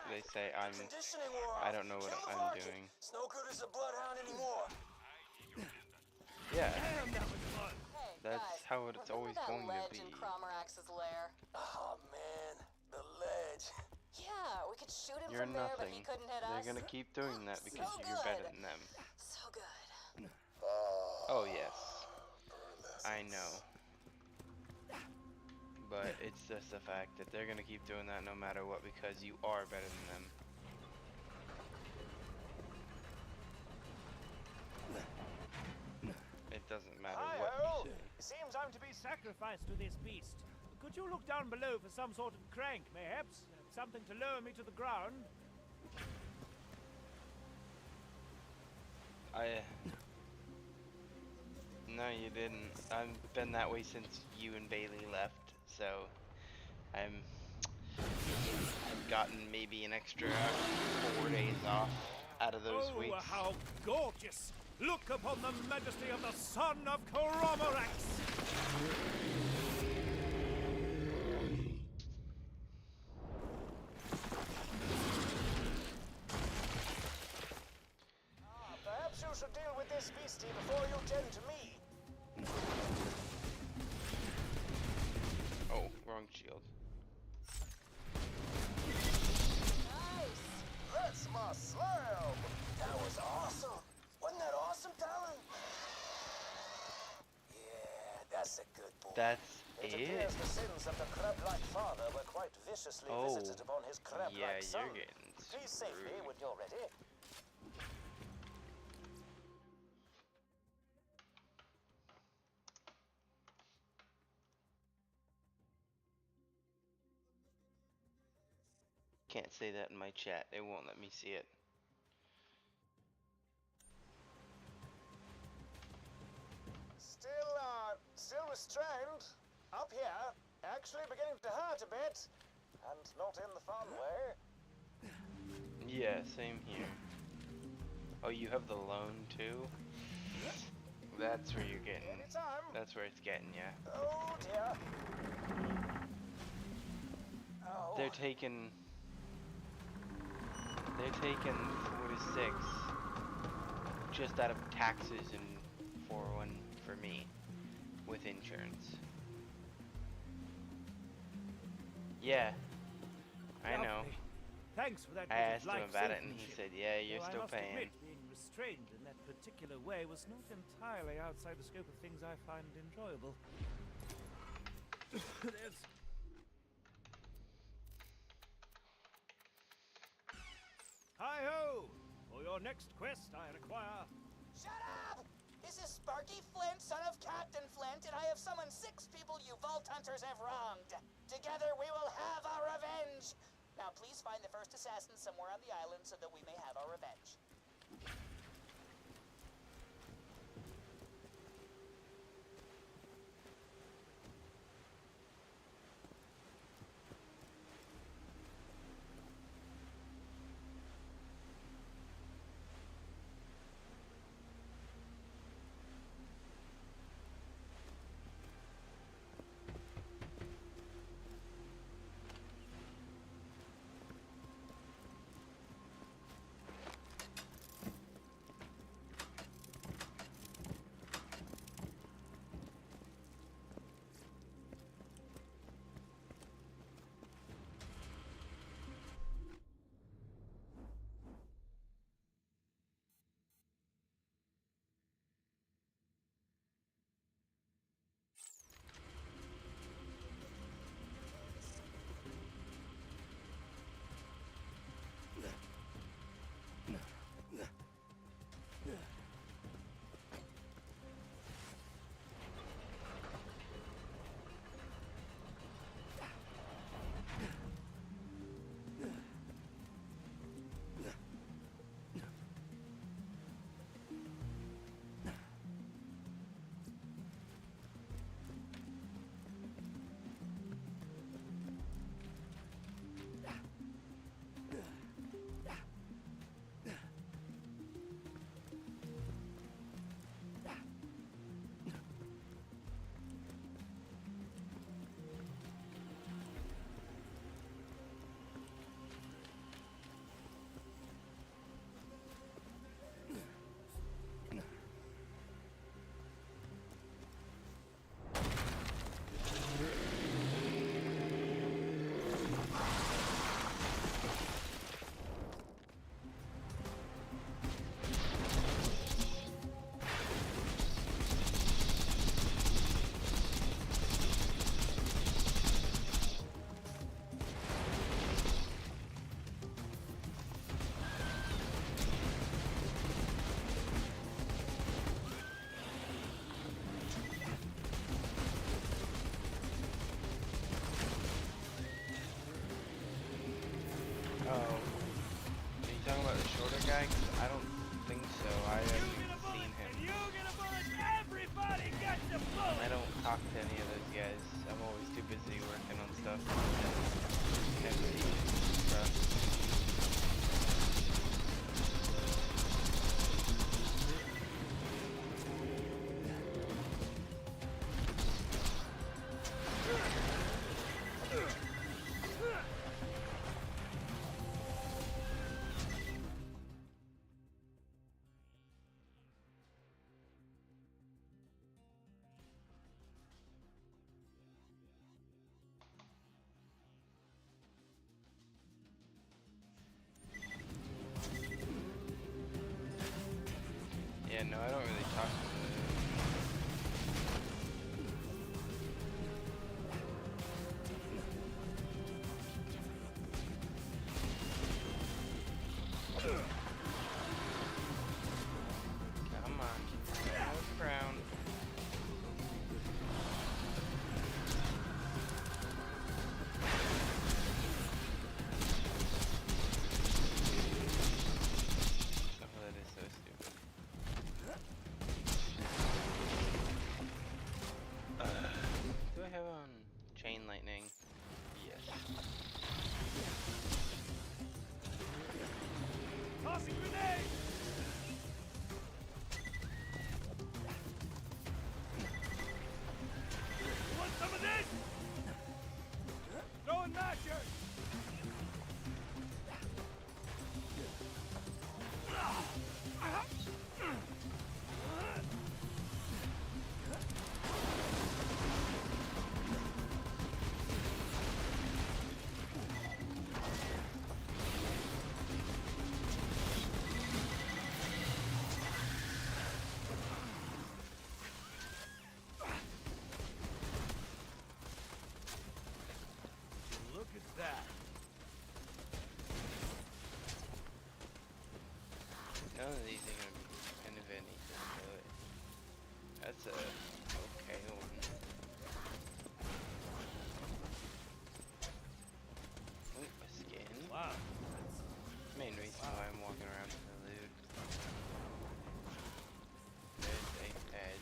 They say Conditioning wore I off. don't know what Kill the I'm market. doing. It's no good as a bloodhound anymore. Yeah. Damn, that was fun. Hey, That's guys, how it's always remember going that to ledge be. in Cromorax's lair? Oh man, the ledge. Yeah, we could shoot him You're from there, but he nothing. couldn't hit They're us. gonna keep doing that because So you're better good. than them. So good. Oh yes. I know. But it's just the fact that they're gonna keep doing that no matter what because you are better than them. It doesn't matter what Hi-ho! you say. It seems I'm to be sacrificed to this beast. Could you look down below for some sort of crank, mayhaps? Something to lower me to the ground? No, you didn't. I've been that way since you and Bailey left, so I've gotten maybe an extra 4 days off out of those Oh, weeks. how gorgeous! Look upon the majesty of the son of Cromorax! Perhaps you should deal with this beastie before you tend to me. Oh, wrong shield. Nice. That's my slam. That was awesome. Wasn't that awesome, Talon? Yeah, that's a good boy. That's It it? appears the sins of the crab-like father were quite viciously visited upon his crab-like yeah, son. you're getting Please save me when you're ready. Can't say that in my chat. It won't let me see it. Still restrained. Up here. Actually beginning to hurt a bit. And not in the fun way. Yeah, same here. Oh, you have the loan too? That's where you're getting. Anytime. That's where it's getting ya. Oh dear. Oh. They're taking 4 to 6 just out of taxes and 401 for me with insurance. Yeah, I know. Lovely. Thanks for that. I asked him about it and he said, yeah, you're Though still I must paying. admit, being restrained in that particular way was not entirely outside the scope of things I find enjoyable. There's... Hi-ho! For your next quest, I require... Shut up! This is Sparky Flint, son of Captain Flint, and I have summoned 6 people you Vault Hunters have wronged. Together we will have our revenge! Now please find the first assassin somewhere on the island so that we may have our revenge. talk to any of those guys. I'm always too busy working on stuff. And never eat stuff. Yeah, no, I don't really talk to Come on, crown. Oh, that is so stupid. Do I have on chain lightning? Yes. Tossing grenade! You want some of this? Throwing masher! Look at that. None of these are gonna be kind of anything, but that's a okay one. Ooh, a skin. Wow. Main reason why I'm walking around with the loot. There's a head.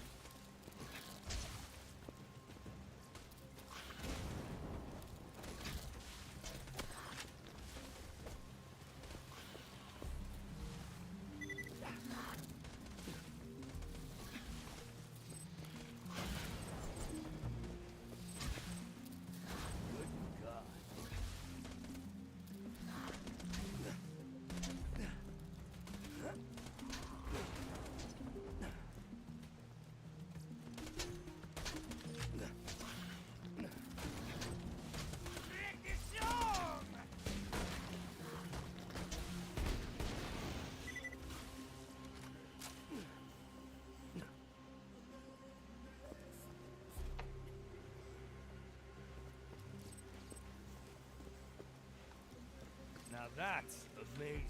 Now that's amazing.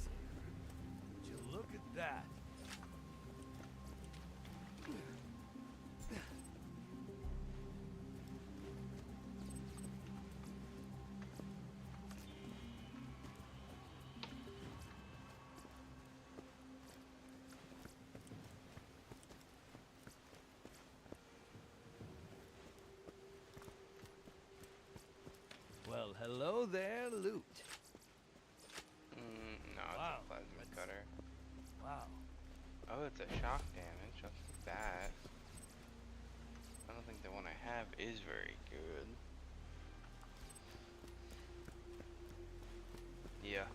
Would you look at that? Well, hello there, loot. No, it's Wow. a plasma cutter. Wow. Oh, it's a shock damage. I'll take that. I don't think the one I have is very good. Yeah.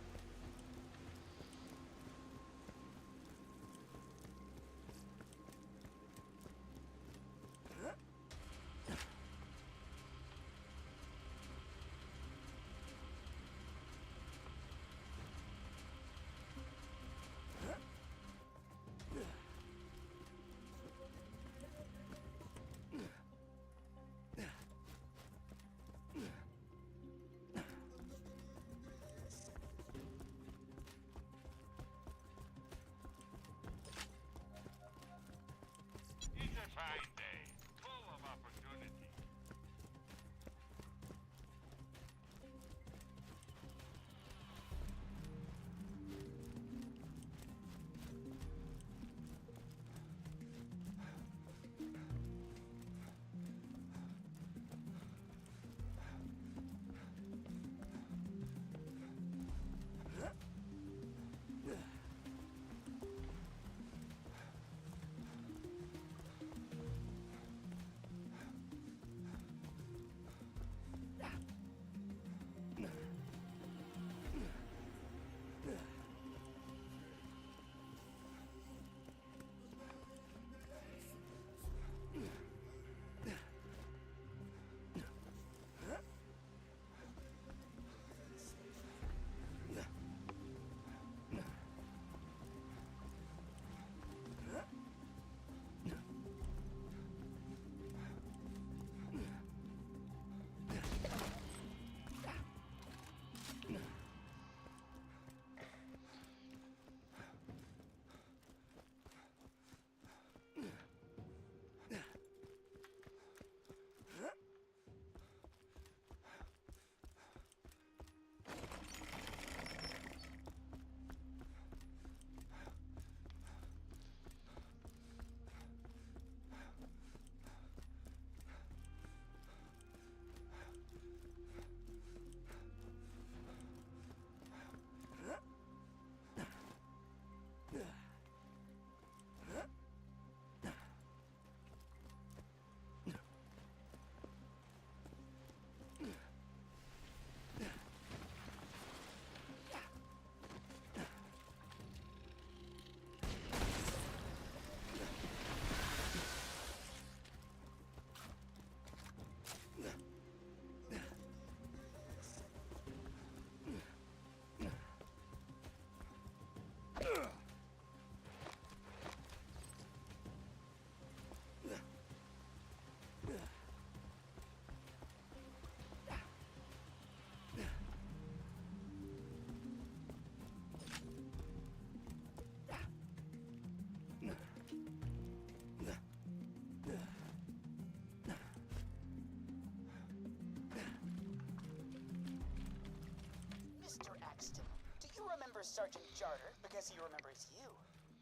for Sergeant Jarter because he remembers you.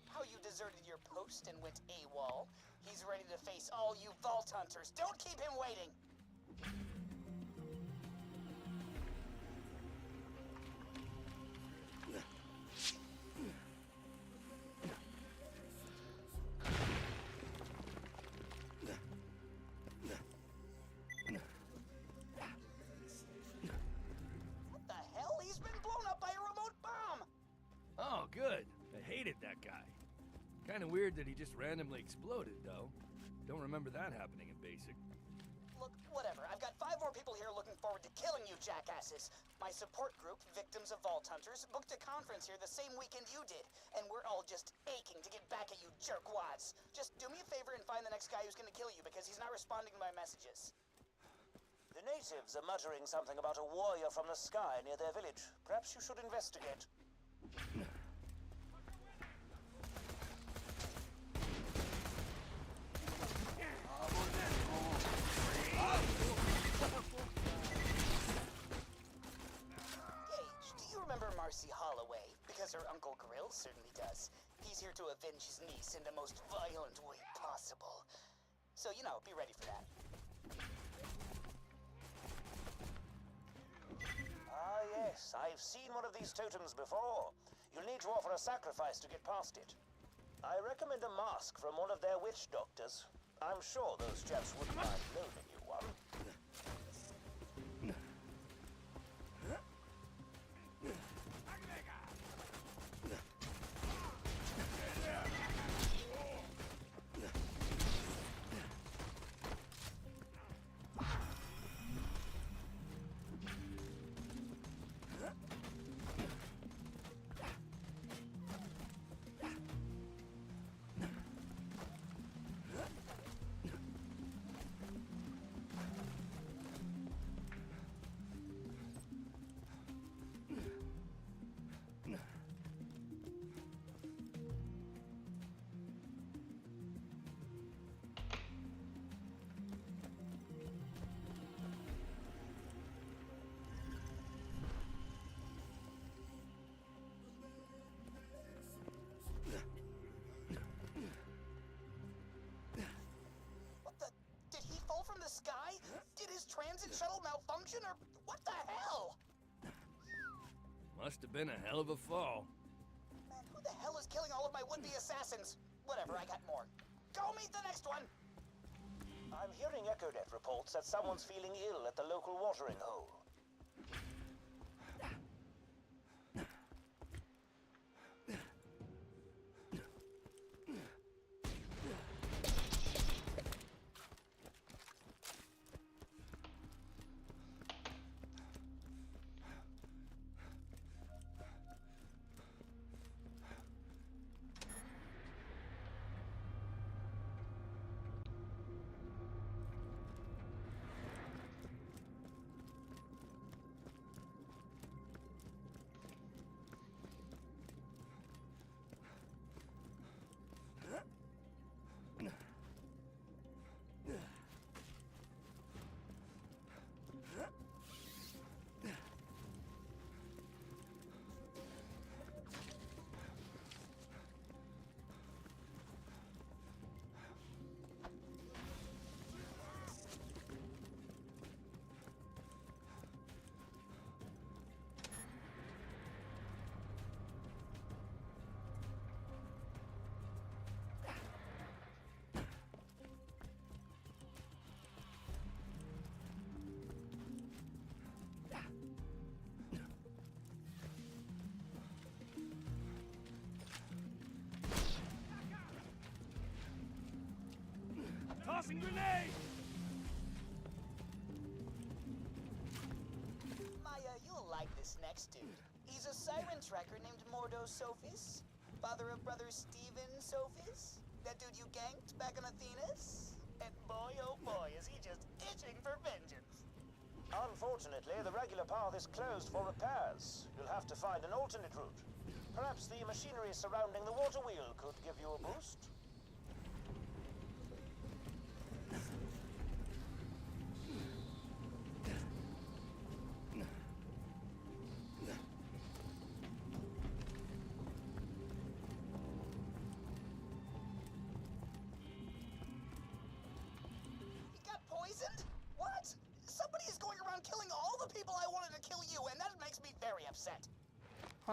How you deserted your post and went AWOL. He's ready to face all you Vault Hunters. Don't keep him waiting! What the hell? He's been blown up by a remote bomb! Oh, good. I hated that guy. Kind of weird that he just randomly exploded, though. Don't remember that happening in BASIC. Look, whatever. I've got 5 more people here looking forward to killing you jackasses. My support group, Victims of Vault Hunters, booked a conference here the same weekend you did, and we're all just aching to get back at you jerkwads. Just do me a favor and find the next guy who's gonna kill you because he's not responding to my messages. The natives are muttering something about a warrior from the sky near their village. Perhaps you should investigate. Gage, do you remember Marcy Holloway? Because her Uncle Grill certainly does. He's here to avenge his niece in the most violent way possible. So, you know, be ready for that. Ah, yes, I've seen one of these totems before. You'll need to offer a sacrifice to get past it. I recommend a mask from one of their witch doctors. I'm sure those chaps wouldn't mind loaning you one. Sky? Did his transit shuttle malfunction or what the hell? Must have been a hell of a fall. Man, who the hell is killing all of my would-be assassins? Whatever, I got more. Go meet the next one! I'm hearing EchoNet reports that someone's feeling ill at the local watering hole. Tossing grenade! Maya, you'll like this next dude. He's a siren tracker named Mordo Sophis, father of brother Steven Sophis, that dude you ganked back on Athenas. And boy, oh boy, is he just itching for vengeance. Unfortunately, the regular path is closed for repairs. You'll have to find an alternate route. Perhaps the machinery surrounding the water wheel could give you a boost?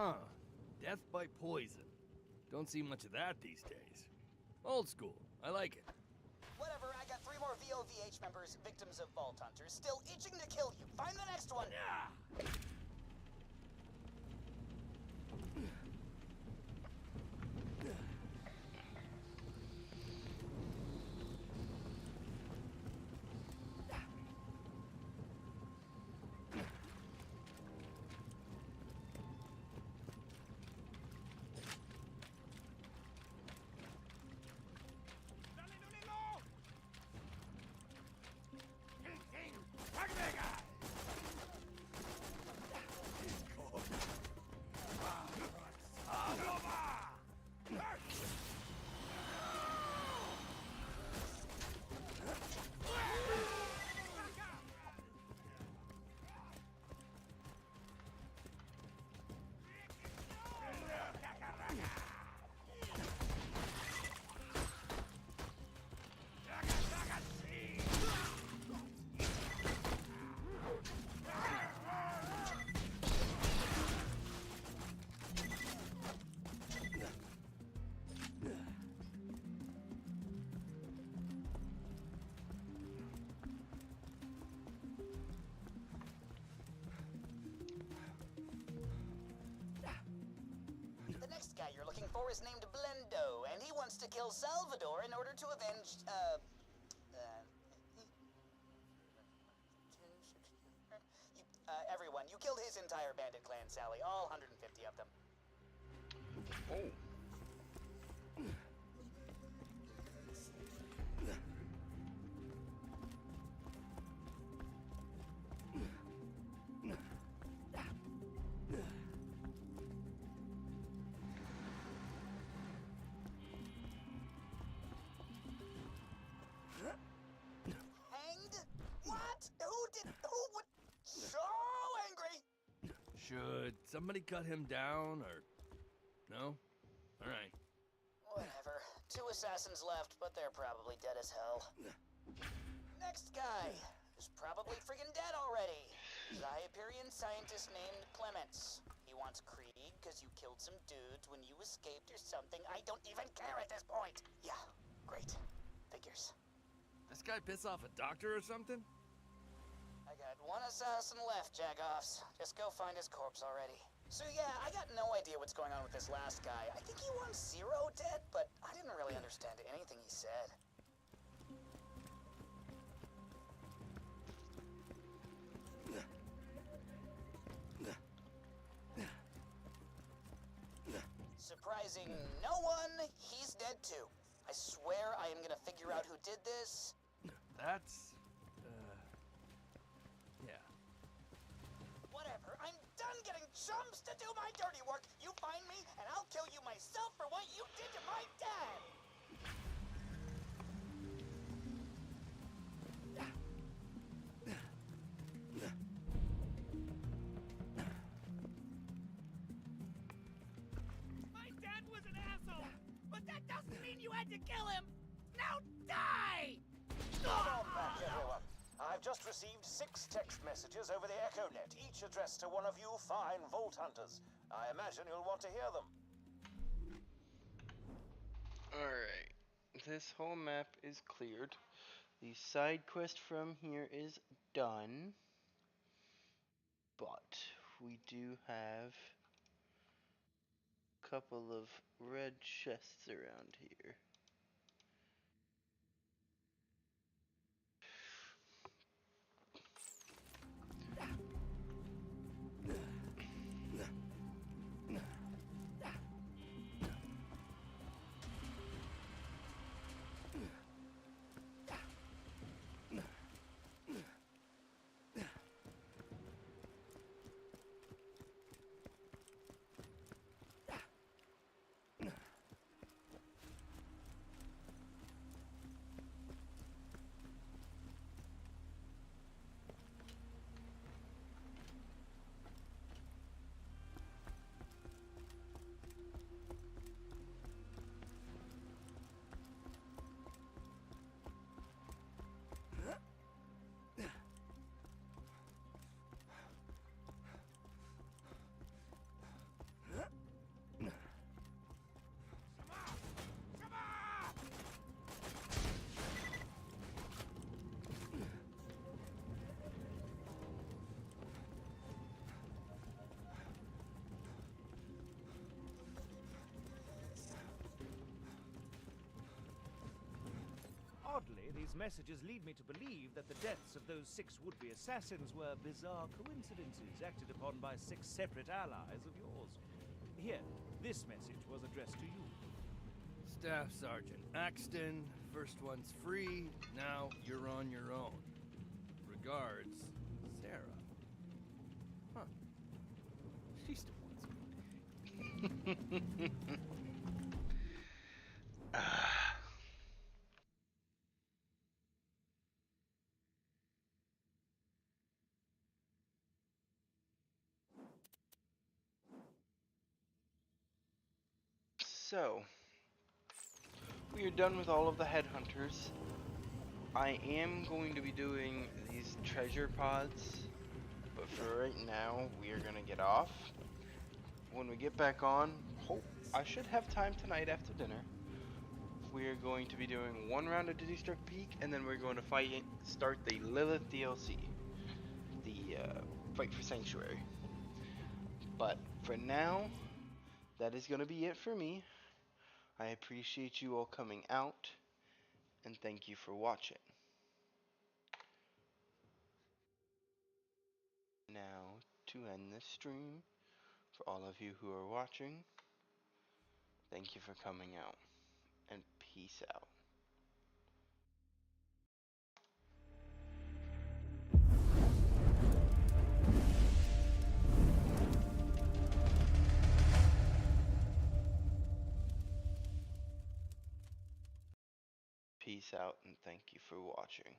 Huh. Death by poison. Don't see much of that these days. Old school. I like it. Whatever, I got 3 more VOVH members, victims of Vault Hunters, still itching to kill you. Find the next one. Guy you're looking for is named Blendo, and he wants to kill Salvador in order to avenge, everyone. You killed his entire bandit clan, Sally, all 150 of them. Oh. Should somebody cut him down, or... No? Alright. Whatever. 2 assassins left, but they're probably dead as hell. Next guy is probably friggin' dead already. Hyperion scientist named Clements. He wants Krieg because you killed some dudes when you escaped or something. I don't even care at this point. Yeah, great. Figures. This guy piss off a doctor or something? I got 1 assassin left, Jagoffs. Just go find his corpse already. So yeah, I got no idea what's going on with this last guy. I think he wants Zero dead, but I didn't really understand anything he said. Surprising no one, he's dead too. I swear I am gonna figure out who did this. That's... yeah. Whatever, I'm done getting chumps to do my dirty work. You find me, and I'll kill you myself for what you did to my dad. My dad was an asshole, but that doesn't mean you had to kill him. Now die! Welcome back, everyone. I've just received 6 text messages over the EchoNet, each addressed to one of you fine Vault Hunters. I imagine you'll want to hear them. Alright. This whole map is cleared. The side quest from here is done. But we do have a couple of red chests around here. Oddly, these messages lead me to believe that the deaths of those 6 would-be assassins were bizarre coincidences acted upon by 6 separate allies of yours. Here, this message was addressed to you. Staff Sergeant Axton, first one's free, now you're on your own. Regards, Sarah. Huh. She still wants me. So, we are done with all of the headhunters. I am going to be doing these treasure pods, but for right now, we are going to get off. When we get back on, I should have time tonight after dinner. We are going to be doing 1 round of Dizzy Struck Peak, and then we're going to start the Lilith DLC, the Fight for Sanctuary. But for now, that is going to be it for me. I appreciate you all coming out, and thank you for watching. Now, to end this stream, for all of you who are watching, thank you for coming out, and peace out. Peace out, and thank you for watching.